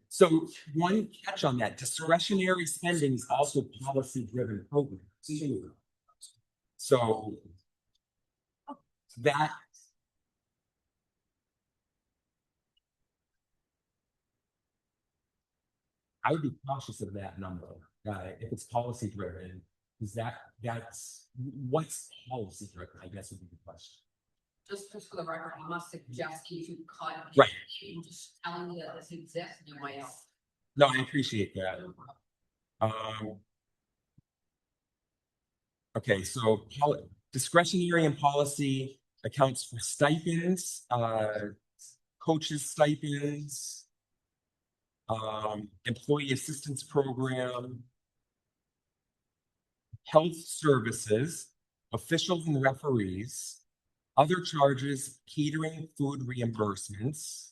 So one catch on that, discretionary spending is also policy driven programs too. So that. I would be cautious of that number, if it's policy driven, is that's, what's policy driven, I guess would be the question. Just for the record, I'm not suggesting to cut. Right. I'm just telling you that this exists in my else. No, I appreciate that. Okay, so discretionary and policy accounts for stipends, coaches stipends, employee assistance program, health services, officials and referees, other charges, catering, food reimbursements,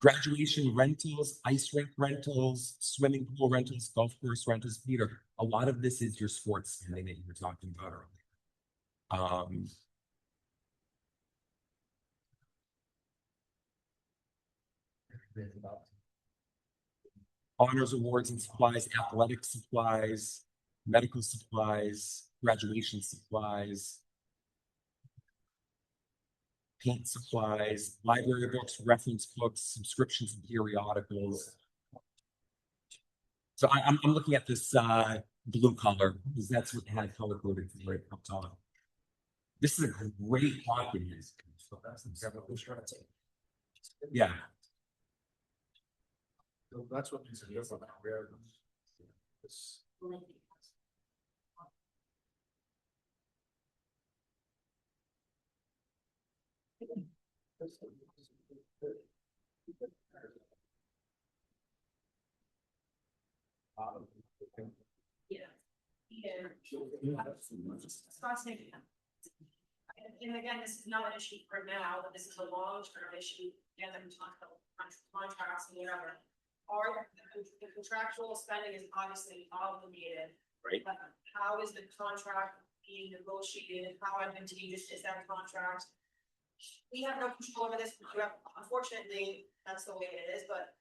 graduation rentals, ice rink rentals, swimming pool rentals, golf course rentals. Peter, a lot of this is your sports spending that you were talking about earlier. Honors awards and supplies, athletic supplies, medical supplies, graduation supplies, paint supplies, library books, reference books, subscriptions and periodicals. So I'm looking at this blue color because that's what had color coded for it up top. This is a great document. Yeah. So that's what makes it different. Where this. Yeah. And again, this is not an issue for now, but this is a long-term issue, and then we talk about contracts and whatever. Or the contractual spending is obviously obligated. Right. But how is the contract being negotiated? How advantageous is that contract? We have no control over this. Unfortunately, that's the way it is, but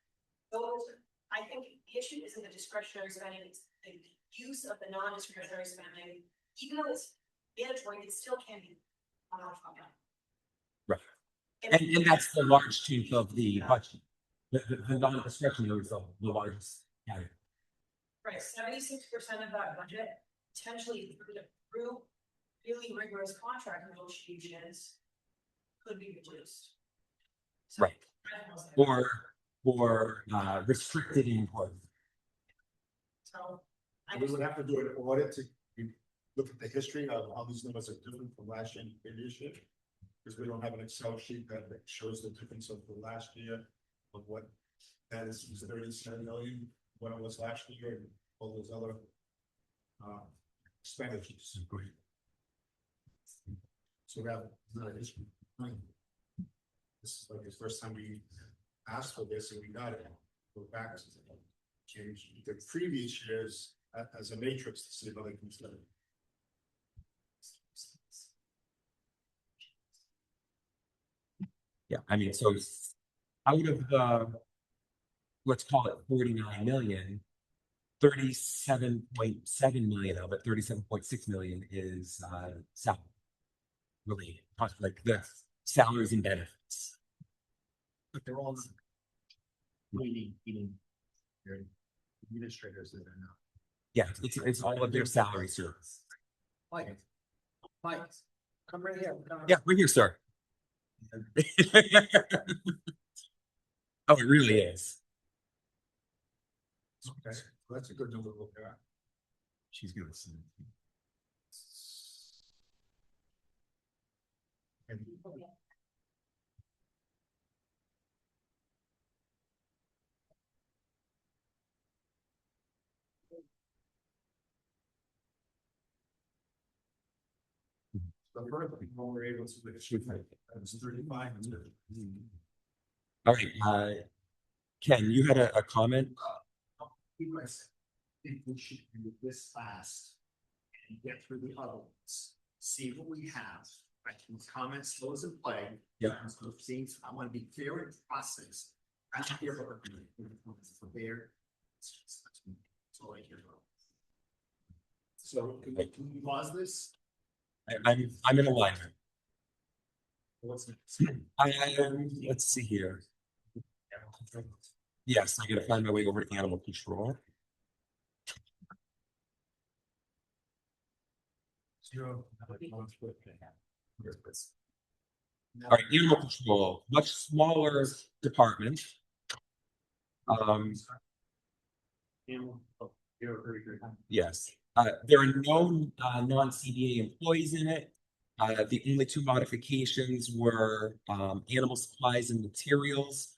those, I think the issue isn't the discretionary spending, it's the use of the non-discretionary spending. Even though it's mandatory, it still can be. Right. And that's the large chunk of the budget. The non-discretionary is the largest category. Right, 76% of that budget potentially through really rigorous contract negotiations could be reduced. So, Right. Or restricted input. So We would have to do an audit to look at the history of how these numbers are different from last year and previous year. Because we don't have an Excel sheet that shows the difference of the last year of what that is 37 million, what it was last year, and all those other expenditures. So we have not an issue. This is like the first time we asked for this and we got it. Go back to change the previous years as a matrix to see how they can study. Yeah, I mean, so out of the, let's call it 49 million, 37.7 million of it, 37.6 million is salary related, like the salaries and benefits. But they're all eating their administrators that are not. Yeah, it's all of their salary service. Mike, come right here. Yeah, we're here, sir. Oh, it really is. Okay. That's a good number to look at. She's gonna send. The first thing when we're able to, it was 35. All right, Ken, you had a comment? You guys think we should do this fast and get through the other ones, see what we have. I can comment those in play. Yeah. Seems, I want to be fair in process. I don't care about the fair. That's all I care about. So can we pause this? I'm in alignment. What's next? Let's see here. Yes, I gotta find my way over to animal control. All right, animal control, much smaller department. Yes, there are no non-CBA employees in it. The only two modifications were animal supplies and materials,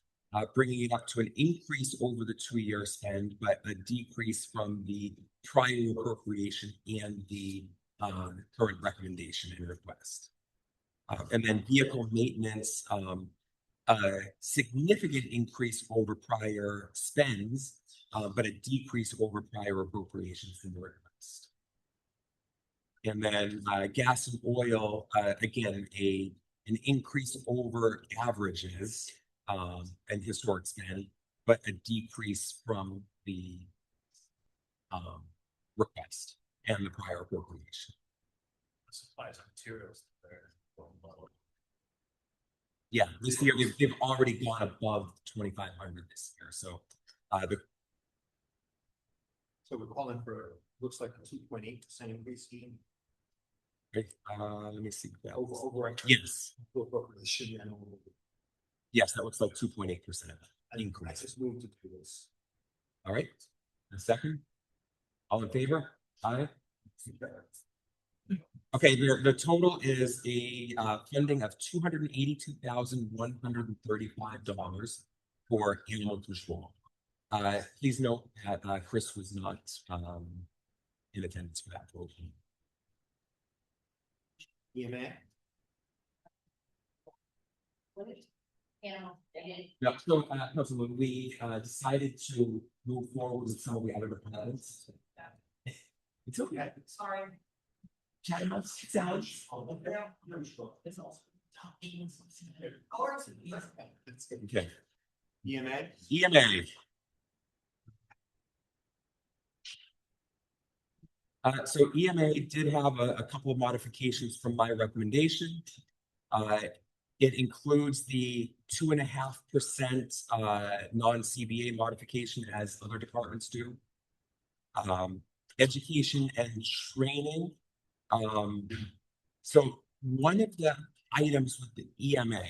bringing it up to an increase over the 2-year spend, but a decrease from the prior appropriation and the current recommendation and request. And then vehicle maintenance, a significant increase over prior spends, but a decrease over prior appropriations in the request. And then gas and oil, again, an increase over averages and historic spend, but a decrease from the request and the prior appropriation. Supplies and materials. Yeah, this year they've already gone above 2,500 this year. So So we're calling for, looks like a 2.8% increase scheme. let me see. Over. Yes, Appropriation and over. yes, that looks like 2.8% I increase. just moved to do this. All right, a second. All in favor? Aye. Okay, the total is a funding of $282,135 for animal control. Please note that Chris was not in attendance for that vote. EMA? Animal, they didn't. No, so we decided to move forward with some of the other departments. It's okay. Sorry. Chat about sounds. Okay. EMA? EMA. So EMA did have a couple of modifications from my recommendation. It includes the 2.5% non-CBA modification as other departments do. Education and training. So one of the items with the EMA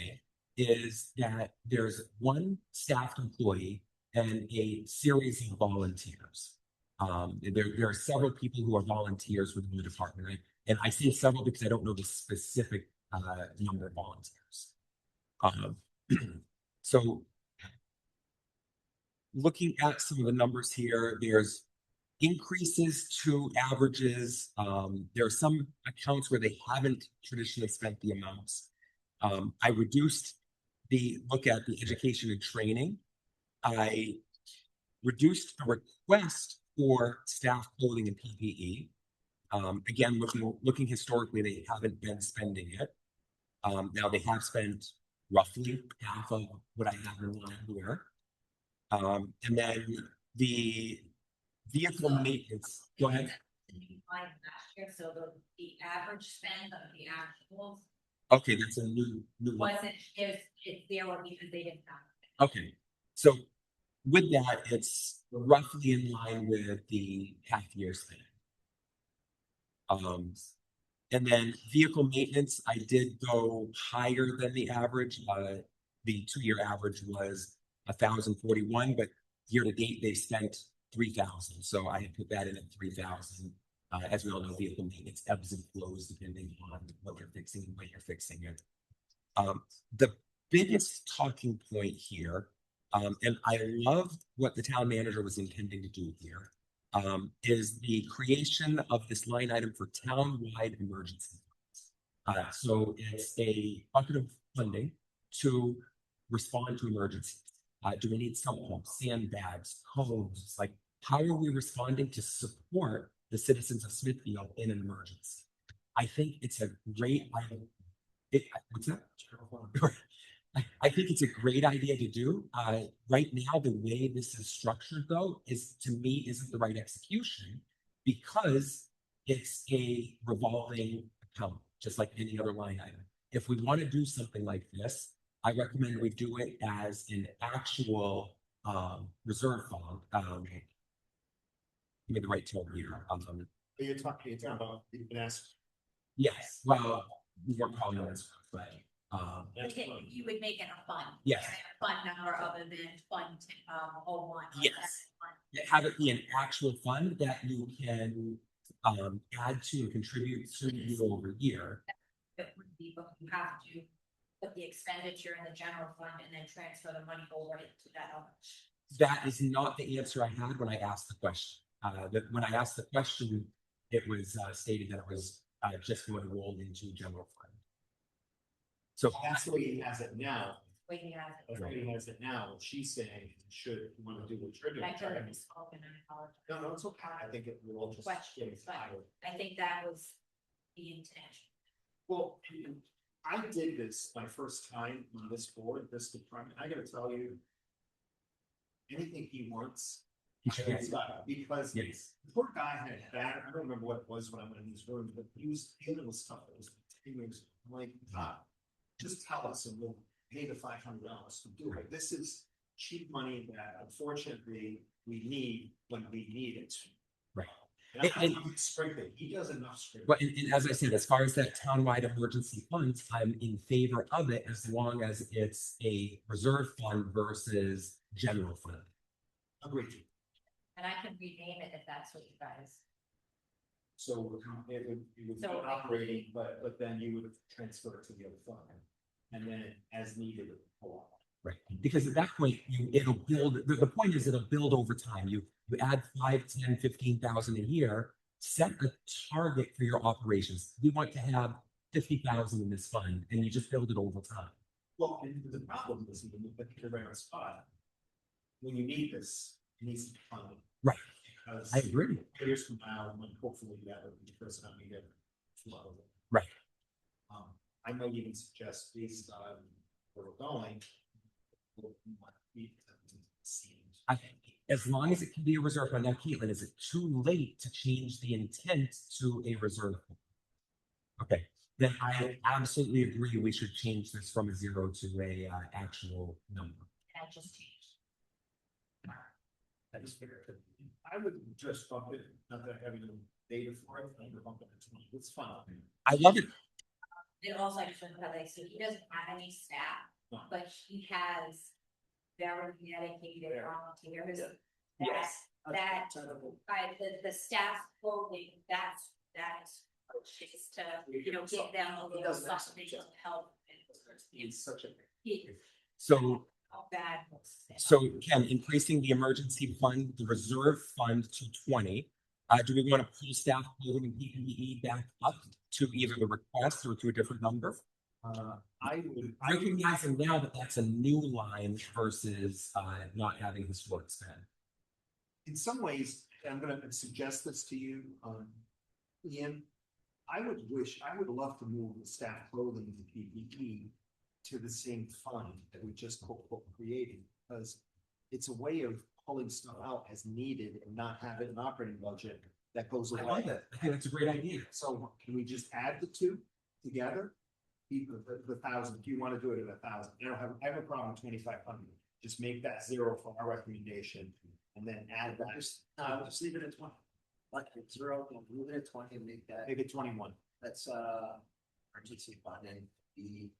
is that there's one staff employee and a series of volunteers. There are several people who are volunteers within the department, right? And I say several because I don't know the specific number of volunteers. So looking at some of the numbers here, there's increases to averages. There are some accounts where they haven't traditionally spent the amounts. I reduced the look at the education and training. I reduced the request for staff clothing and PPE. Again, looking historically, they haven't been spending it. Now they have spent roughly half of what I have in line here. And then the vehicle maintenance. Go ahead. So the average spend of the actual Okay, that's a new one. wasn't, it's there because they didn't have. Okay, so with that, it's roughly in line with the half-year spend. And then vehicle maintenance, I did go higher than the average. The 2-year average was 1,041, but year to date they spent 3,000. So I had put that in at 3,000. As we all know, vehicle maintenance ebbs and flows depending on what you're fixing and when you're fixing it. The biggest talking point here, and I love what the town manager was intending to do here, is the creation of this line item for town-wide emergency funds. So it's a bucket of funding to respond to emergencies. Do we need sump pumps, sandbags, cones? Like, how are we responding to support the citizens of Smithfield in an emergency? I think it's a great item. What's that? I think it's a great idea to do. Right now, the way this is structured, though, is to me isn't the right execution because it's a revolving account, just like any other line item. If we want to do something like this, I recommend we do it as an actual reserve fund. Give me the right tone here. You're talking about, you can ask. Yes, well, we weren't calling it this, but You would make it a fund. Yes. A fund number other than fund, 01. Yes. Have it be an actual fund that you can add to and contribute to year over year. It would be, but you have to put the expenditure in the general fund and then transfer the money over to that other. That is not the answer I had when I asked the question. When I asked the question, it was stated that it was just going to roll into general fund. So That's the way he has it now. Waiting out. That's the way he has it now. What she's saying, should you want to do what you're doing. I could have misspoken, I apologize. No, it's okay. I think it will just. Questions, but I think that was the intention. Well, I did this my first time on this board, this department. I gotta tell you. Anything he wants. It's got, because yes, the poor guy had bad, I don't remember what it was when I went in these rooms, but he was dealing with stuff that was. I'm like, just tell us and we'll pay the $500 to do it. This is cheap money that unfortunately we need when we need it. right. And I'm sprinkling. He does enough sprinkling. But and as I said, as far as that townwide emergency funds, I'm in favor of it as long as it's a reserve fund versus general fund. Agreed. And I can rename it if that's what you guys. So it would be So- operating, but then you would transfer it to the other fund. And then as needed. it would pull out. Right, because at that point, it'll build, the point is it'll build over time. You add 5, 10, 15,000 a year, set a target for your operations. We want to have 50,000 in this fund and you just build it over time. Well, and the problem is, even if you're right on the spot, when you need this, it needs to be funded. Right. Because I agree. years from now, when hopefully that will be the first time we get flow. Right. I might even suggest based on where we're going. we'll want to keep them seen. I think as long as it can be a reserve fund. Now, Caitlin, is it too late to change the intent to a reserve fund? Okay, then I absolutely agree. We should change this from a 0 to a actual number. That just changed. That is fair. I would just bump it, not that having data for it, I would bump it to 20. It's fine. I love it. It also, I just want to highlight, so he doesn't have any staff, but he has very dedicated volunteers. Yes. That, the staff clothing, that's is to, give them a little something to help. It's such a. So How bad. So Ken, increasing the emergency fund, the reserve fund to 20. Do we want to pull staff clothing and PPE back up to either the request or to a different number? I would. Recognizing now that that's a new line versus not having historic spend. In some ways, I'm gonna suggest this to you, Ian. I would love to move the staff clothing and PPE to the same fund that we just created, because it's a way of pulling stuff out as needed and not have it in operating budget that goes I away. love it. I think that's a great idea. So can we just add the two together? Even the 1,000, if you want to do it at 1,000, I have a problem with 2,500. Just make that 0 for our recommendation and then add that. Just leave it at 20. Like it's 0, we'll move it at 20 and make that, Make it 21. that's emergency fund and the.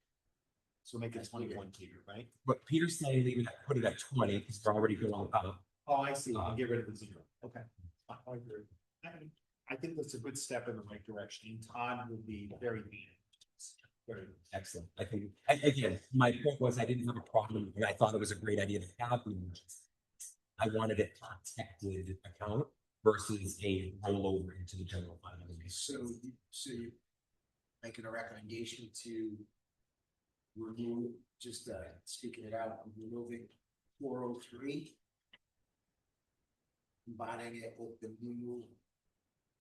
So make it 21 here, right? But Peter's saying leave it, put it at 20 because we're already going up. Oh, I see, I'll get rid of the zero, okay. I agree. I think that's a good step in the right direction, and Todd will be very neat. Very. Excellent. I think, again, my point was I didn't have a problem, and I thought it was a great idea to have the emergency. I wanted a protected account versus a rollover into the general fund. So you making a recommendation to remove, just speaking it out, removing 403. Combining it with the new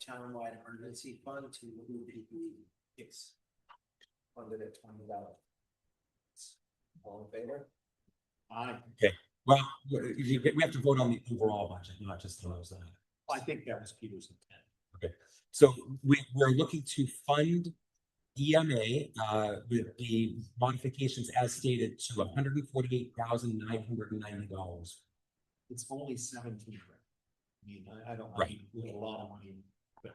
townwide emergency fund to remove the yes. Funded at $20. All in favor? I Well, we have to vote on the overall budget, not just those. I think that was Peter's intent. So we're looking to fund EMA with the modifications as stated to $148,990. It's only 17. I mean, I don't, I Right. mean, we have a lot of money, but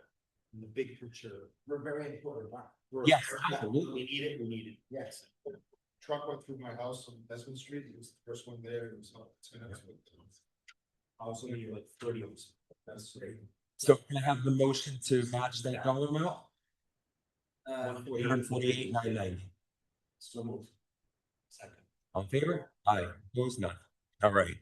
in the big picture. We're very important. we're- Yes, We absolutely. need it, we need it. Yes. Truck went through my house on Desmond Street, it was the first one there, it was up 10 minutes. I also need like 30 of them. That's great. So can I have the motion to match that dollar amount? $148,990. So moved. Second. All in favor? Aye. Opposed? None. All right.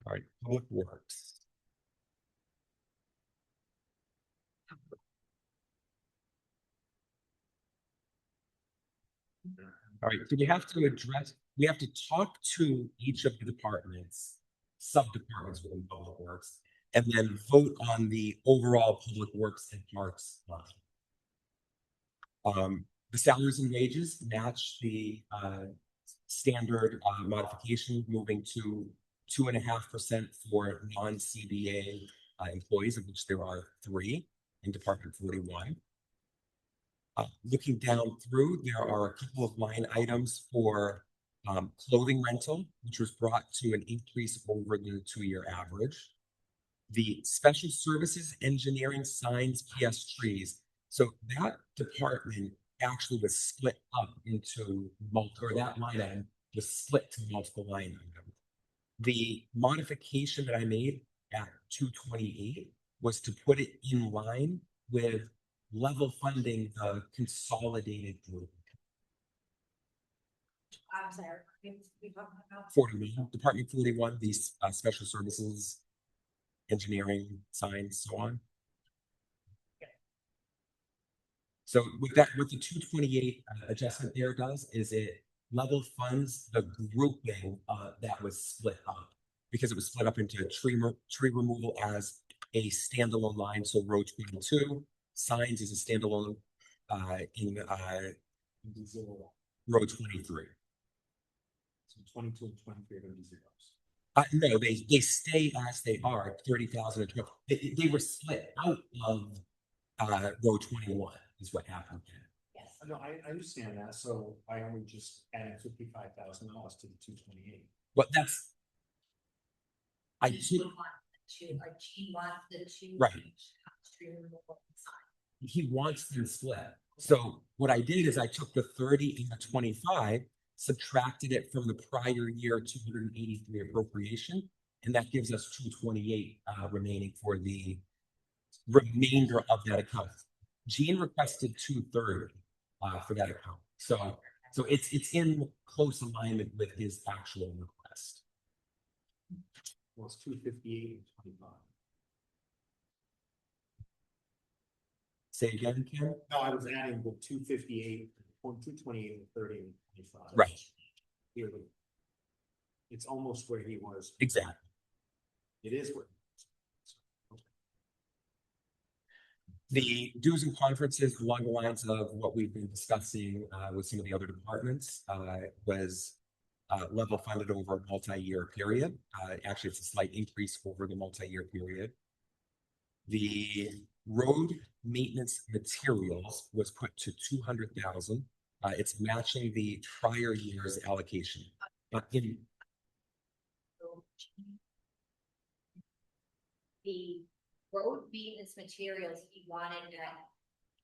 All right, Public Works. All right, do we have to address, we have to talk to each of the departments, sub-departments within Public Works, and then vote on the overall Public Works and Parks line. The salaries and wages match the standard modification, moving to 2.5% for non-CBA employees, of which there are 3 in Department 41. Looking down through, there are a couple of line items for clothing rental, which was brought to an increase over the 2-year average. The special services, engineering, signs, PS trees. So that department actually was split up into multiple, or that line item was split to multiple line items. The modification that I made at 228 was to put it in line with level funding the consolidated group. I'm sorry, we talked about. 41, Department 41, these special services, engineering, signs, so on. So with that, what the 228 adjustment there does is it level funds the grouping that was split up, because it was split up into tree removal as a standalone line. So row 22, signs is a standalone in row 23. So 22 and 23 are gonna be zeros. No, they stay as they are, 30,000 and 12. They were split out of row 21 is what happened. Yes. No, I understand that, so I only just added $55,000 to the 228. But that's, I Each took, one wants the two, or Gene wants the two. Right. Tree removal sign. he wants them split. So what I did is I took the 30 and the 25, subtracted it from the prior year 283 appropriation, and that gives us 228 remaining for the remainder of that account. Gene requested 230 for that account. So it's in close alignment with his actual request. Well, it's 258 and 25. Say again, Ken? No, I was adding the 258, 228 and 30 and 25. Right. Here, it's almost where he was. Exactly. It is where. The dues and conferences along the lines of what we've been discussing with some of the other departments was level funded over a multi-year period. Actually, it's a slight increase over the multi-year period. The road maintenance materials was put to 200,000. It's matching the prior year's allocation. The road maintenance materials, he wanted at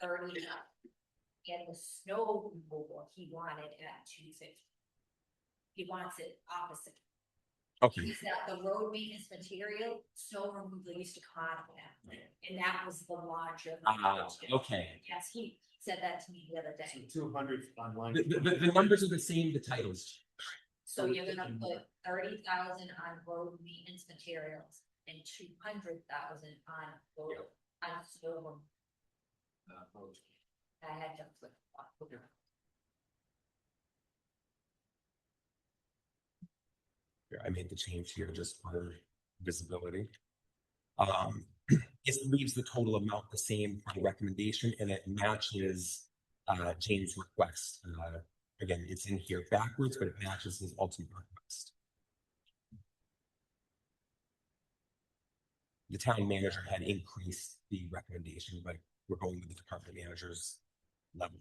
30. And the snow removal, he wanted at 250. He wants it opposite. Okay, Is that the road maintenance material, snow removal used to come out of that, and that was the larger. okay. Yes, he said that to me the other So day. 200 online. The numbers are the same, the titles. So you're gonna put 30,000 on road maintenance materials and 200,000 on road, on snow removal. I had to flip. Here, I made the change here just for visibility. It leaves the total amount the same for the recommendation and it matches James' request. Again, it's in here backwards, but it matches his ultimate request. The town manager had increased the recommendation, but we're going with the department manager's level.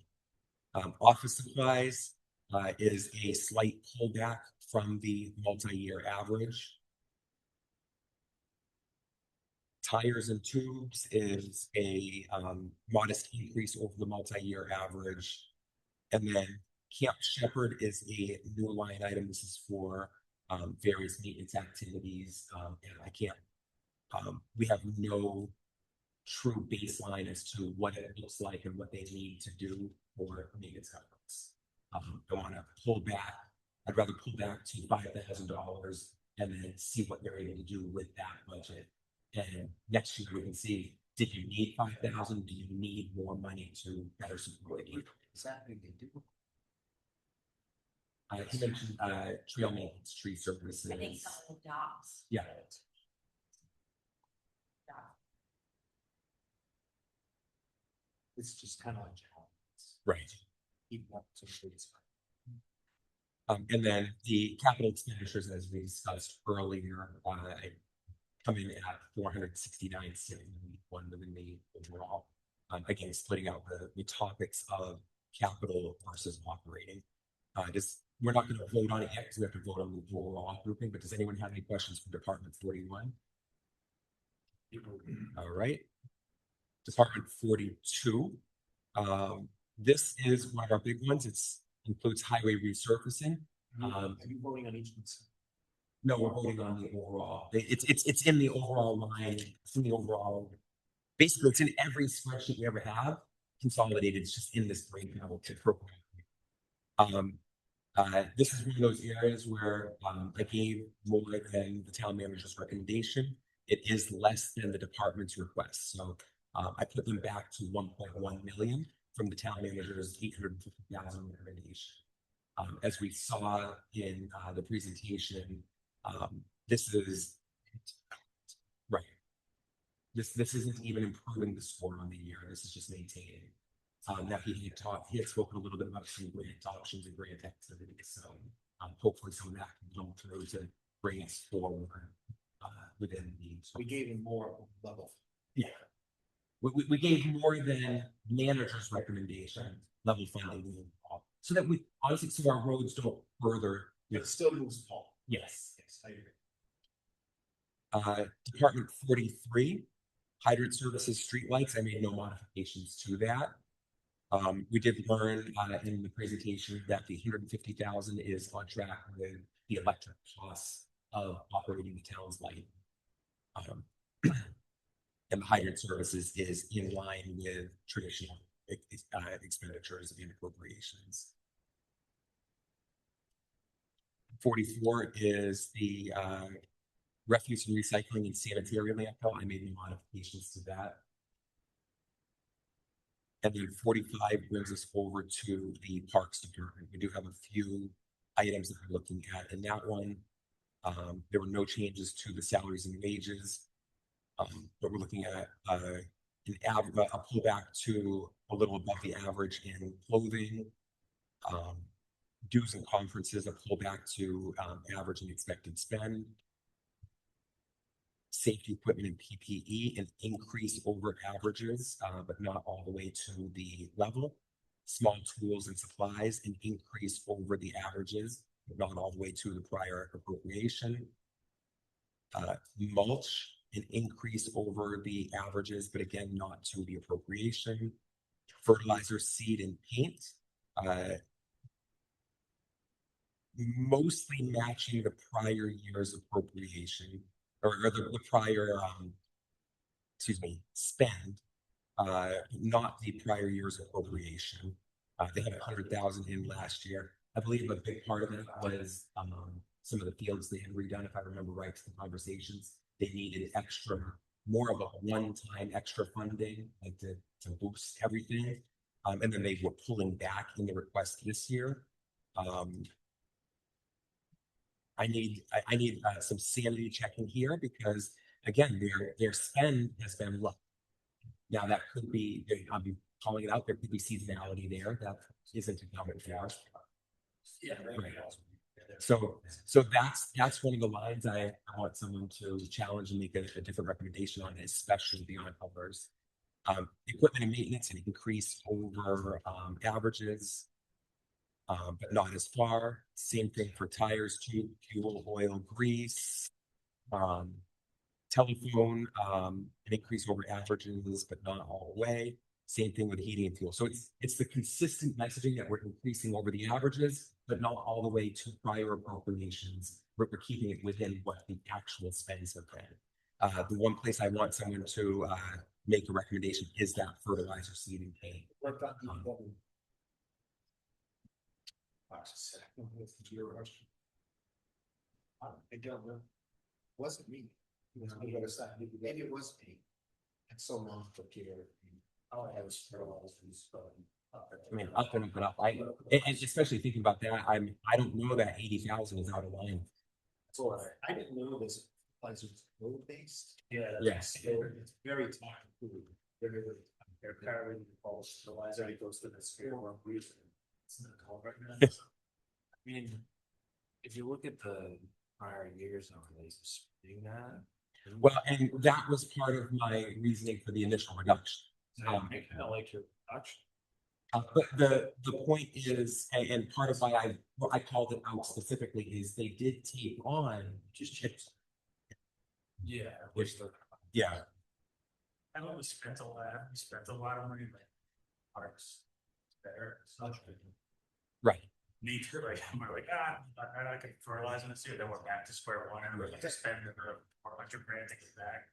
Office supplies is a slight pullback from the multi-year average. Tires and tubes is a modest increase over the multi-year average. And then Camp Shepherd is a new line item. This is for various maintenance activities. And I can't, we have no true baseline as to what it looks like and what they need to do for maintenance efforts. I want to pull back. I'd rather pull back to $5,000 and then see what they're able to do with that budget. And next year we can see, did you need 5,000? Do you need more money to better support it? Exactly, they do. He mentioned trail maintenance, tree services. I think some of the dogs. Yeah. It's just kind of like. Right. Keep up to it's And then the capital expenditures, as we discussed earlier, come in at 469.71 within the overall. Again, splitting out the topics of capital versus operating. We're not going to vote on it yet because we have to vote on the overall grouping, but does anyone have any questions for Department 41? All right. Department 42. This is one of our big ones. It includes highway resurfacing. Are you voting on each one? No, we're voting on the overall. It's in the overall line. It's in the overall. Basically, it's in every spreadsheet we ever have. Consolidated. It's just in this breakdown to program. This is one of those areas where I gave more than the town manager's recommendation. It is less than the department's request. So I put them back to 1.1 million from the town manager's 850,000 recommendation. As we saw in the presentation, this is right. This isn't even improving the score on the year. This is just maintaining. That he had spoken a little bit about some grant options and grant activities. So hopefully some of that can come through to bring us forward within the. We gave him more level. Yeah. We gave more than manager's recommendation level funding so that we honestly so our roads don't further. It still moves Paul. Yes. Yes, I agree. Department 43, hydrant services, streetlights. I made no modifications to that. We did learn in the presentation that the 150,000 is on track with the electric costs of operating the town's light. And the hydrant services is in line with traditional expenditures and appropriations. 44 is the refuse and recycling and sanitary landfill. I made no modifications to that. And then 45 brings us over to the Parks Department. We do have a few items that we're looking at. In that one, there were no changes to the salaries and wages. But we're looking at a pullback to a little above the average in clothing, dues and conferences, a pullback to average and expected spend. Safety equipment and PPE, an increase over averages, but not all the way to the level. Small tools and supplies, an increase over the averages, but not all the way to the prior appropriation. Mulch an increase over the averages, but again, not to the appropriation. Fertilizer, seed, and paint, mostly matching the prior year's appropriation or the prior, excuse me, spend, not the prior year's appropriation. They had 100,000 in last year. I believe a big part of it was some of the fields they had redone, if I remember right, to the conversations. They needed extra, more of a one-time extra funding, like to boost everything. And then they were pulling back in the request this year. I need some sanity checking here because again, their spend has been low. Now that could be, I'll be calling it out, there could be seasonality there that isn't accounted for. Yeah. Right. So that's one of the lines I want someone to challenge and make a different recommendation on, especially beyond colors. Equipment and maintenance an increase over averages, but not as far. Same thing for tires, tube, fuel, oil, grease. Telephone, an increase over averages, but not all the way. Same thing with heating and fuel. So it's the consistent messaging that we're increasing over the averages, but not all the way to prior appropriations. We're keeping it within what the actual spends have been. The one place I want someone to make a recommendation is that fertilizer, seed, and paint. What about the I don't know. Wasn't me. Maybe it was me. It's so long for Peter. All I have is fertilizers. I mean, up and up and up. And especially thinking about that, I don't know that 80,000 is out of line. So I didn't know this fertilizer was road based. Yeah. Yes. It's very tough to do. They're carrying the false fertilizer, it goes to the sphere one reason. It's not called right now. I mean, if you look at the prior years, are they splitting that? Well, and that was part of my reasoning for the initial reduction. I kind of like your reduction. But the point is, and part of why I called it out specifically is they did take on Just chips. Yeah. yeah. I know we spent a lot of money like parks. Better, it's not good. Right. Nature, like, we're like, I can fertilize in this year, then we're back to square one and we're like, spend another $400,000 to get back.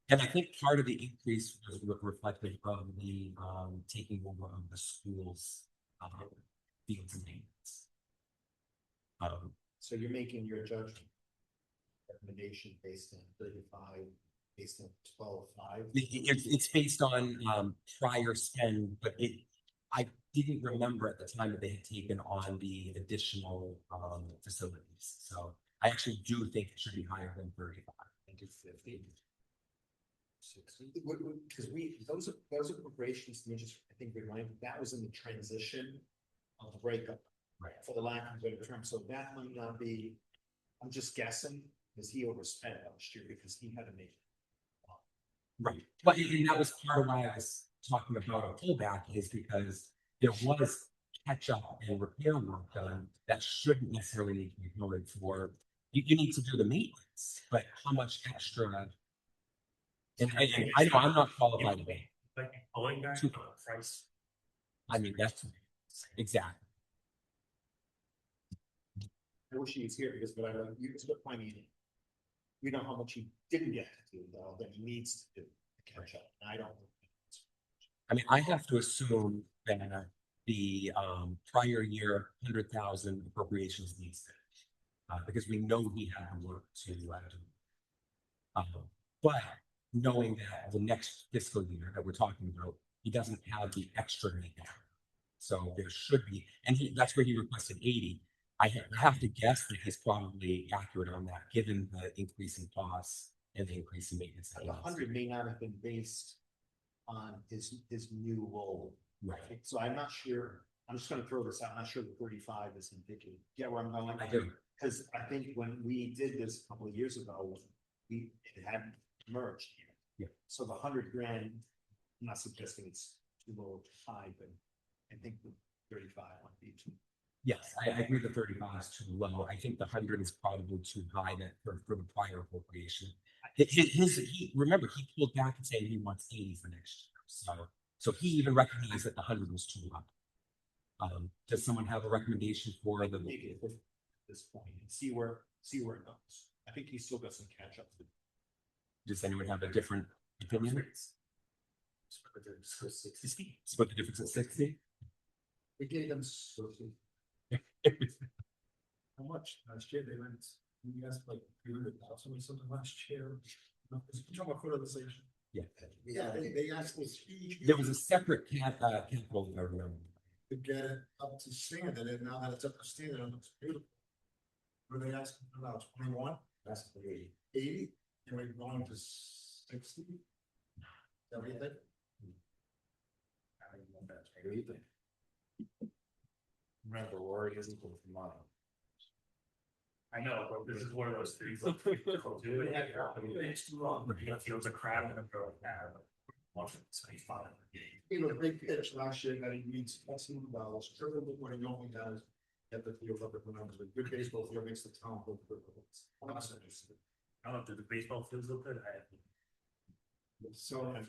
And I think part of the increase was reflective of the taking over of the schools fields and maintenance. So you're making your judgment recommendation based on 35, based on 12.5. It's based on prior spend, but I didn't remember at the time that they had taken on the additional facilities. So I actually do think it should be higher than 35. I think it's 50. 60. Because those appropriations, me just I think remind that was in the transition of the breakup, right? For the lack of a better term, so that might not be. I'm just guessing because he overspent last year because he had to make. Right, but and that was part of why I was talking about a pullback is because there was catch up and repair work done that shouldn't necessarily need to be accounted for. You need to do the maintenance, but how much extra? And I know I'm not qualified to be. Like pulling back the price. I mean, that's exactly. I wish he was here because what I like you was what point he. We know how much he didn't get to do though that he needs to do to catch up. And I don't. I mean, I have to assume that the prior year 100,000 appropriations needs because we know he had to work to do. But knowing that the next fiscal year that we're talking about, he doesn't have the extra need now. So there should be, and that's where he requested 80. I have to guess that he's probably accurate on that, given the increase in costs and the increase in maintenance. The 100 may not have been based on his new role. Right. So I'm not sure. I'm just going to throw this out. I'm not sure the 35 is indicative. Get where I'm going? I do. Because I think when we did this a couple of years ago, it had merged here. Yeah. So the 100,000, I'm not suggesting it's too low or too high, but I think the 35 might be too. Yes, I agree the 35 is too low. I think the 100 is probably too high that for the prior appropriation. Remember, he pulled back and said he wants 80 for next year. So he even recognized that the 100 was too low. Does someone have a recommendation for the? Maybe at this point, and see where it goes. I think he's still got some catch up to do. Does anyone have a different opinion? Split the difference at 60? We gave them something. How much last year they went, you asked like 300,000 or something last year. No, it's talking about fertilization. Yeah. Yeah, they asked this huge. There was a separate capital, I remember. To get it up to standard, and now that it's up to standard, it looks beautiful. Were they asking about 21? That's 80, and we're going to 60? Is that what you think? Remember, Rory isn't from mine. I know, but this is one of those things. It's too long, but it feels a crab in a girl. So he's fine. He had a big pitch last year that he needs $10,000, triple what he normally does. Get the field up at the numbers, but good baseball field makes the town look good. I don't know if the baseball feels look good. So. I don't know.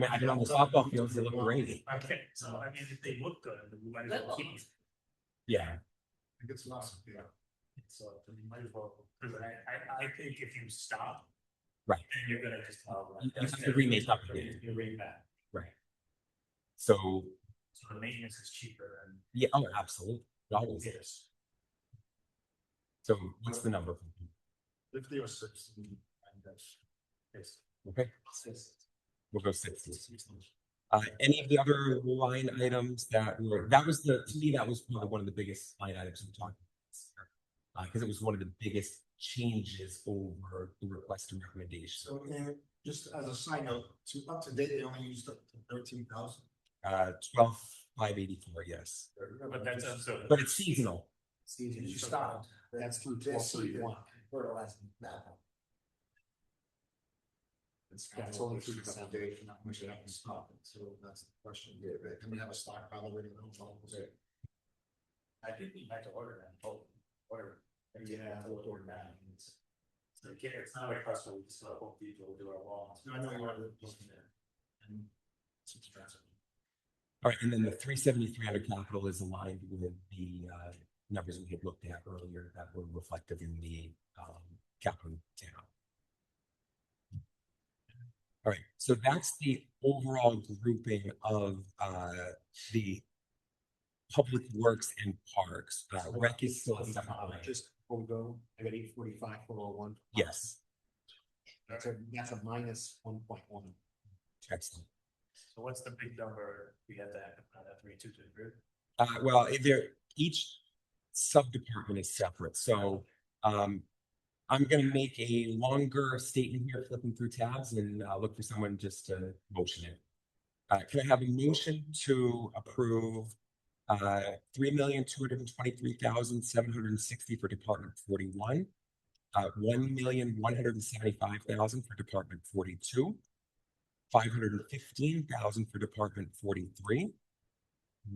I don't know, the softball fields, they look great. Okay, so I mean, if they look good, then we might as well keep them. Yeah. It gets lost, yeah. So you might as well, because I think if you stop. Right. Then you're gonna just. You have to remake up again. You bring back. Right. So, So the maintenance is cheaper and. yeah, oh, absolutely. It always is. So what's the number? 50 or 60, and that's. Okay. We'll go 60. Any of the other line items that was to me, that was probably one of the biggest line items we talked about. Because it was one of the biggest changes over the request and recommendation. So, and just as a side note, up to date, they only used up to 13,000. 12,584, yes. But that's so. But it's seasonal. Season, you stopped, that's through 12/31. Fertilizing that. That's only through the foundation, not much that can stop it, so that's the question, yeah, but can we have a stockpile already? I think we had to order that, order. Yeah, we'll order that. So it's not a customer, we just hope people will do our law. I know you are looking at. And it's expensive. All right, and then the 373 under capital is aligned with the numbers we had looked at earlier that were reflected in the capital down. All right, so that's the overall grouping of the public works and parks. Rec is still a separate line. Just before we go, I got 845, 401. Yes, That's a minus 1.1. excellent. So what's the big number we had that 322? Well, each sub-department is separate, so I'm going to make a longer statement here, flipping through tabs, and look for someone just to motion it. Can I have a motion to approve $3,223,760 for Department 41, $1,175,000 for Department 42, $515,000 for Department 43,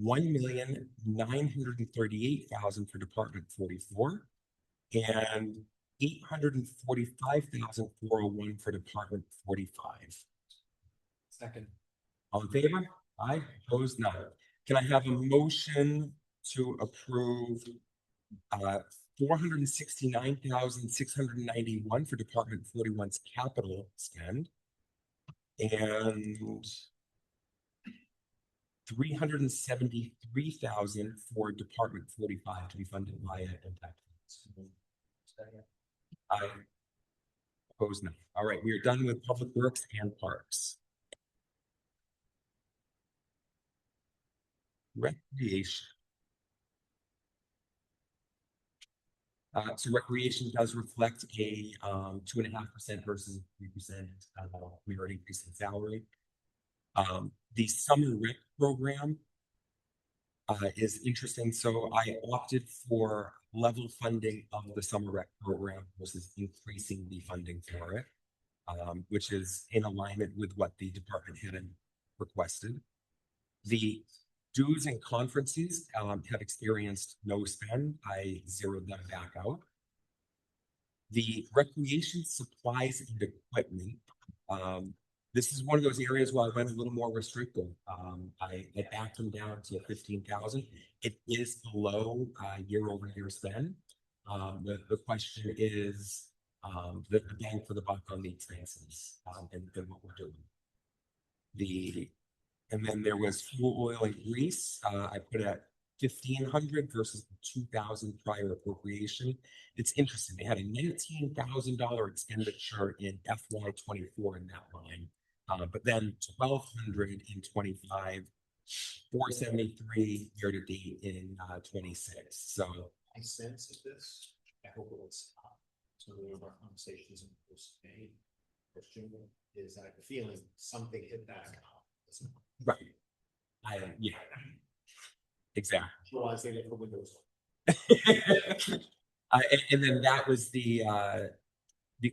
$1,938,000 for Department 44, and $845,401 for Department 45. Second. All in favor? Aye. Opposed? None. Can I have a motion to approve $469,691 for Department 41's capital spend and $373,000 for Department 45 to be funded via impact funds? Aye. Opposed? No. All right, we are done with public works and parks. Recreation. So recreation does reflect a 2.5% versus 3% merit increase in salary. The summer rec program is interesting. So I opted for level funding of the summer rec program versus increasing the funding for it, which is in alignment with what the department had requested. The dues and conferences have experienced no spend. I zeroed them back out. The recreation supplies and equipment. This is one of those areas where I went a little more restrictive. I backed them down to 15,000. It is below year-over-year spend. The question is the bang for the buck on the expenses and what we're doing. And then there was fuel, oil, and grease. I put at 1,500 versus the 2,000 prior appropriation. It's interesting. They had a $19,000 expenditure in FY 24 in that line, but then 1,200 in 25, 473 year to date in 26. So I sense of this, I hope it was, some of our conversations in the post made. Question is, I have a feeling something hit that. right, yeah, exactly. Realize they left the windows. And then that was the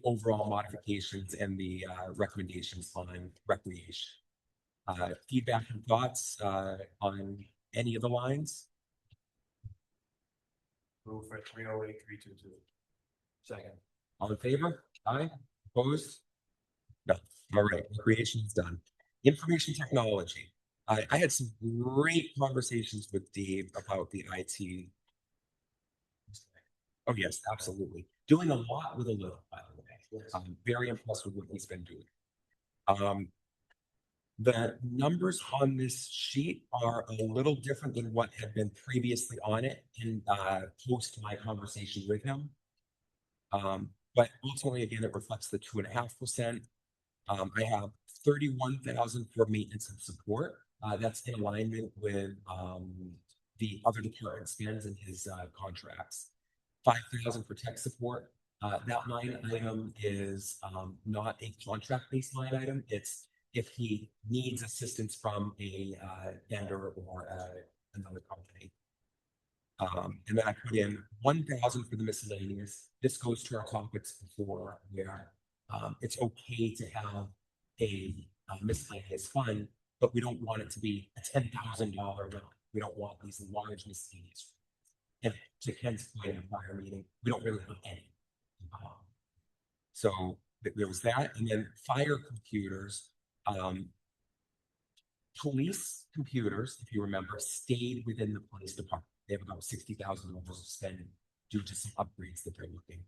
overall modifications and the recommendations on recreation. Feedback and thoughts on any of the lines? Move for 308, 322. Second. All in favor? Aye. Opposed? No. All right. Recreation is done. Information technology. I had some great conversations with Dave about the IT. Oh, yes, absolutely. Doing a lot with a little, by the way. I'm very impressed with what he's been doing. The numbers on this sheet are a little different than what had been previously on it in post my conversation with him. But ultimately, again, it reflects the 2.5%. I have 31,000 for maintenance and support. That's in alignment with the other department spends in his contracts. 5,000 for tech support. That line item is not a contract-based line item. It's if he needs assistance from a vendor or another company. And then I put in 1,000 for the miscellaneous. This goes to our topics before where it's okay to have a miscellaneous fund, but we don't want it to be a $10,000 amount. We don't want these large miscellaneous. And to Ken's point in the prior meeting, we don't really have any. So there was that, and then fire computers. Police computers, if you remember, stayed within the police department. They have about $60,000 of spend due to some upgrades that they're looking.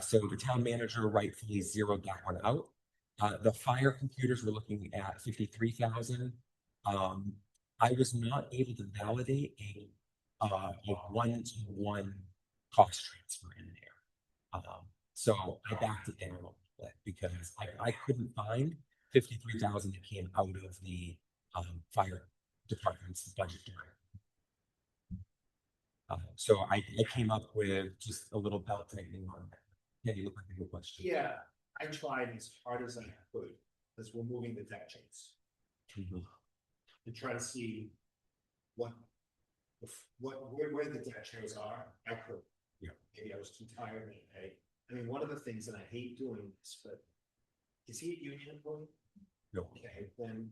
So the town manager rightfully zeroed that one out. The fire computers were looking at 53,000. I was not able to validate a one-to-one cost transfer in there. So I backed it down a little bit because I couldn't find 53,000 that came out of the fire department's budget. So I came up with just a little belt tightening on that. Yeah, you look like a good question. Yeah, I tried as hard as I could, because we're moving the deck chains. To try to see where the deck chairs are. I could. Yeah. Maybe I was too tired that day. I mean, one of the things that I hate doing is, but is he a union employee? No. Okay, then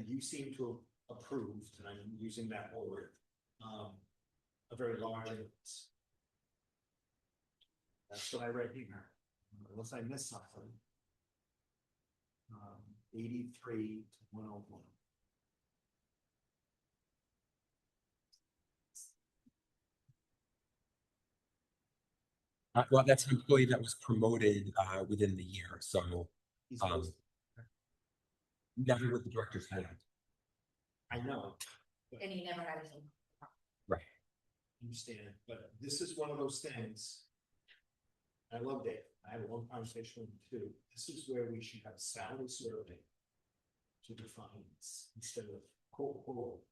you seem to have approved, and I'm using that word, a very large increase. That's what I read here, unless I missed something. 83 to 101. Well, that's an employee that was promoted within the year, so He's never with the director's head. I know, And he never had his own. Right. understand, but this is one of those things. I love Dave. I had a long conversation with him too. This is where we should have salary survey to define this instead of quote.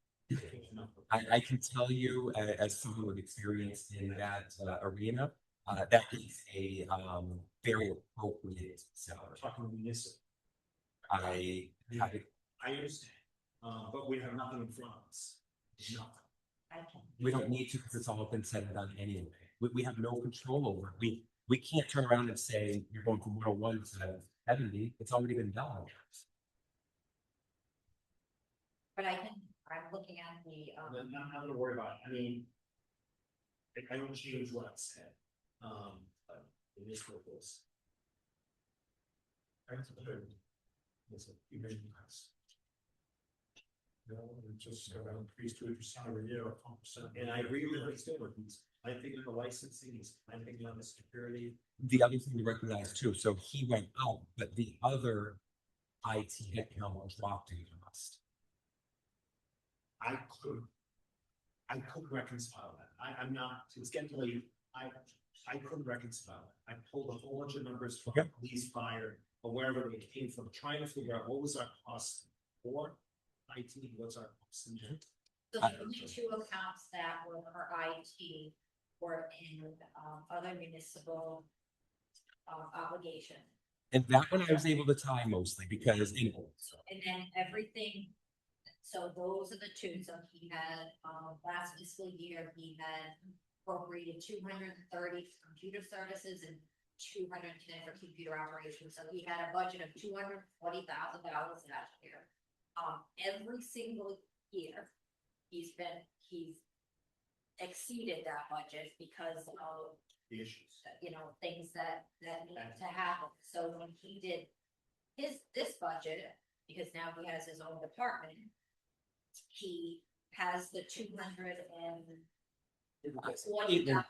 I can tell you, as someone with experience in that arena, that is a very appropriate salary. Talking municipal. I I understand, but we have nothing in front of us. Nothing. we don't need to because it's all been said and done anyway. We have no control over it. We can't turn around and say you're going from 101 to 70. It's already been done. But I'm looking at the, I'm not gonna worry about it. I mean, I don't change what I said. is what it is. That's a good. It's a division class. No, it just increased 2% every year, 1%. And I agree with what he's doing, he's planting on the licensing, he's planting on the security. The other thing to recognize too, so he went out, but the other IT headcount dropped in cost. I could reconcile that, I'm not, it's getting late, I couldn't reconcile it, I pulled a whole bunch of numbers from Okay. police, fire, or wherever they came from, trying to figure out what was our cost for IT, what's our cost in there. So the only two accounts that were for IT were in, other municipal, obligation. And that one I was able to tie mostly because in, And then everything, so those are the two, so he had, last fiscal year, he had appropriated 230 for computer services and 210 for computer operations, so he had a budget of $240,000 last year. Every single year, he's exceeded that budget because of, The issues. you know, things that need to happen. So when he did this budget, because now he has his own department, he has the 240,000 in the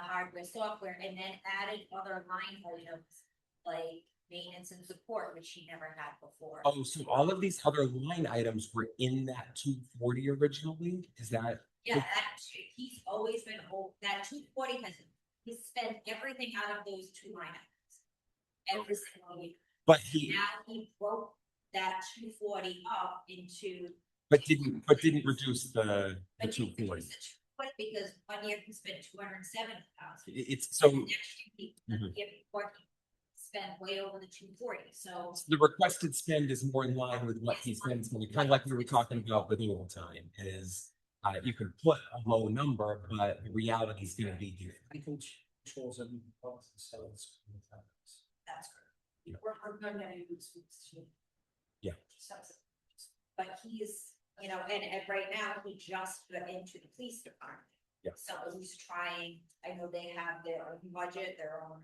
hardware software, and then added other line items like maintenance and support, which he never had before. oh, so all of these other line items were in that 240 originally? Is that? Yeah, he's always been, that 240 he's spent everything out of those two line items. Every single week. But he, Now he broke that 240 up into. but didn't reduce the But you 240. because 1 year he spent 270,000. It's so Next year, Mhm. the year before, he spent way over the 240, so. the requested spend is more in line with what he spends, kind of like we were talking about with overtime is. You can put a low number, but the reality is going to be different. I think controls and sales. That's Yeah. correct. We're gonna use. Yeah. But he's, you know, and right now, he just got into the police department. Yeah. So he's trying, I know they have their own budget, their own,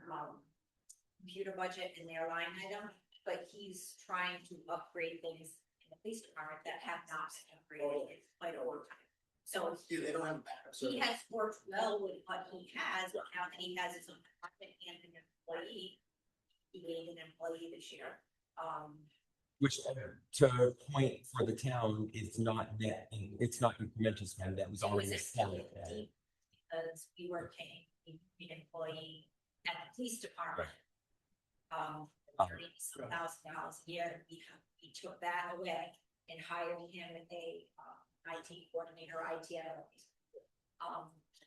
computer budget and their line item, but he's trying to upgrade things in the police department that have not been upgraded in quite a long time. So They don't have backup. So he has worked well with what he has, but now that he has his own department and an employee, he gained an employee this year. Which to point for the town is not net, it's not incremental spend that was It already was spent. because we were paying an employee at the police department. $30,000 a year, we took that away and hired him a, IT coordinator, IT analyst.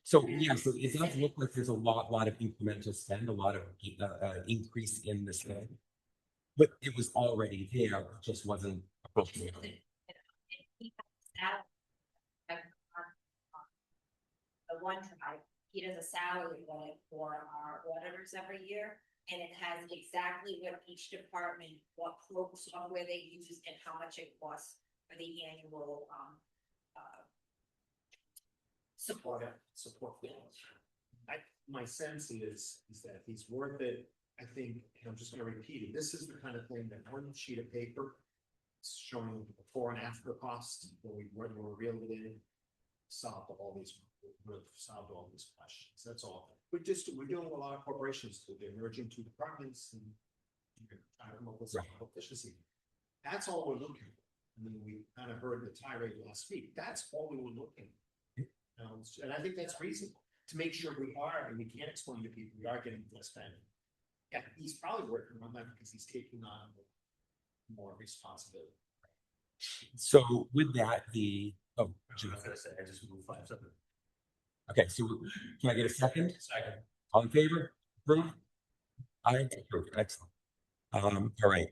So yeah, so it does look like there's a lot of incremental spend, a lot of increase in the spend. But it was already there, it just wasn't appropriate. The one time, he does a salary limit for our auditors every year, and it has exactly what each department, what software they use and how much it costs for the annual, support. Support. My sense is that he's worth it. I think, and I'm just gonna repeat it, this is the kind of thing that one sheet of paper showing the before and after costs, when we reeled it in, solved all these questions, that's all. We're doing what a lot of corporations do, they're merging two departments and you can try to come up with some efficiency. That's all we're looking for. I mean, we kind of heard the tirade last week, that's all we were looking for. And I think that's reasonable, to make sure we are, and we can explain to people, we are getting less spending. Yeah, he's probably working on that because he's taking on more responsibility. So with that, I just moved 5 7. okay, so can I get a second? Second. All in favor? Approved? Aye, approved, excellent. All right,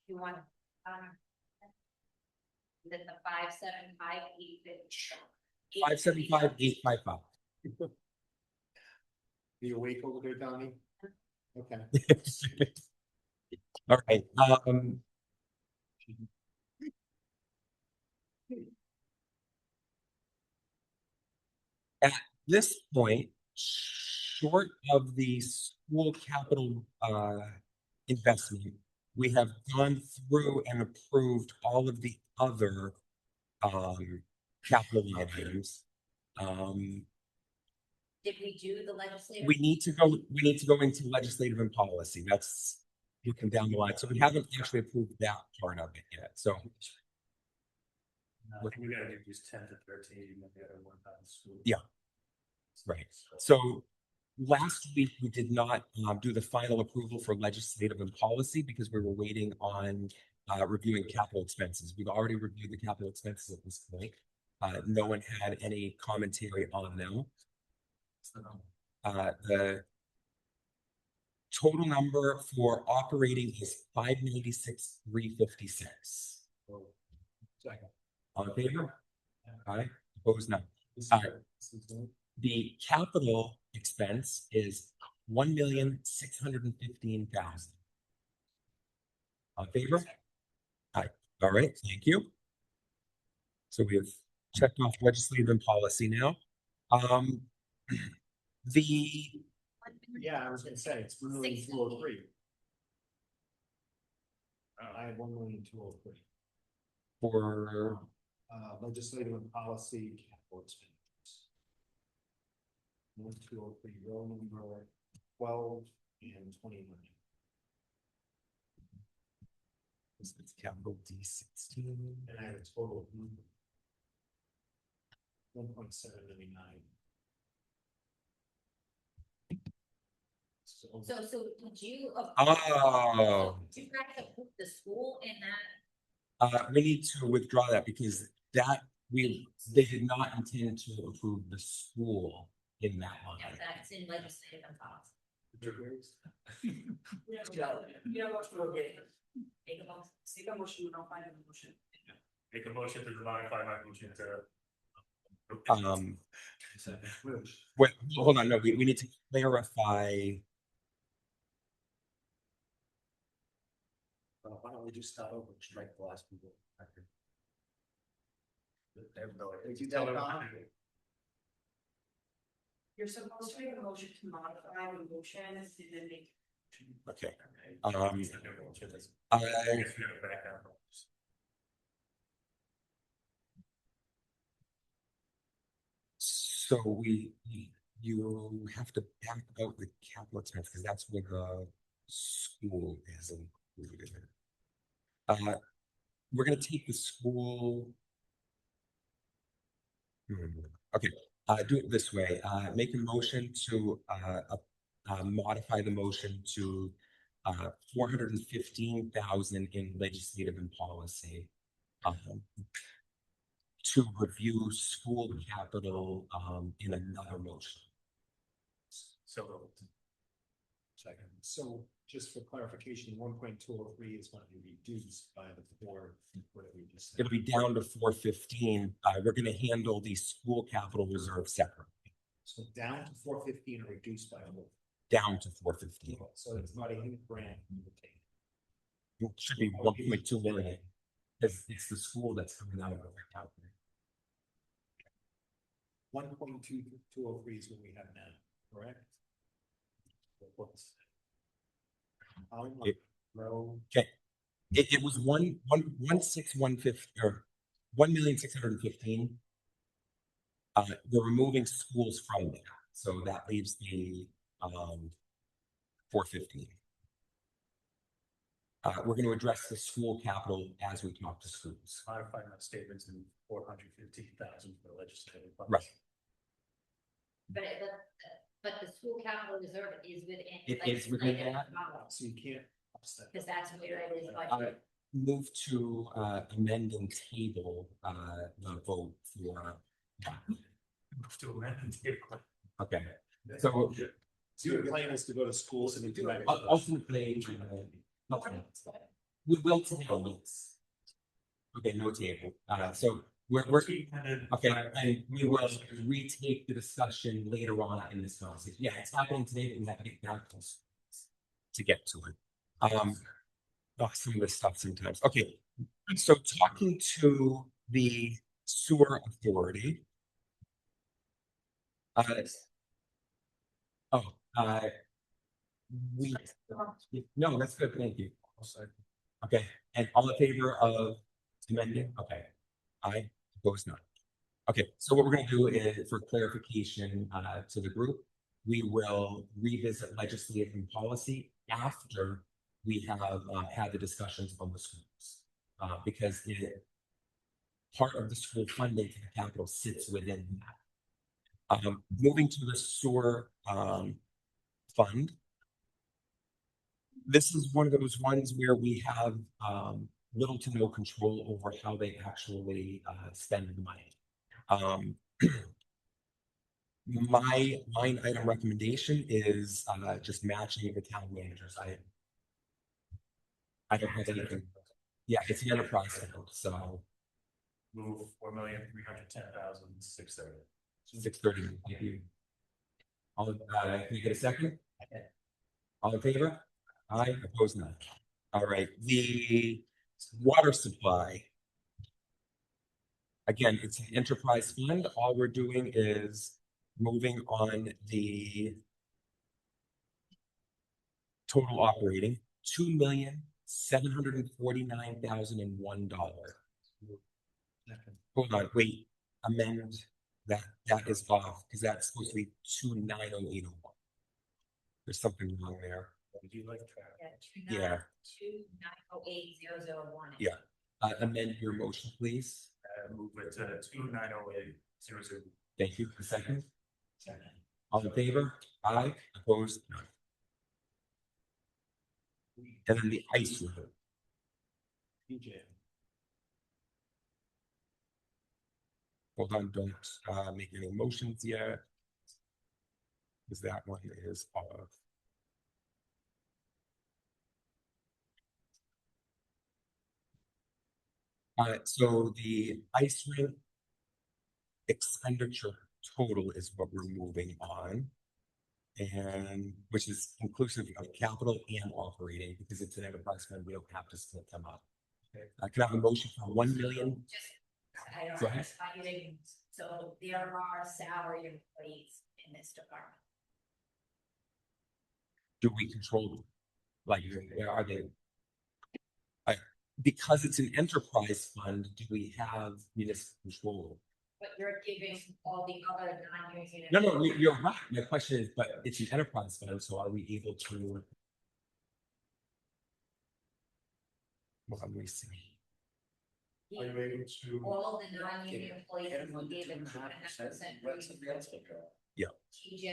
You want, then the 575 575-855. You awake over there, Donnie? Okay. All right, at this point, short of the school capital investment, we have gone through and approved all of the other capital line items. Did we do the legislative? We need to go into legislative and policy. That's looking down the line. So we haven't actually approved that part of it yet. So We gotta do these 10 to 13, and then the other one on school. Yeah. Right. So last week, we did not do the final approval for legislative and policy because we were waiting on reviewing capital expenses. We've already reviewed the capital expenses at this point. No one had any commentary on them. The total number for operating is 596,356. Second. All in favor? Aye. Opposed? None. All right. The capital expense is 1,615,000. All in favor? Aye. All right, thank you. So we have checked off legislative and policy now. The Yeah, I was gonna say, it's 1,203,000. I have 1,203,000. for Legislative and policy capital expenditures. 1,203, row number 12 and 29. it's capital D16. And I have a total of 1.799. So So did you? Oh. Did you guys approve the school in that? We need to withdraw that because they did not intend to approve the school in that Yeah, line. that's in legislative and policy. Make a motion. Make a motion to modify my motion to. Wait, hold on, no, we need to clarify. Why don't we just start over and strike the last people? You tell them how to do it. You're supposed to make a motion to modify the motion and then make. Okay. I I guess we gotta back out. So you have to back out the capital expense because that's where the school is included. We're gonna take the school. Okay, do it this way. Make a motion to modify the motion to 415,000 in legislative and policy. To review school capital in another motion. So. second, so just for clarification, 1.203 is going to be reduced by the 4, whatever we just said. It'll be down to 415. We're gonna handle the school capital reserve separately, So down to 415 or reduced by 4. down to 415. So it's not a huge grant. we would take. It should be 1.2 million. It's the school that's coming out of it right now. 1.2203 is what we have now, correct? It- Row, It was 1,615 or 1,615,000. They're removing schools from there, so that leaves the 415. We're gonna address the school capital as we talk to schools. Modify my statements in 415,000 for legislative. Right. But the school capital reserve is within. It is within that? so you can't upset. Because that's where it is budgeted. Move to amend and table the vote for. To amend the table. Okay, so So your plan is to go to schools and do that. ultimately, we will table this. Okay, no table. So we're okay, and we will retake the discussion later on in this conversation. Yeah, it's happening today, but we have to get back to get to it. Some of this stuff sometimes. Okay, so talking to the sewer authority. Oh, we, no, that's good, thank you. Okay, and all in favor of amending? Okay. I oppose none. Okay, so what we're gonna do is, for clarification, to the group, we will revisit legislative and policy after we have, had the discussions on the schools. Because part of the school funding for the capital sits within that. Moving to the sewer, fund. This is one of those ones where we have, little to no control over how they actually, spend the money. My line item recommendation is, just matching the town managers. I don't have anything. Yeah, it's an enterprise fund, so Move 4,310,630. 630. Thank you. All, can you get a second? All in favor? Aye, opposed none. All right, the water supply. Again, it's an enterprise fund. All we're doing is moving on the total operating, $2,749,001. Hold on, wait, amend that, that is off, because that's supposed to be 2,908,01. There's something wrong there. Would you like to? Yeah. 2908001. Yeah. Amend your motion, please. Move it to 2,908,00. Thank you. A second. Second. All in favor? Aye. Opposed? None. And then the ice river. Hold on, don't make any motions yet. Because that one is off. So the ice rink expenditure total is what we're moving on. And which is inclusive of capital and operating, because it's an enterprise fund, we don't have to split them up. Can I have a motion for 1 million? I don't Go know, ahead. so there are salaried employees in this department. Do we control them? Like, are they? Because it's an enterprise fund, do we have municipal control? But you're giving all the other non-union. No, you're right. My question is, but it's an enterprise fund, so are we able to? Well, let me see. Are you able to? All the non-union employees were given 2.5% raise. Yeah. TJ,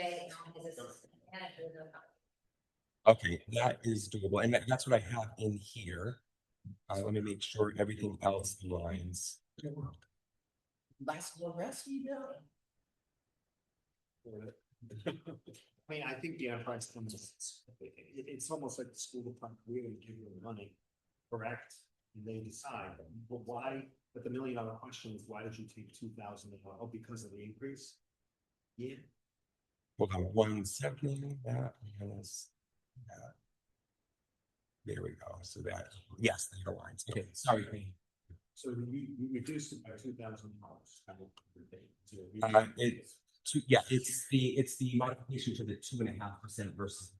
his assistant manager, Okay, that is doable, and that's what I have in here. Let me make sure everything else aligns. Last one, rest, you know. I mean, I think the enterprise comes, it's almost like the school department really give you the money, correct? And they decide, but why, but the $1 million question is, why did you take 2,000? Oh, because of the increase? Yeah. Hold on 1 second. That is that. There we go. So that, yes, that aligns. Okay, sorry, Payne. So you reduced it by $2,000. Yeah, it's the modification to the 2.5% versus.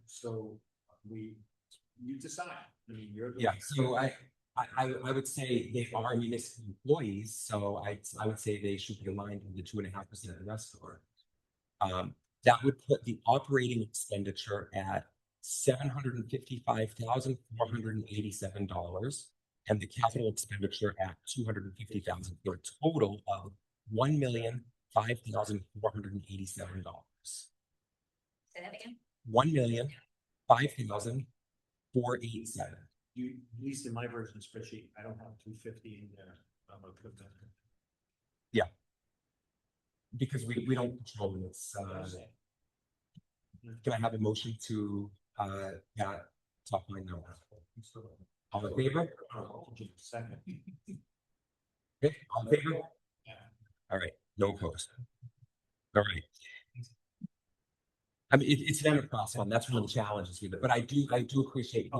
So you decide, I mean, you're. Yeah, so I would say they are municipal employees, so I would say they should be aligned with the 2.5% of the rest of it. That would put the operating expenditure at $755,487 and the capital expenditure at $250,000 for a total of $1,005,487. Say that again? $1,005,487. You, at least in my version spreadsheet, I don't have 250 in there. I'm gonna put that. Yeah. Because we don't control this. Can I have a motion to that top line number? All in favor? Second. Okay, all in favor? All right, no opposed. All right. I mean, it's an enterprise fund. That's one of the challenges with it, but I do appreciate.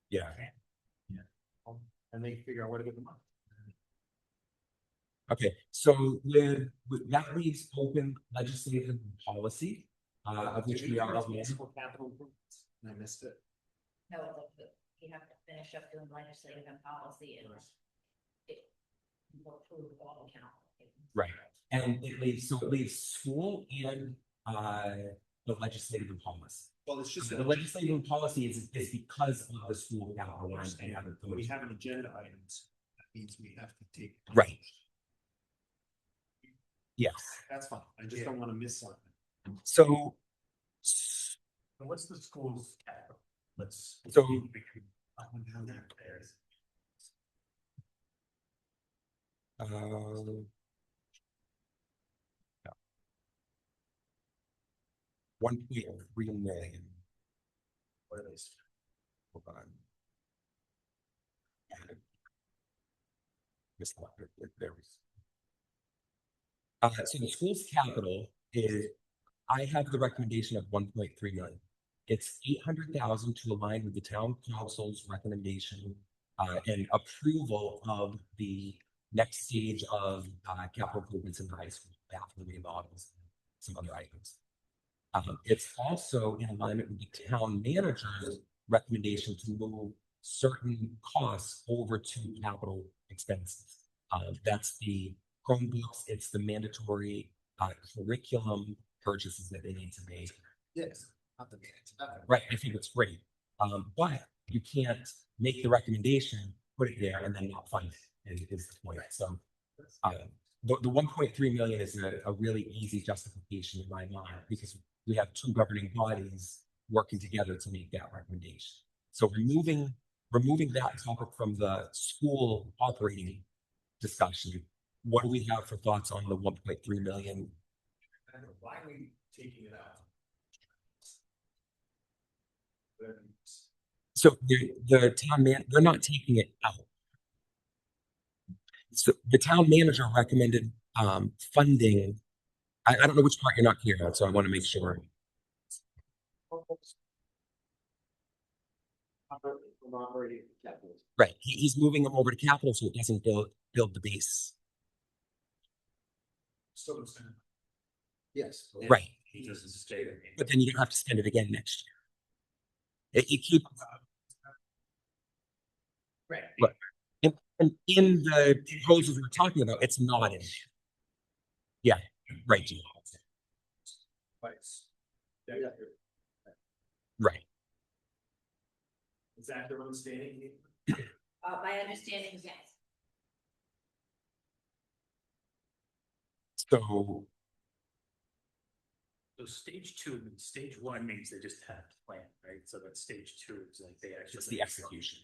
Yeah. And they figure out where to get the money. Okay, so that leaves open legislative policy, of which we are. Municipal capital improvements, and I missed it. No, you have to finish up doing legislative and policy and it will approve all the council. Right, and it leaves school and, the legislative and policy. Well, it's just. The legislative and policy is because of the school capital line and other We things. have an agenda items, that means we have to take. Right. Yes, That's fine, I just don't wanna miss something. so. What's the school's capital? Let's. So- There's. Um. 1.3 million. What are these? Hold on. Misselected, there we go. So the school's capital is, I have the recommendation of 1.3 million. It's 800,000 to align with the town council's recommendation and approval of the next stage of capital improvements in the high school, bathroom remodels, some other items. It's also in alignment with the town manager's recommendation to move certain costs over to capital expenses. That's the Chromebooks, it's the mandatory curriculum purchases that they need to make. Yes, not the minutes, nothing. Right, I think it's great. But you can't make the recommendation, put it there, and then not fund it, is the point. So the 1.3 million is a really easy justification in my mind, because we have two governing bodies working together to make that recommendation. So removing that topic from the school operating discussion, what do we have for thoughts on the 1.3 million? Why are we taking it out? So the town they're not taking it out. So the town manager recommended funding. I don't know which part you're not clear on, so I want to make sure. From operating capital. Right, he's moving them over to capital so it doesn't build the base. Still understand. Yes. Right, He doesn't state it. but then you don't have to spend it again next year. It keeps. Right. But and in the proposals we're talking about, it's not in. Yeah, right, Gene. Right. Is that their understanding? My understanding is yes. So So stage one means they just have to plan, right? So that stage two is like they actually. it's the execution.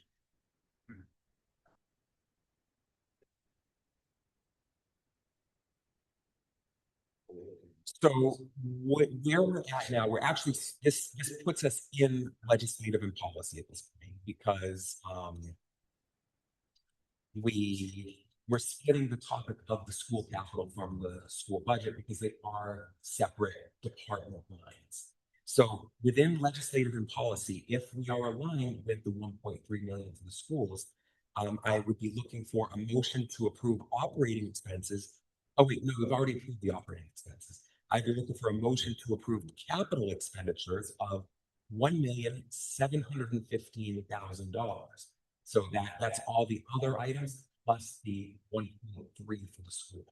So where we're at now, we're actually, this puts us in legislative and policy at this point, because we're splitting the topic of the school capital from the school budget because they are separate department lines. So within legislative and policy, if we are aligned with the 1.3 million for the schools, I would be looking for a motion to approve operating expenses. Oh wait, no, we've already approved the operating expenses. I'd be looking for a motion to approve capital expenditures of $1,715,000. So that's all the other items plus the 1.3 for the school.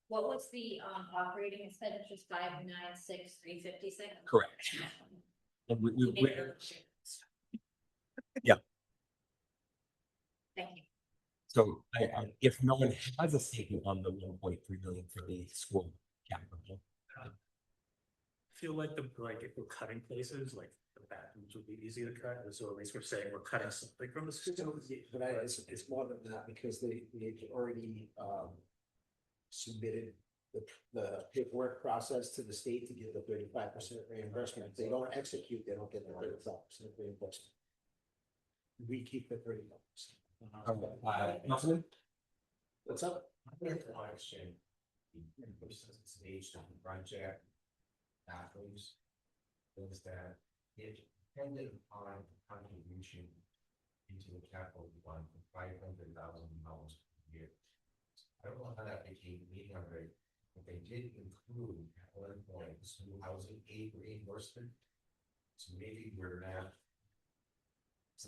What was the operating expenditures, 596,356? Correct. And yeah. Thank you. So if no one has a statement on the 1.3 million for the school capital. I feel like if we're cutting places, like the bathrooms would be easy to cut, so at least we're saying we're cutting something from the school. But it's more than that, because they've already submitted the paperwork process to the state to get the 35% reimbursement. If they don't execute, they don't get the 35% reimbursement. We keep the 35%. Councilman? What's up? Stage on the project, bathrooms, things that it depended on contribution into the capital fund for $500,000 per year. I don't know how that became meeting already, but they did include at one point school housing aid reimbursement. So maybe we're not.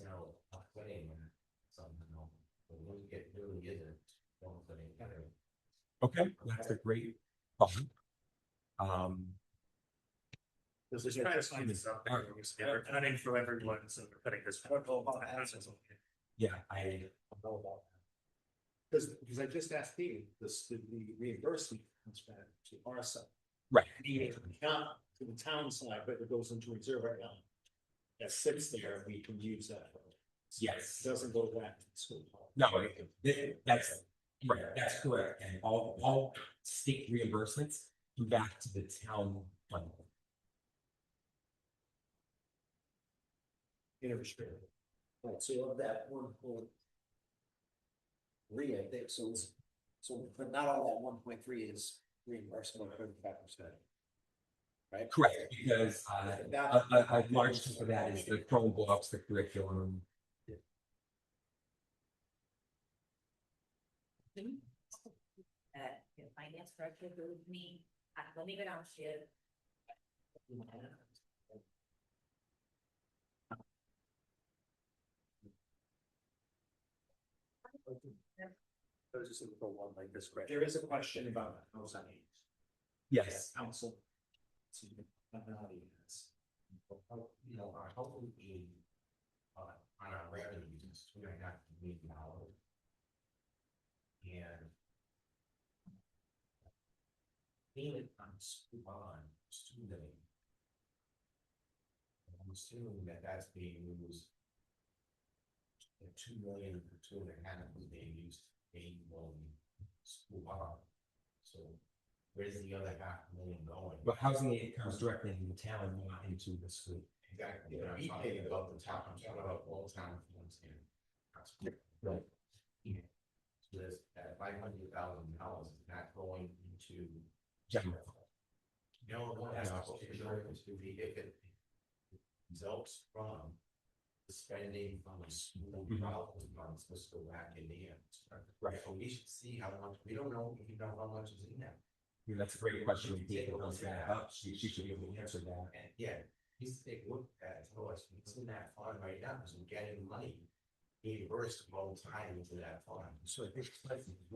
Now, putting somehow, but it really isn't. Don't put it better. Okay, that's a great thought. This is trying to find this out, there, we're together, and I didn't throw everyone, so we're putting this. Yeah, I know about Because I just asked Steve, the reimbursement comes back to our side. Right. Not to the town side, but it goes into reserve right now. That sits there, we can use that. Yes. Doesn't go back to the school. No, that's right, that's correct, and all state reimbursements come back to the town fund. Right, so of that 1.3, I think, but not all that 1.3 is reimbursement of 35%. Right? Correct, because a large chunk of that is the Chromebooks, the curriculum. The finance director with me, let me go downstairs. I was just looking for one like this, right? There is a question about housing aids. Yes, Council. I'm not even this. You know, our whole aid on our revenues is $2.5 million. And payment on school bond is $2 million. And I'm assuming that that's being used. The $2 million or $2.5 is being used to pay school bond. So where's the other $500,000 going? but housing aid comes directly into the town, not into the school. Exactly, but I'm talking about the town, I'm talking about all town funds here. Right. Yeah. So there's that $500,000 is not going into. General. No, that's not what it's going to be, if it results from the spending from the school development funds, let's go back in the end. Right. So we should see how much, we don't know, if you know how much is in there. Yeah, that's a great question. When David comes back up, she should be able to answer that. And yeah, he's to take a look at it, tell us what's in that fund right now, because we're getting money reimbursed all the time into that fund. So I think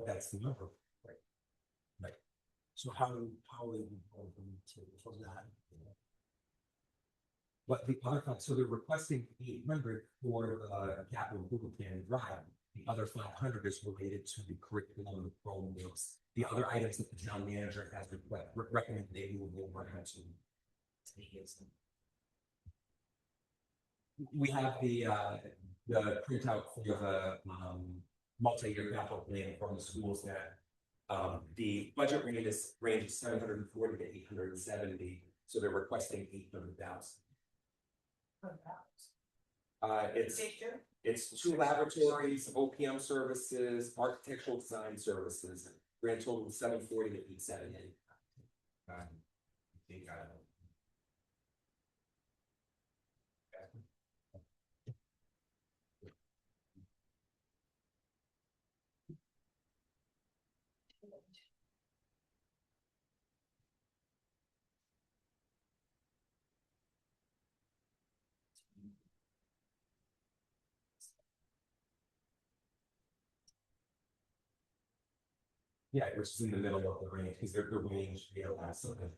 that's the number. Right. So how are we going to that? But the other fund, so they're requesting 800 for the capital improvement plan drive. The other 500 is related to the curriculum, the Chromebooks, the other items that the town manager has recommended they move over to. We have the printout for the multi-year capital plan from the schools that the budget range is 740 to 870, so they're requesting 800,000. It's 2 laboratories, OPM services, architectural design services, grand total of 740 to 870. I think I don't. Yeah, which is in the middle of the range, because they're range, you know, last of it.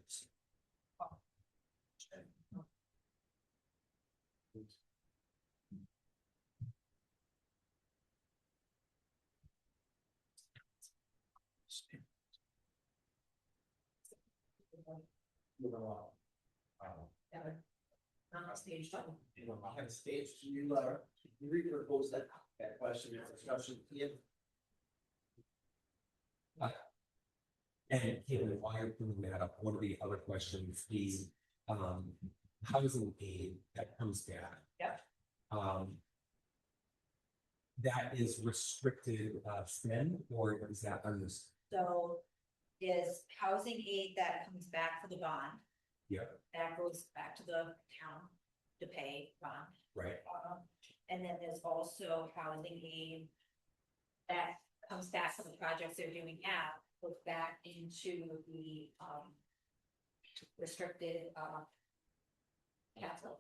Not stage two. You know, I have stage, you repropose that question or discussion, yeah. And Caitlin, while you're putting that up, one of the other questions, the housing aid that comes back. Yep. That is restricted spend, or is that understood? So is housing aid that comes back for the bond, Yeah, that goes back to the town to pay bond. right. And then there's also housing aid that comes back from the projects they're doing now, goes back into the, restricted, capital.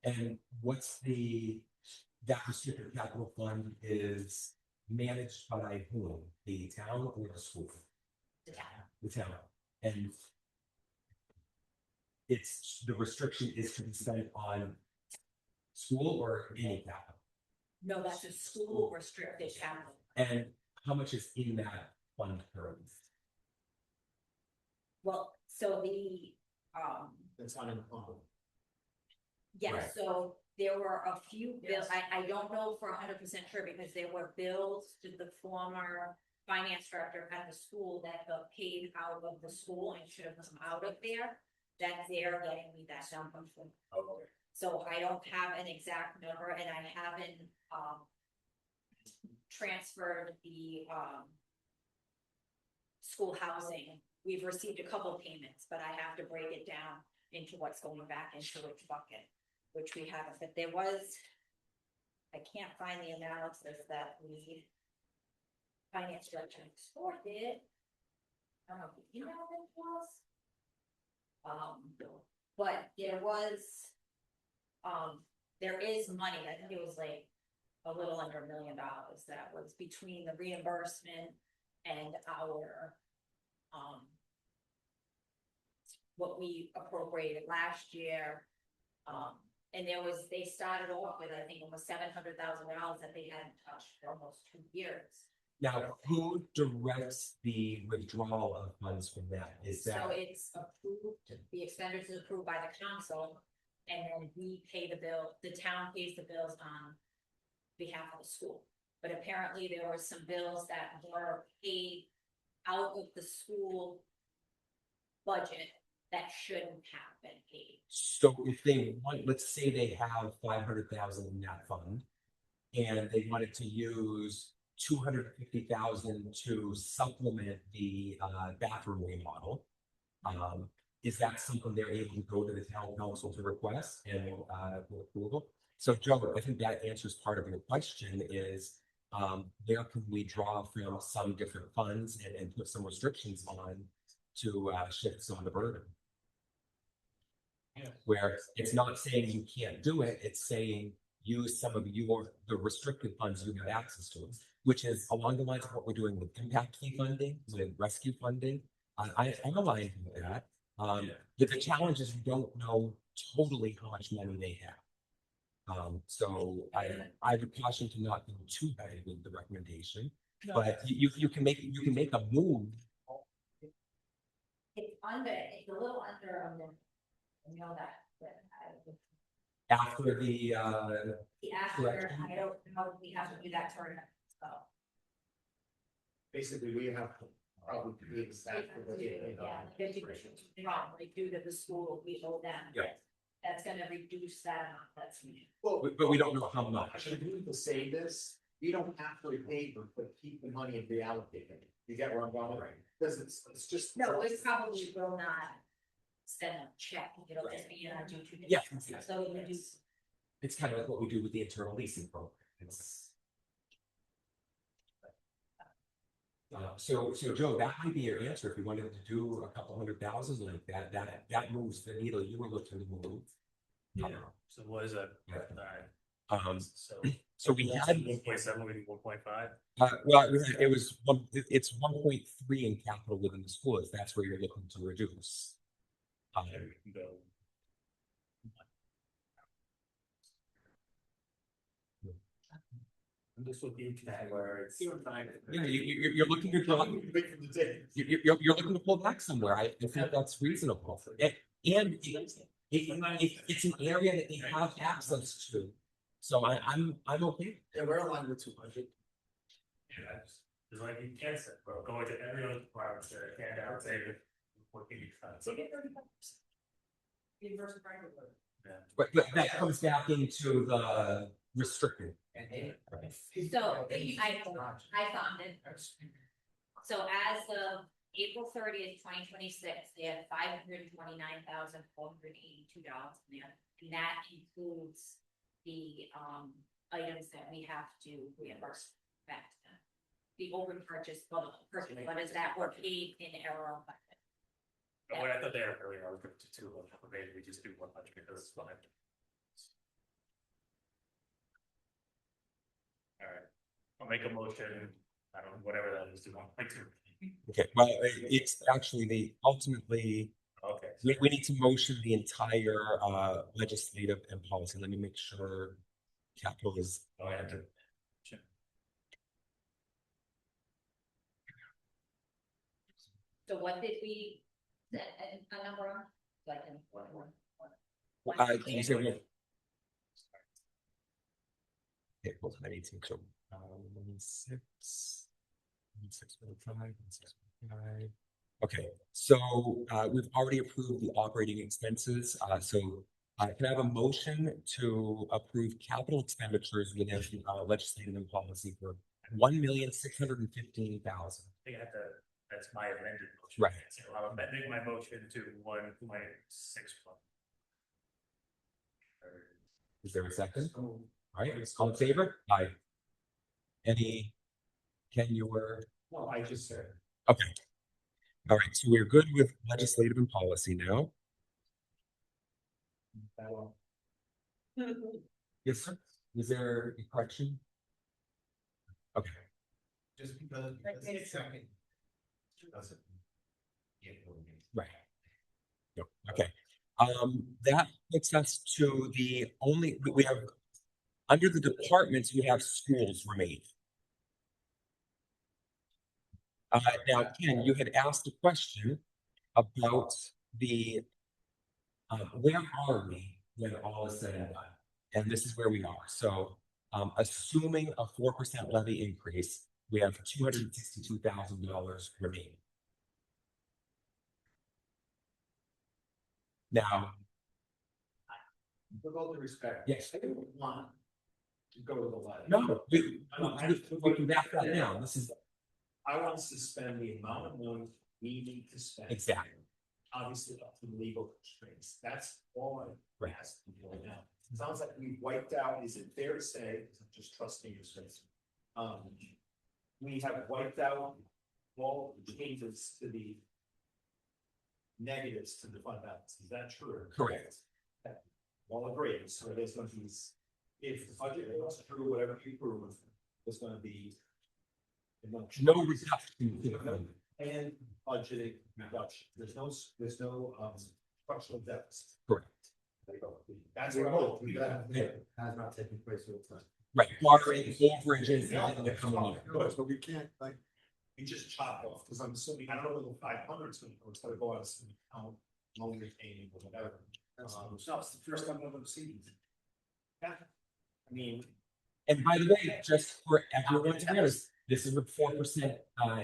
And what's that restricted capital fund is managed by whom? The town or the school? The town. The town. And the restriction is to be spent on school or any capital? No, that's a school restricted capital. And how much is in that fund currently? Well, so the, That's not in the fund. yes, Right. so there were a few bills, I don't know for 100% sure, because there were bills to the former finance director at the school that got paid out of the school and should have come out of there, that they're getting me that number from. Okay. So I don't have an exact number, and I haven't, transferred the, school housing. We've received a couple payments, but I have to break it down into what's going back into which bucket, which we haven't, but there was, I can't find the analysis that we finance director exported. I don't know if you know what it was. But there is money, I think it was like a little under $1 million that was between the reimbursement and our, what we appropriated last year. And they started off with, I think, almost $700,000 that they hadn't touched for almost 2 years. Now, who directs the withdrawal of funds from that? Is So that, it's approved, the expenditure is approved by the council, and then we pay the bill, the town pays the bills on behalf of the school. But apparently there were some bills that were paid out of the school budget that shouldn't have been paid. so if they want, let's say they have 500,000 in that fund, and they wanted to use 250,000 to supplement the bathroom remodel. Is that something they're able to go to the town council to request and for approval? So Joe, I think that answers part of your question is, where can we draw from some different funds and put some restrictions on to shift some of the burden? Where it's not saying you can't do it, it's saying use some of the restricted funds you have access to, which is along the lines of what we're doing with impact fee funding, with rescue funding. I'm aligned with that. The challenge is we don't know totally how much money they have. So I would caution to not go too bad with the recommendation, but you can make a move. It's a little under, I know that, but After the the after, Correct. I don't know if we have to do that tournament, so. Basically, we have to probably be exact. Wrong, like due to the school, we owe them. Yeah. That's gonna reduce that amount, that's me. Well, but we don't know how much. Actually, we need to say this, we don't have to repay them, but keep the money and reallocate it. You get where I'm going? Right. Because it's just. No, it probably will not send a check, it'll just be in our due to. Yeah. So we do. It's kind of like what we do with the internal leasing program. It's. So Joe, that might be your answer if you wanted to do a couple 100,000 like that. That moves the needle you were looking to move. Yeah, so what is that? Yeah. Alright, So we had 1.7, we do 1.5. well, it's 1.3 in capital within the school. If that's where you're looking to reduce. We can go. And this would be where it's. Yeah, you're looking to draw. You're looking to pull back somewhere. I think that's reasonable. And it's an area that they have access to. So I'm okay. Yeah, we're aligned with 200. Yeah, it's like you can't say, bro, go into every other department, there, can't outsay it. What can you find? So get 35%. Reimburse the private. But that comes back into the restricted. So I found it. So as of April 30th, 2026, they had $529,482 in there, and that includes the items that we have to reimburse back to them. the open purchase, but is that we're paid in error on budget. But what I thought they were earlier, I was going to two, but maybe we just do 100 because it's fine. All right, I'll make a motion, I don't know, whatever that is, do 1.2. Okay, well, it's actually ultimately, Okay. we need to motion the entire legislative and policy. Let me make sure capital is. Oh, I have to. So what did we set a number on? Like in what? You said what? Okay, hold on, I need to make sure. 16.5. Okay, so we've already approved the operating expenses. So can I have a motion to approve capital expenditures within legislative and policy for $1,615,000? I think I have to, that's my amended motion. Right. So I'm amending my motion to 1.61. Is there a second? All right, all in favor? Aye. Any? Ken, you were? No, I just said. Okay. All right, so we're good with legislative and policy now. That one. Yes, sir. Is there a correction? Okay. Just because it's second. Doesn't. Right. Yep, okay. That takes us to the only, we have, under the departments, we have schools remain. Now, Ken, you had asked a question about the, where are we when all is said and done? And this is where we are. So, assuming a 4% levy increase, we have $262,000 remaining. Now, With all due respect. yes, I don't want to go to the light. no, we can back that down. This is I want us to spend the amount of money we need to spend. exactly. Obviously, up to legal constraints. That's all I Right. ask you right now. Sounds like we've wiped out, is it fair to say, just trusting your sense? We have wiped out all the changes to the negatives to the fund balance. Is that true? Correct. All agreed. So there's going to be, if the budget goes through, whatever you approve, there's going to be No reduction. and budgeting reduction. There's no structural deficit. Correct. That's what I hope. Has not taken place over time. Right, borrowing overages in the coming year. But we can't, like, We just chop off, because I'm assuming, I don't know whether the 500 is going to, it's going to go out of some account, loan retaining or whatever. No, it's the first time I've ever seen it. Yeah. I mean, And by the way, just for everyone's awareness, this is a 4%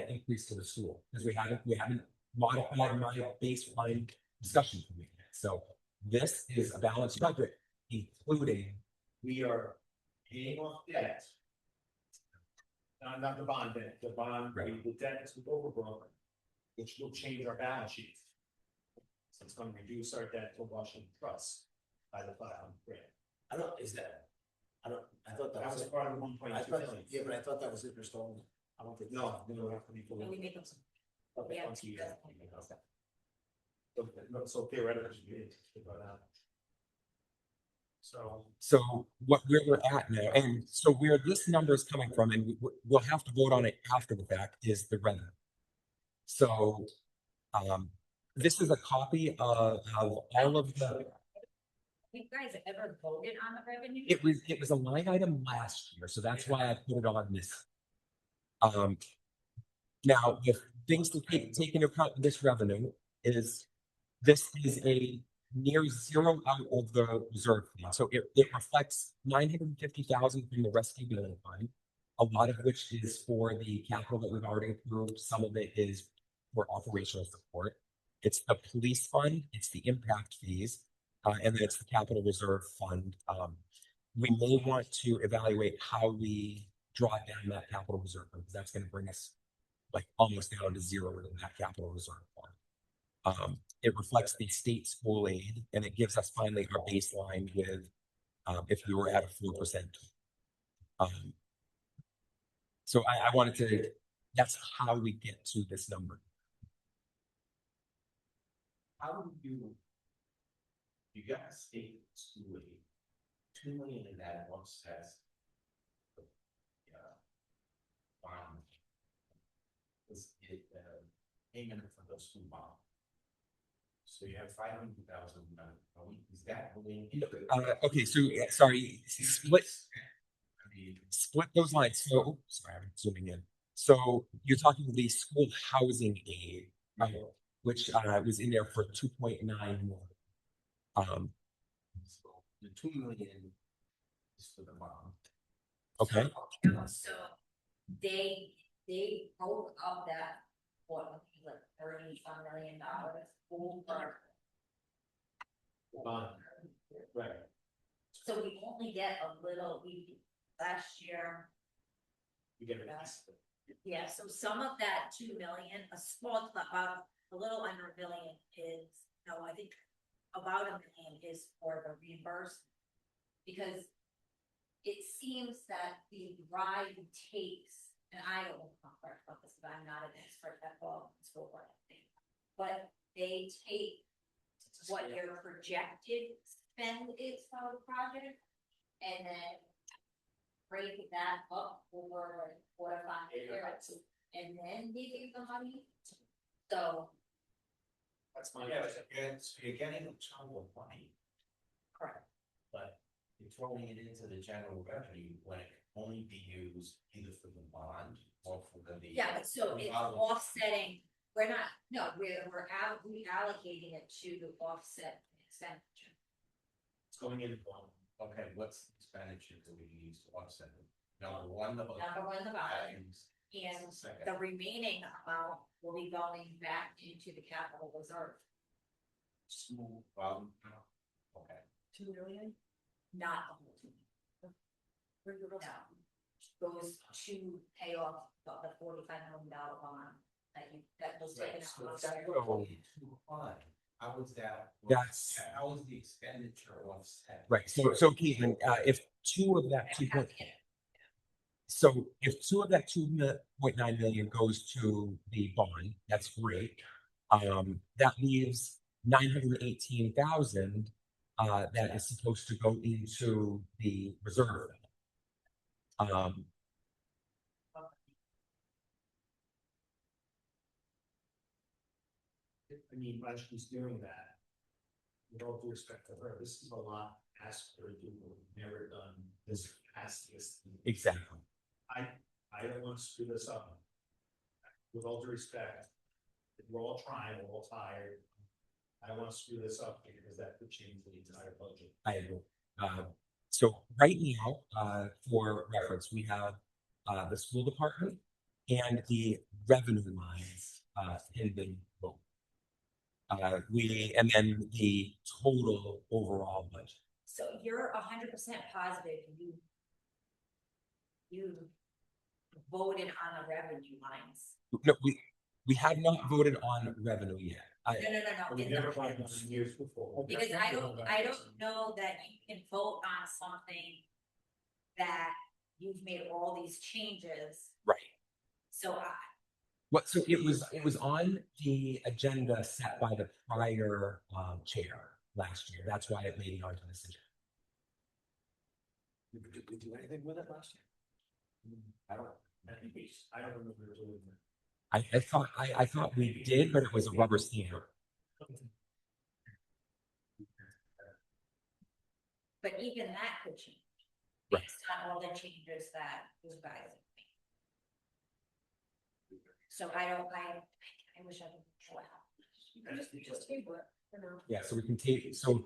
increase to the school, because we haven't modified my baseline discussion for me. So this is a balanced budget, including. we are paying off debt. Not the bond debt, the bond, Right. the debt is overbroken, which will change our balance sheet. So it's going to reduce our debt to Washington Trust by the 500,000. I don't, is that, I thought That was part of the 1.2 I thought, million. yeah, but I thought that was interest only. I don't think. No, we have to be. And we make them some. Okay, Yeah. once a year. So theoretically, we need to go down. So where we're at now, and so where this number is coming from, and we'll have to vote on it after the fact, is the revenue. So, this is a copy of all of the, You guys ever voted on the revenue? it was a line item last year, so that's why I put it on this. Now, the things to take into account in this revenue is, this is a near zero out of the reserve fund. So it reflects 950,000 from the rescue building fund, a lot of which is for the capital that we've already approved. Some of it is for operational support. It's the police fund, it's the impact fees, and then it's the capital reserve fund. We may want to evaluate how we draw down that capital reserve fund, because that's going to bring us like almost down to zero in that capital reserve fund. It reflects the state school aid, and it gives us finally our baseline with, if we were at a 4%. So I wanted to That's how we get to this number. How do you got a state school aid, 2 million in that offsets. Yeah. Bond. Is it, payment for the school bond? So you have 500,000, is that going? Okay, so sorry, split I mean, those lines. So, sorry, I'm zooming in. So you're talking the school housing aid, which was in there for 2.9 million. so the 2 million is for the bond. Okay. So they broke up that, what, like $30-some million over. Bond. Right. So we only get a little, last year, You get it. yeah, so some of that 2 million, a little under $1 million is, no, I think about $1 million is for the reimbursement. Because it seems that the ride takes, and I don't know about this, but I'm not an expert at all in school board, I think. But they take what your projected spend is for the project, and then break that up over like 4 or 5 years, and then they give the money. So, That's my, yeah, so you're getting a chunk of money, correct. but you're throwing it into the general revenue when it can only be used either for the bond or for the. Yeah, but so it's offsetting, we're reallocating it to offset expenditure. It's going into bond. Okay, what's the expenditure that we use to offset it? Number one, the budget. Number one, the bond. items. And Second. the remaining amount will be going back into the capital reserve, Smooth, okay. 2 million? not the whole thing. No. Goes to pay off the $45 million bond that was taken Right, so out if last that year. were only 2 fund, how was that? That's- How was the expenditure offset? Right. So Caitlin, if two of that 2.9 million goes to the bond, that's great. That leaves 918,000 that is supposed to go into the reserve. I mean, while she's doing that, with all due respect to her, this is a lot asked her to do, we've never done this fastest. Exactly. I don't want to screw this up. With all due respect, we're all trying, we're all tired. I don't want to screw this up because that could change the entire budget. I agree. So right now, for reference, we have the school department and the revenue lines in the book. And then the total overall budget. So you're 100% positive you voted on the revenue lines. No, we have not voted on revenue yet. No. We in never the- tried this in years before. Because I don't know that you can vote on something that you've made all these changes. Right. So So it was on the agenda set by the prior chair last year. That's why it made it onto this agenda. Did we do anything with it last year? I don't remember doing that. I thought we did, but it was a rubber stamp. but even that could change. Right. Based on all the changes that you guys have made. So I wish I could. Just table it, you know. Yeah, so we can take, so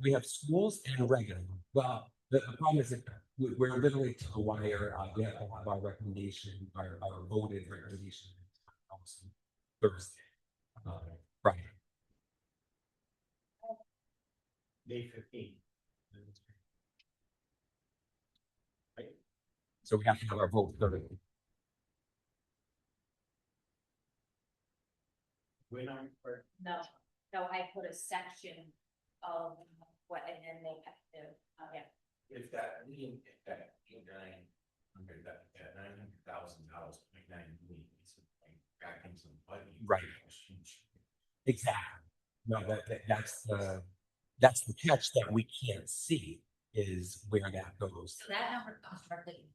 we have schools and regular. Well, the problem is that we're literally to the wire, we have to have our recommendation, our voted recommendation. Thursday. Right. May 15th. So we have to have our vote Thursday. When I'm, No, I put a section of what, and then they have to, yeah. If that meeting, if that under that $900,000, $0.9 million, it's like back into the budget. Right. Exactly. No, that's the catch that we can't see is where that goes. So that number comes directly,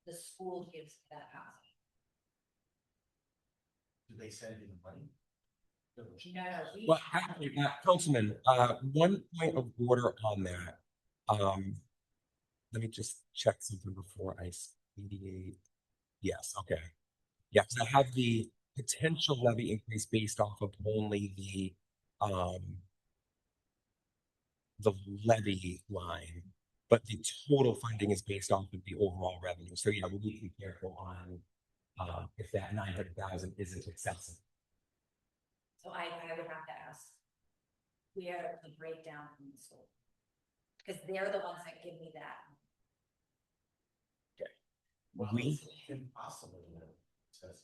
the school gives that housing. Do they send in the money? No, we. Well, actually, Councilman, one point of order on that. Let me just check something before I mediate. Yes, okay. Yeah, because I have the potential levy increase based off of only the levy line, but the total funding is based off of the overall revenue. So yeah, we need to be careful on if that 900,000 isn't excessive. So I would have to ask where the breakdown from the school. Because they're the ones that give me that. Well, We- it's impossible to know. Since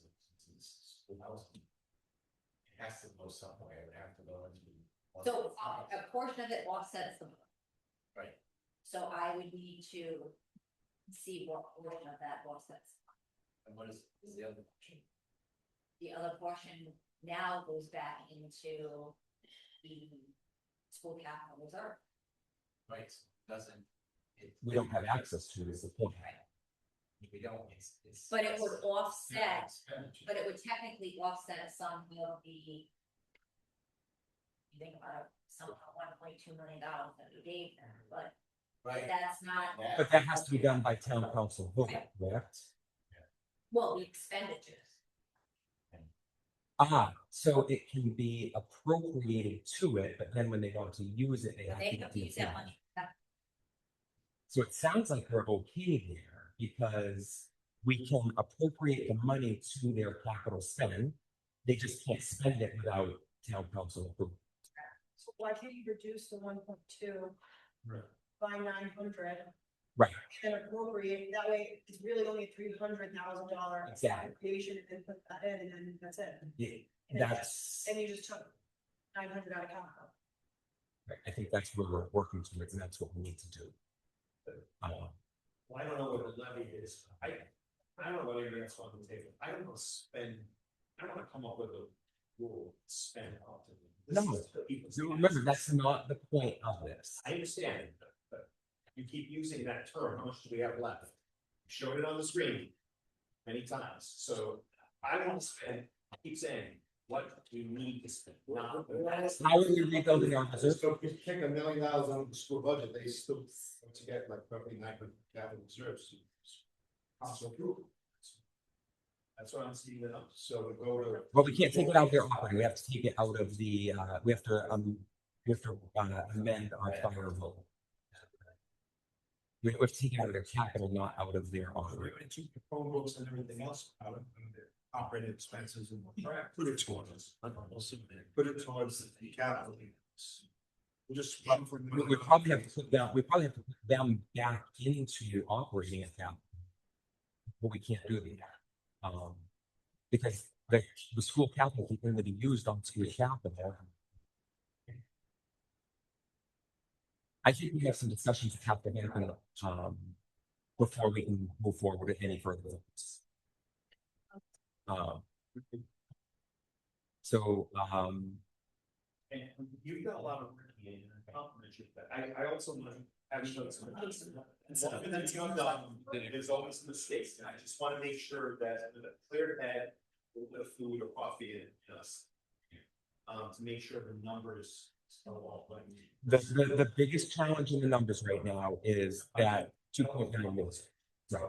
it's school housing. It has to go somewhere, it would have to go into. So a portion of it offsets the. Right. So I would need to see what portion of that offsets. And what is the other option? The other portion now goes back into the school capital reserve. Right, doesn't. We don't have access to it is the point. We don't, it's. But it would offset, Expenditure. but it would technically offset some of the. You think about it, some of the $1.2 million that we gave them, but Right. that's not. But that has to be done by town council vote, correct? Well, the expenditures. So it can be appropriated to it, but then when they want to use it, they have to They get have the to use that approval. money. So it sounds like we're okay there because we can appropriate the money to their capital spend. They just can't spend it without town council approval. So why can't you reduce the 1.2 Right. by 900? Right. And appropriate, that way it's really only $300,000. Exactly. Appropriation and put that in and then that's it. Yeah, that's, And you just took 900 out of capital. I think that's where we're working towards, and that's what we need to do. Well, I don't know what the levy is. I don't know what anything else on the table. I don't want to spend, I don't want to come up with a rule, spend out. No, so remember, that's not the point of this. I understand, but you keep using that term, how much do we have left? Showed it on the screen many times, so I want to spend, I keep saying, what do you need to spend? Not- How are we rebuilding our reserve? So if you take $1 million out of the school budget, they still, to get like probably 900 capital reserves. Council approval. That's what I'm seeing now. So we go to. Well, we can't take it out of their operating, we have to take it out of the, we have to amend our fire vote. We have to take it out of their capital, not out of their We're operating. gonna keep the phone books and everything else out of their operating expenses and correct. Put it towards. Put it towards the capital. We just. We probably have to put them, them back into operating account. But we can't do that. Because the school capital can only be used on school capital. I think we have some discussions that have to happen, before we can move forward with any further. So, And you've got a lot of work in and compliment you, but I also want to have you know some. Something that you've done, there's always mistakes, and I just want to make sure that with a clear head, a little bit of food or coffee in us. To make sure the numbers. the biggest challenge in the numbers right now is that 2.9 million. Right.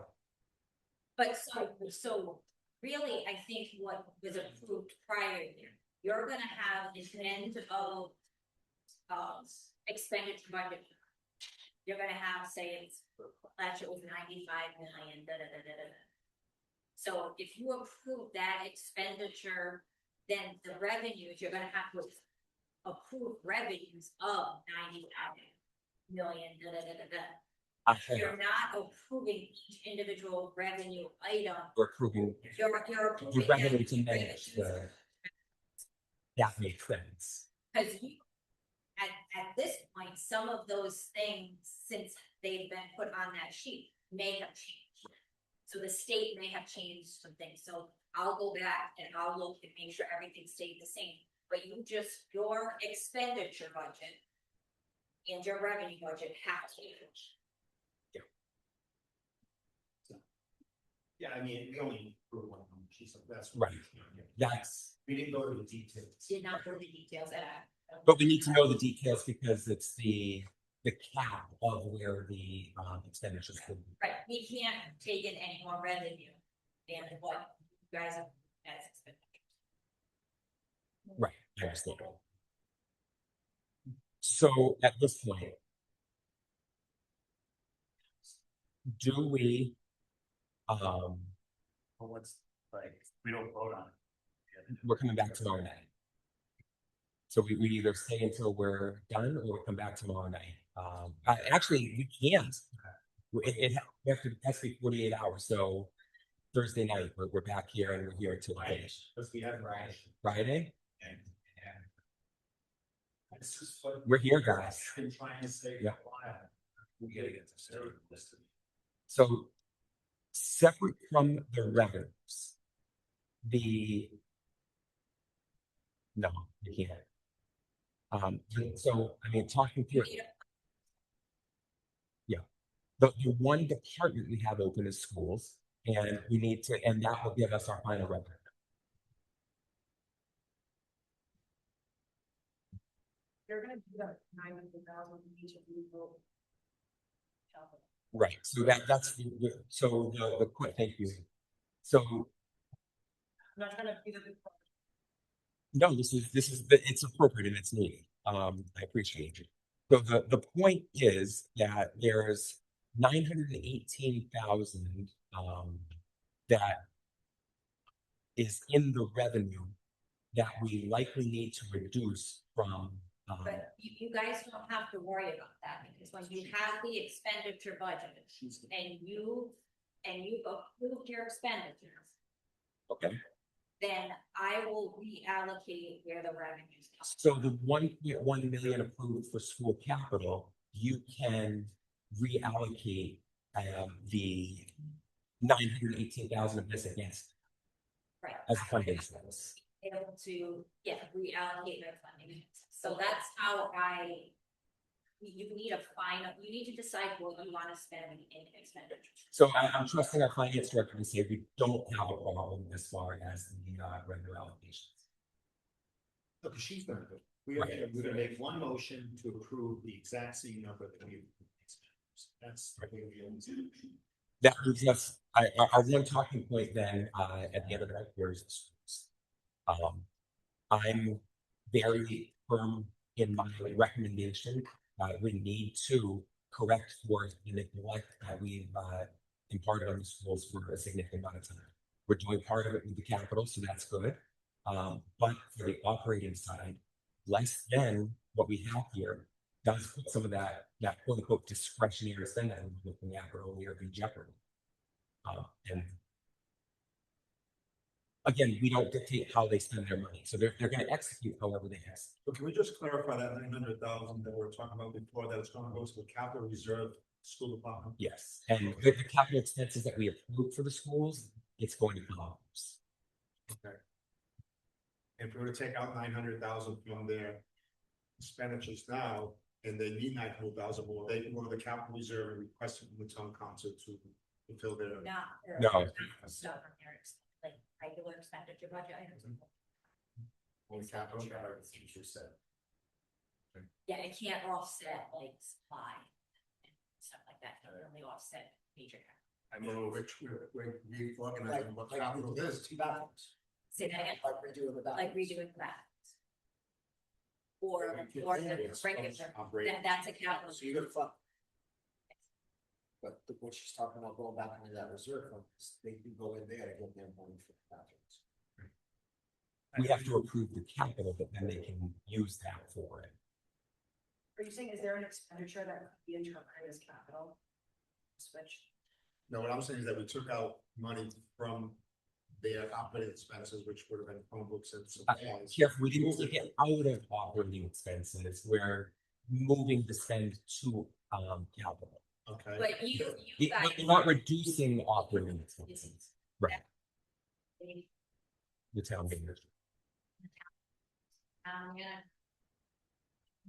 But so really, I think what was approved prior year, you're gonna have an end of expenditure budget. You're gonna have, say, it's, last year was 95 million, da, da, da, da, da. So if you approve that expenditure, then the revenues, you're gonna have to approve revenues of 95 million, da, da, da, da, da. You're not approving each individual revenue item. We're approving You're the approving. revenue to manage the. That makes sense. Cause you, at this point, some of those things, since they've been put on that sheet, may have changed. So the state may have changed some things, so I'll go back and I'll look and make sure everything stayed the same. But you just, your expenditure budget and your revenue budget have to change. Yeah, I mean, we only approved one, she said that's. Right. That's, We didn't go to the details. Did not know the details at all. but we need to know the details because it's the cap of where the expenditures could be. Right, we can't take in any more revenue than what you guys have as expected. Right, I understand. So at this point, do we, Well, what's, like, we don't vote on it. we're coming back tomorrow night. So we either stay until we're done or we come back tomorrow night. Actually, we can't. It has to be 48 hours. So Thursday night, we're back here and we're here until finish. Because we had Friday, and. This is what. we're here, guys. I've been trying to say for Yeah. a while. We gotta get this third listed. So separate from the revenues, no, you can't. So I mean, talking through it, the one department we have open is schools, and we need to, and that will give us our final revenue. You're gonna do that 900,000 each of you vote. Right. So that's the quick. Thank you. So I'm not trying to be the big. no, it's appropriate and it's needed. I appreciate it. So the point is that there's 918,000 that is in the revenue that we likely need to reduce from. But you guys don't have to worry about that, because when you have the expenditure budget and you approve your expenditures, Okay. then I will reallocate where the revenues come. So the 1.1 million approved for school capital, you can reallocate the 918,000 of this against Right. as a funding source. Able to, reallocate their funding. So that's how you need you need to decide what you want to spend in expenditures. So I'm trusting our finance director to say we don't have a problem as far as the revenue allocations. Look, she's gonna do. Right. We're gonna make one motion to approve the exact same number that we. That's the way we always do. That leaves us, our one talking point then, at the end of the night here is the schools. I'm very firm in my recommendation. We need to correct for the neglect that we've imparted on the schools for a significant amount of time. We're doing part of it with the capital, so that's good. But for the operating side, less than what we have here does put some of that quote unquote discretionary spending we're looking at earlier in jeopardy. And again, we don't dictate how they spend their money, so they're going to execute however they have. So can we just clarify that 900,000 that we were talking about before, that it's gonna go to the capital reserve school department? Yes, and the capital expenses that we approved for the schools, it's going to come out. Okay. If we were to take out 900,000 from their expenditures now, and they need 900,000 more, they can go to the capital reserve and request it from the town council to fulfill their. Not their No. stuff from their like regular expenditure budget items. On capital, or the teacher said. Yeah, it can't offset like supply and stuff like that. It can only offset major. I move. Like, Reorganizing what like capital we did is. 2 bathrooms. Say that again, Like redoing the like bathrooms. redoing that. Or the regular, that's a capital. So you're gonna fund. But what she's talking about going back into that reserve fund, they can go in there to get their money for the bathrooms. We have to approve the capital, but then they can use that for it. Are you saying, is there an expenditure that could be interpreted as capital? Switch. No, what I'm saying is that we took out money from their operating expenses, which would have been Chromebooks and supplies. Jeff, we didn't take it out of operating expenses. We're moving the spend to capital. Okay. But you You're guys. not reducing operating expenses. Right. The town manager. Yeah.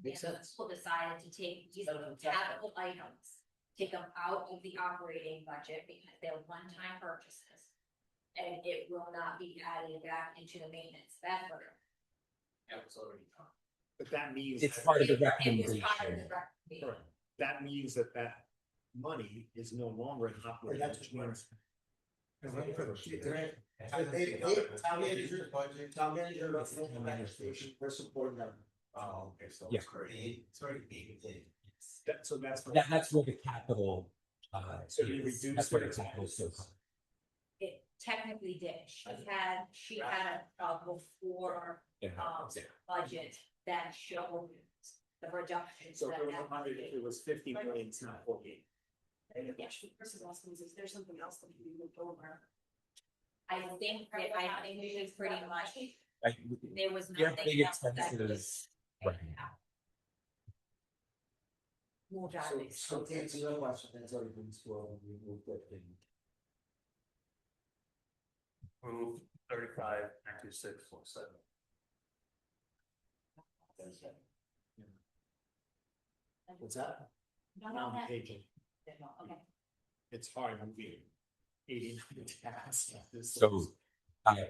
Makes sense. People decided to take these capital items, take them out of the operating budget because they're one-time purchases. And it will not be added back into the maintenance, that's what. That was already done. But that means. It's that- part of the It was recommendation. part of the recommendation. Correct. That means that that money is no longer in operating. That's what expense. Town manager, town manager, we're supporting them. Oh, okay, so Yeah. it's already being paid. So that's. what- That's where the capital, So you is. reduce That's where the the capital is so. It technically did, she had a before budget that showed the reductions. So if that it was that 100, if it was 50 million, it's not 48. Yeah, versus asking, is there something else that can be moved over? I think it was pretty much, Like, there was yeah, nothing big else that was. expenses. Right. Moved out of So, the so to expenses. answer your question, that's already been swallowed, we moved that thing. Move 35,926,47. What's that? No, Now no, that, page, okay. it's hard moving 80 tabs. So,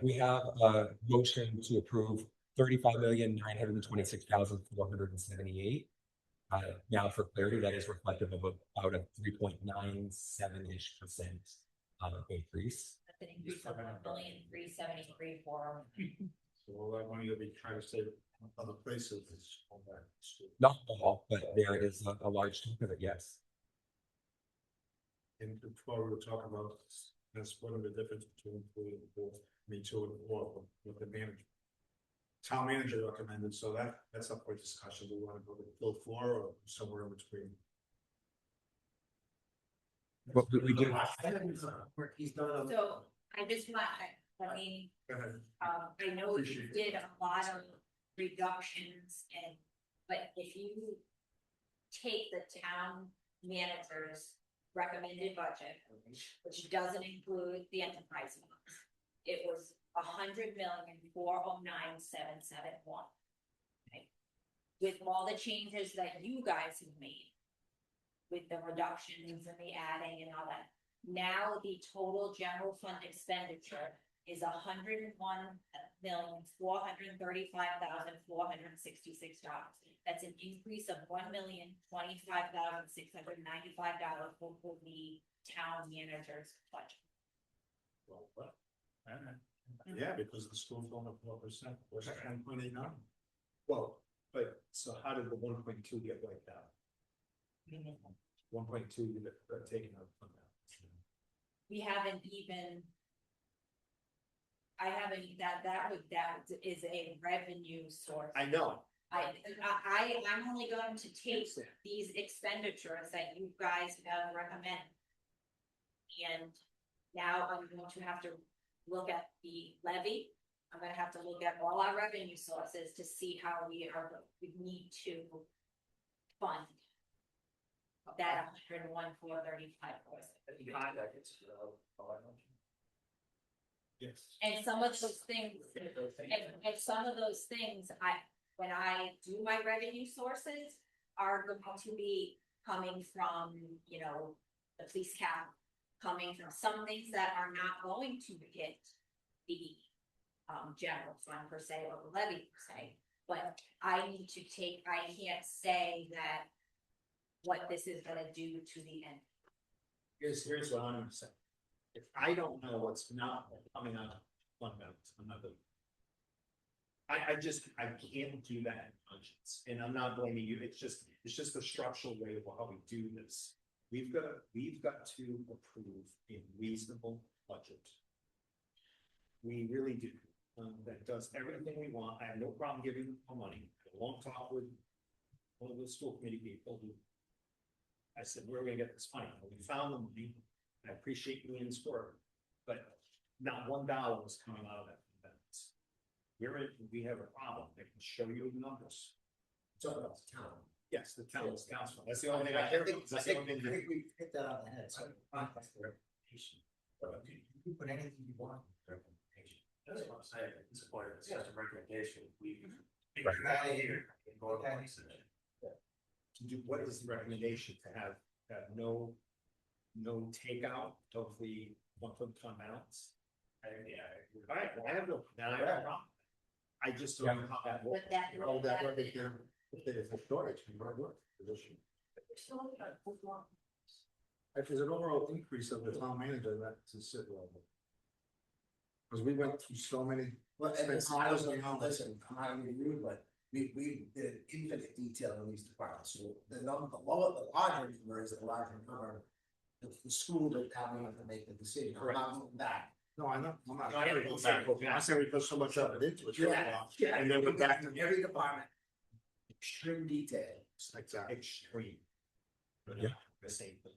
we have a motion to approve 35,926,478. Now for clarity, that is reflective of about a 3.97-ish% increase. That's an increase of 1,373,400. So all that money that we try to save other places is all back to school. Not all, but there is a large chunk of it, yes. And before we were talking about, that's one of the difference between three and four, two and four, with the manager. Town manager recommended, so that's up for discussion, we wanna go to full floor or somewhere in between. But we do, He's done. So I just want, I mean, Go ahead. I know you Appreciate it. did a lot of reductions and, but if you take the town manager's recommended budget, which doesn't include the enterprise funds, it was 100,409,771. Okay, with all the changes that you guys have made, with the reductions and the adding and all that, now the total general fund expenditure is $101,435,466. That's an increase of $1,025,695 for the town manager's budget. Well, what? Yeah, because the school's going up 4%, we're 10.89. Well, but so how did the 1.2 get wiped out? 1.2 got taken out from that. We haven't even. That is a revenue source. I know. I'm only going to take these expenditures that you guys have recommended. And now I'm going to have to look at the levy. I'm gonna have to look at all our revenue sources to see how we need to fund that 101,435. Yes. And some of those things, and some of those things, when I do my revenue sources, are going to be coming from, the police cap, coming from some things that are not going to hit the general fund per se, or the levy per se, but I can't say that what this is gonna do to the end. Here's what I'm gonna say. If I don't know what's not coming out of fund balance, I'm not gonna. I can't do that in conscience, and I'm not blaming you, it's just the structural way of how we do this. We've got to approve a reasonable budget. We really do, that does everything we want, I have no problem giving them more money, I won't talk with one of the school committee people who. I said, where are we gonna get this money? Well, we found the money, I appreciate you in sport, but not $1 is coming out of that. We have a problem, they can show you the numbers. Talk about the town. Yes, the town's council. That's the only thing I I care think, about. That's the only thing. we hit that on the head, so. You can put anything you want. in the recommendation. That's what I'm saying, it's just a recommendation, we. Right. Right here. Go to Okay. one session. What is the recommendation to have no takeout of the monthly fund balance? All right, well, I have no, then I have no problem. I just don't know how that works. But that. Oh, that way they can, if there's a shortage, we might work position. If there's an overall increase of the town manager, that's a sit level. Because we went through so many. Well, and it's, I was like, oh, listen, I'm not gonna be rude, but we did infinite detail in these departments, so the number, the lower, the larger number is the larger number. The school that have to make the decision, I'm not moving back. No, I'm not No, I gotta go back. I said we put so much of it into it. Yeah. And then we're back to Every department. Extreme detail. exactly extreme. But Yeah. the same thing.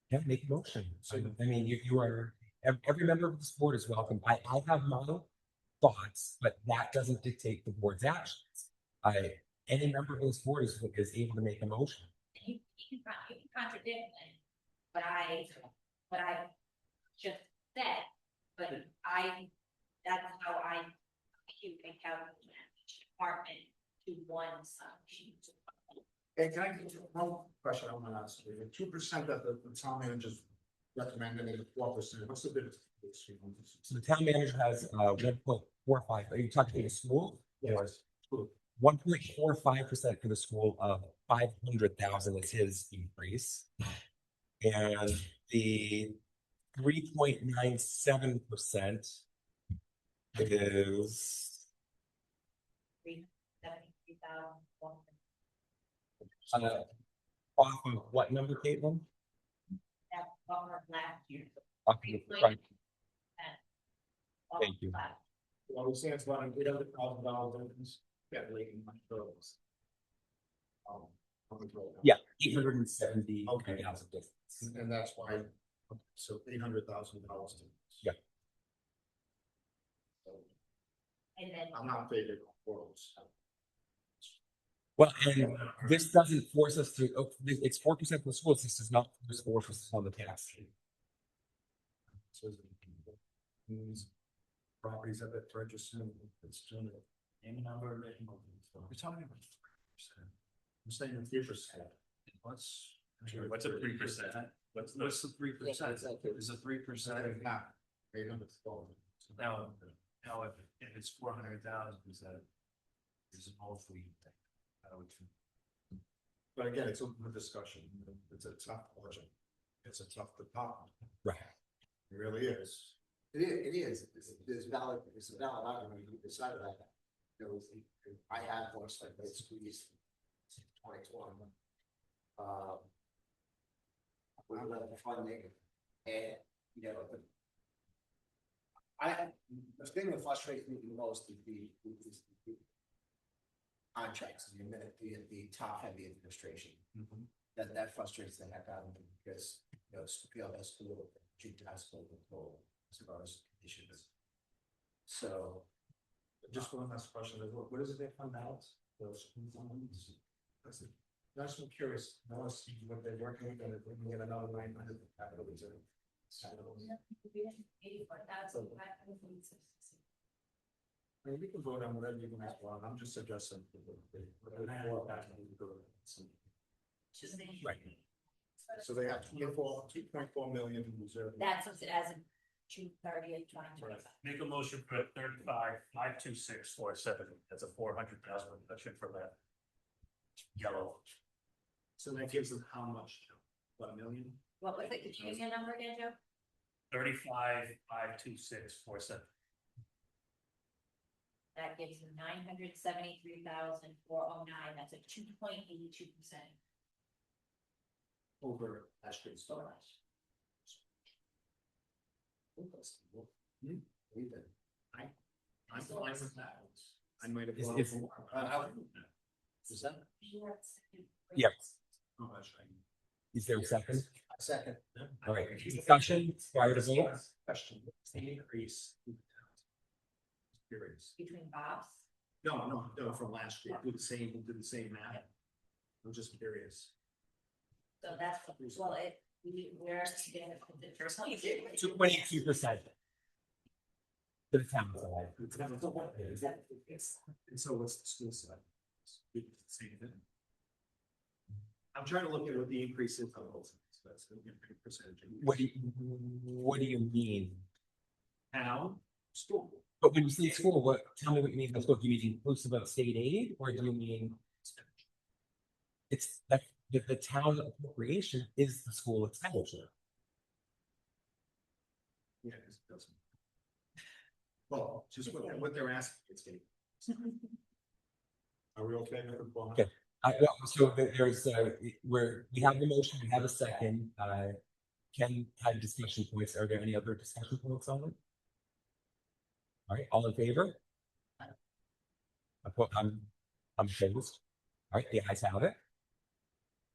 Yeah, make a motion. I mean, you are, every member of this board is welcome. I have my thoughts, but that doesn't dictate the board's actions. Any member of this board is able to make a motion. You can contradict me, but I just said, but that's how I calculate each department to one sum sheet. Hey, can I get you one question I want to ask you? The 2% that the town managers recommended and the 4%, what's the difference? So the town manager has 1.45. Are you talking to the school? Yes. 1.45% for the school of 500,000 is his increase. And the 3.97% is 373,000. off of what number, Caitlin? That's over last year. Off of the front. Thank you. Well, we say it's about $800,000 difference. Yeah, leaving my bills. Yeah, 870,000 difference. And that's why, so $800,000. Yeah. And then. I'm not favoring quotes. Well, and this doesn't force us to, it's 4% for the schools. This does not force us on the tax. Properties of it registered, it's doing it. Name a number. We're talking about 3%. I'm saying 3%. What's a 3%? What's the 3%? Is a 3%? Not. now? Now, if it's 400,000, is that? Is it all free? But again, it's open for discussion. It's a tough budget. It's a tough department. Right. It really is. It is. It's valid, it's a valid argument. You decided that. There was, I had voiced like this, squeezed 2020. We let the funding and, you know, the thing that frustrates me the most is the contracts, the top heavy administration. That frustrates the heck out of me because, you know, Springfield has school, Junior High School, as far as conditions. So. Just one last question, what is it fund balance? Those funds? That's I'm curious, I want to see what they're working with, and if we can get another 900 capital reserve. I mean, we can vote on whatever you guys want, I'm just suggesting. Right. So they have 2.4 million in reserve. That's as of June 30th, 2025. Make a motion for 35,526,47. That's a 400,000 reduction for that. Yellow. So that gives them how much? What, $1 million? What was it? Could you use your number again, Joe? 35,526,47. That gives them 973,409. That's a 2.82%. Over last year's dollars. I'm fine with that. I might have. Is- gone is- for more. Is that? Yeah. How much? Is there a second? Second. All right, discussion, prior to vote? Question, what's the increase? Curious. Between Bob's No, from last year, do the same math. I'm just curious. So that's, well, we're getting the first one. 2.82%. To the town side. And so what's the school side? Same thing. I'm trying to look at what the increase is on both sides, that's gonna be a percentage. What do you mean? Town, school. But when you say school, tell me what you mean by school. Do you mean inclusive of state aid, or do you mean? It's that the town appropriation is the school expenditure. Yeah, it doesn't. Well, just what they're asking, it's getting. Are we okay with the? Okay. Well, so there's where we have the motion, we have a second. Ken had discussion points. Are there any other discussion points on it? All right, all in favor? I'm opposed. All right, the ayes have it.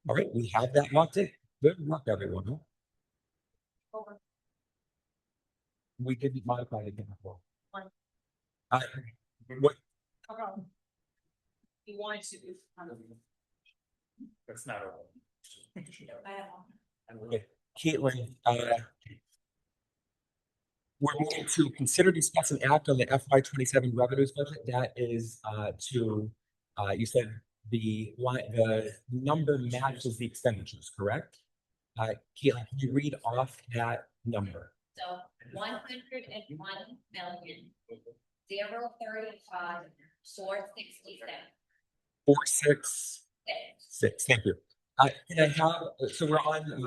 All right, we have that locked in. Good luck, everyone. We didn't modify it again before. Fine. What? He wanted to. That's not. Okay, Caitlin, we're moving to consider, discuss, and act on the FY 27 revenues budget. That is to you said the number matches the expenditures, correct? Caitlin, can you read off that number? So 101,035,467. 466. Thank you. Can I have, so we're on the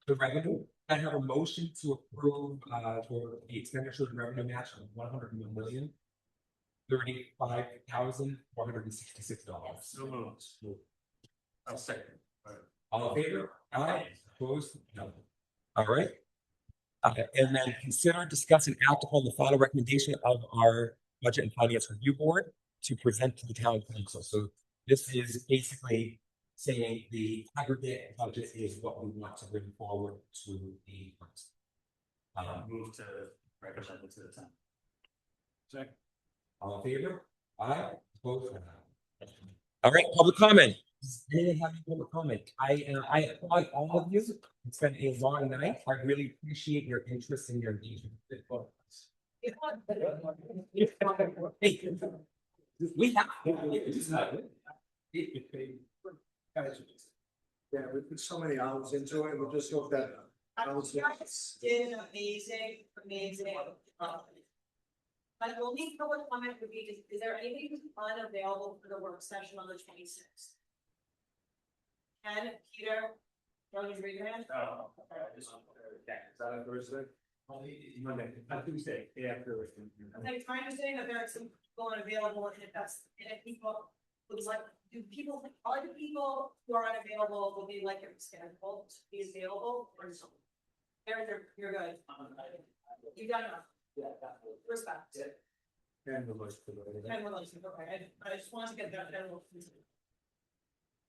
revenue. I have a motion to approve for the expenditure and revenue match of $101,035,466. So moved. I'll second. All in favor? Aye. Opposed? No. All right. And then consider, discuss, and act upon the final recommendation of our Budget and Finance Review Board to present to the town council. So this is basically saying the aggregate budget is what we want to bring forward to the council. Move to recommend it to the town. Second. All in favor? Aye. Opposed? No. All right, public comment. Does anyone have any public comment? I applaud all of you. It's been a long night. I really appreciate your interest and your engagement. We have. Yeah, we put so many hours into it, we'll just hope that. You guys did an amazing. My only public comment would be, is there anything who's unavailable for the work session on the 26th? Ken, Peter, don't you raise your hand? Oh, is that on Thursday? Monday, Tuesday, yeah, Thursday. I'm trying to say that there are some people unavailable, and if people would like, are the people who are unavailable will be like scheduled to be available or something? You're good. You got enough. Yeah. Respect. And the list for the. And we're like, okay, I just wanted to get that.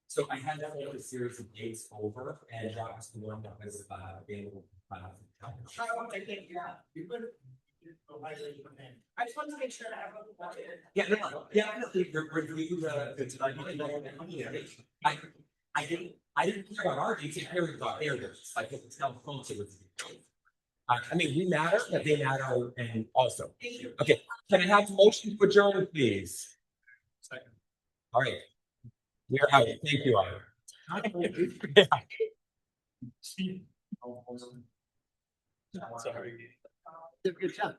So I had that little series of dates over, and that was the one that was available. I just wanted to make sure that everyone watched it. Yeah, no, definitely review I didn't care about our dates, I cared about their dates, like if it's how close it was. I mean, we matter, but they matter, and also. Okay, can I have a motion to adjourn, please? Second. All right. We are out. Thank you, all. Sorry. Good job.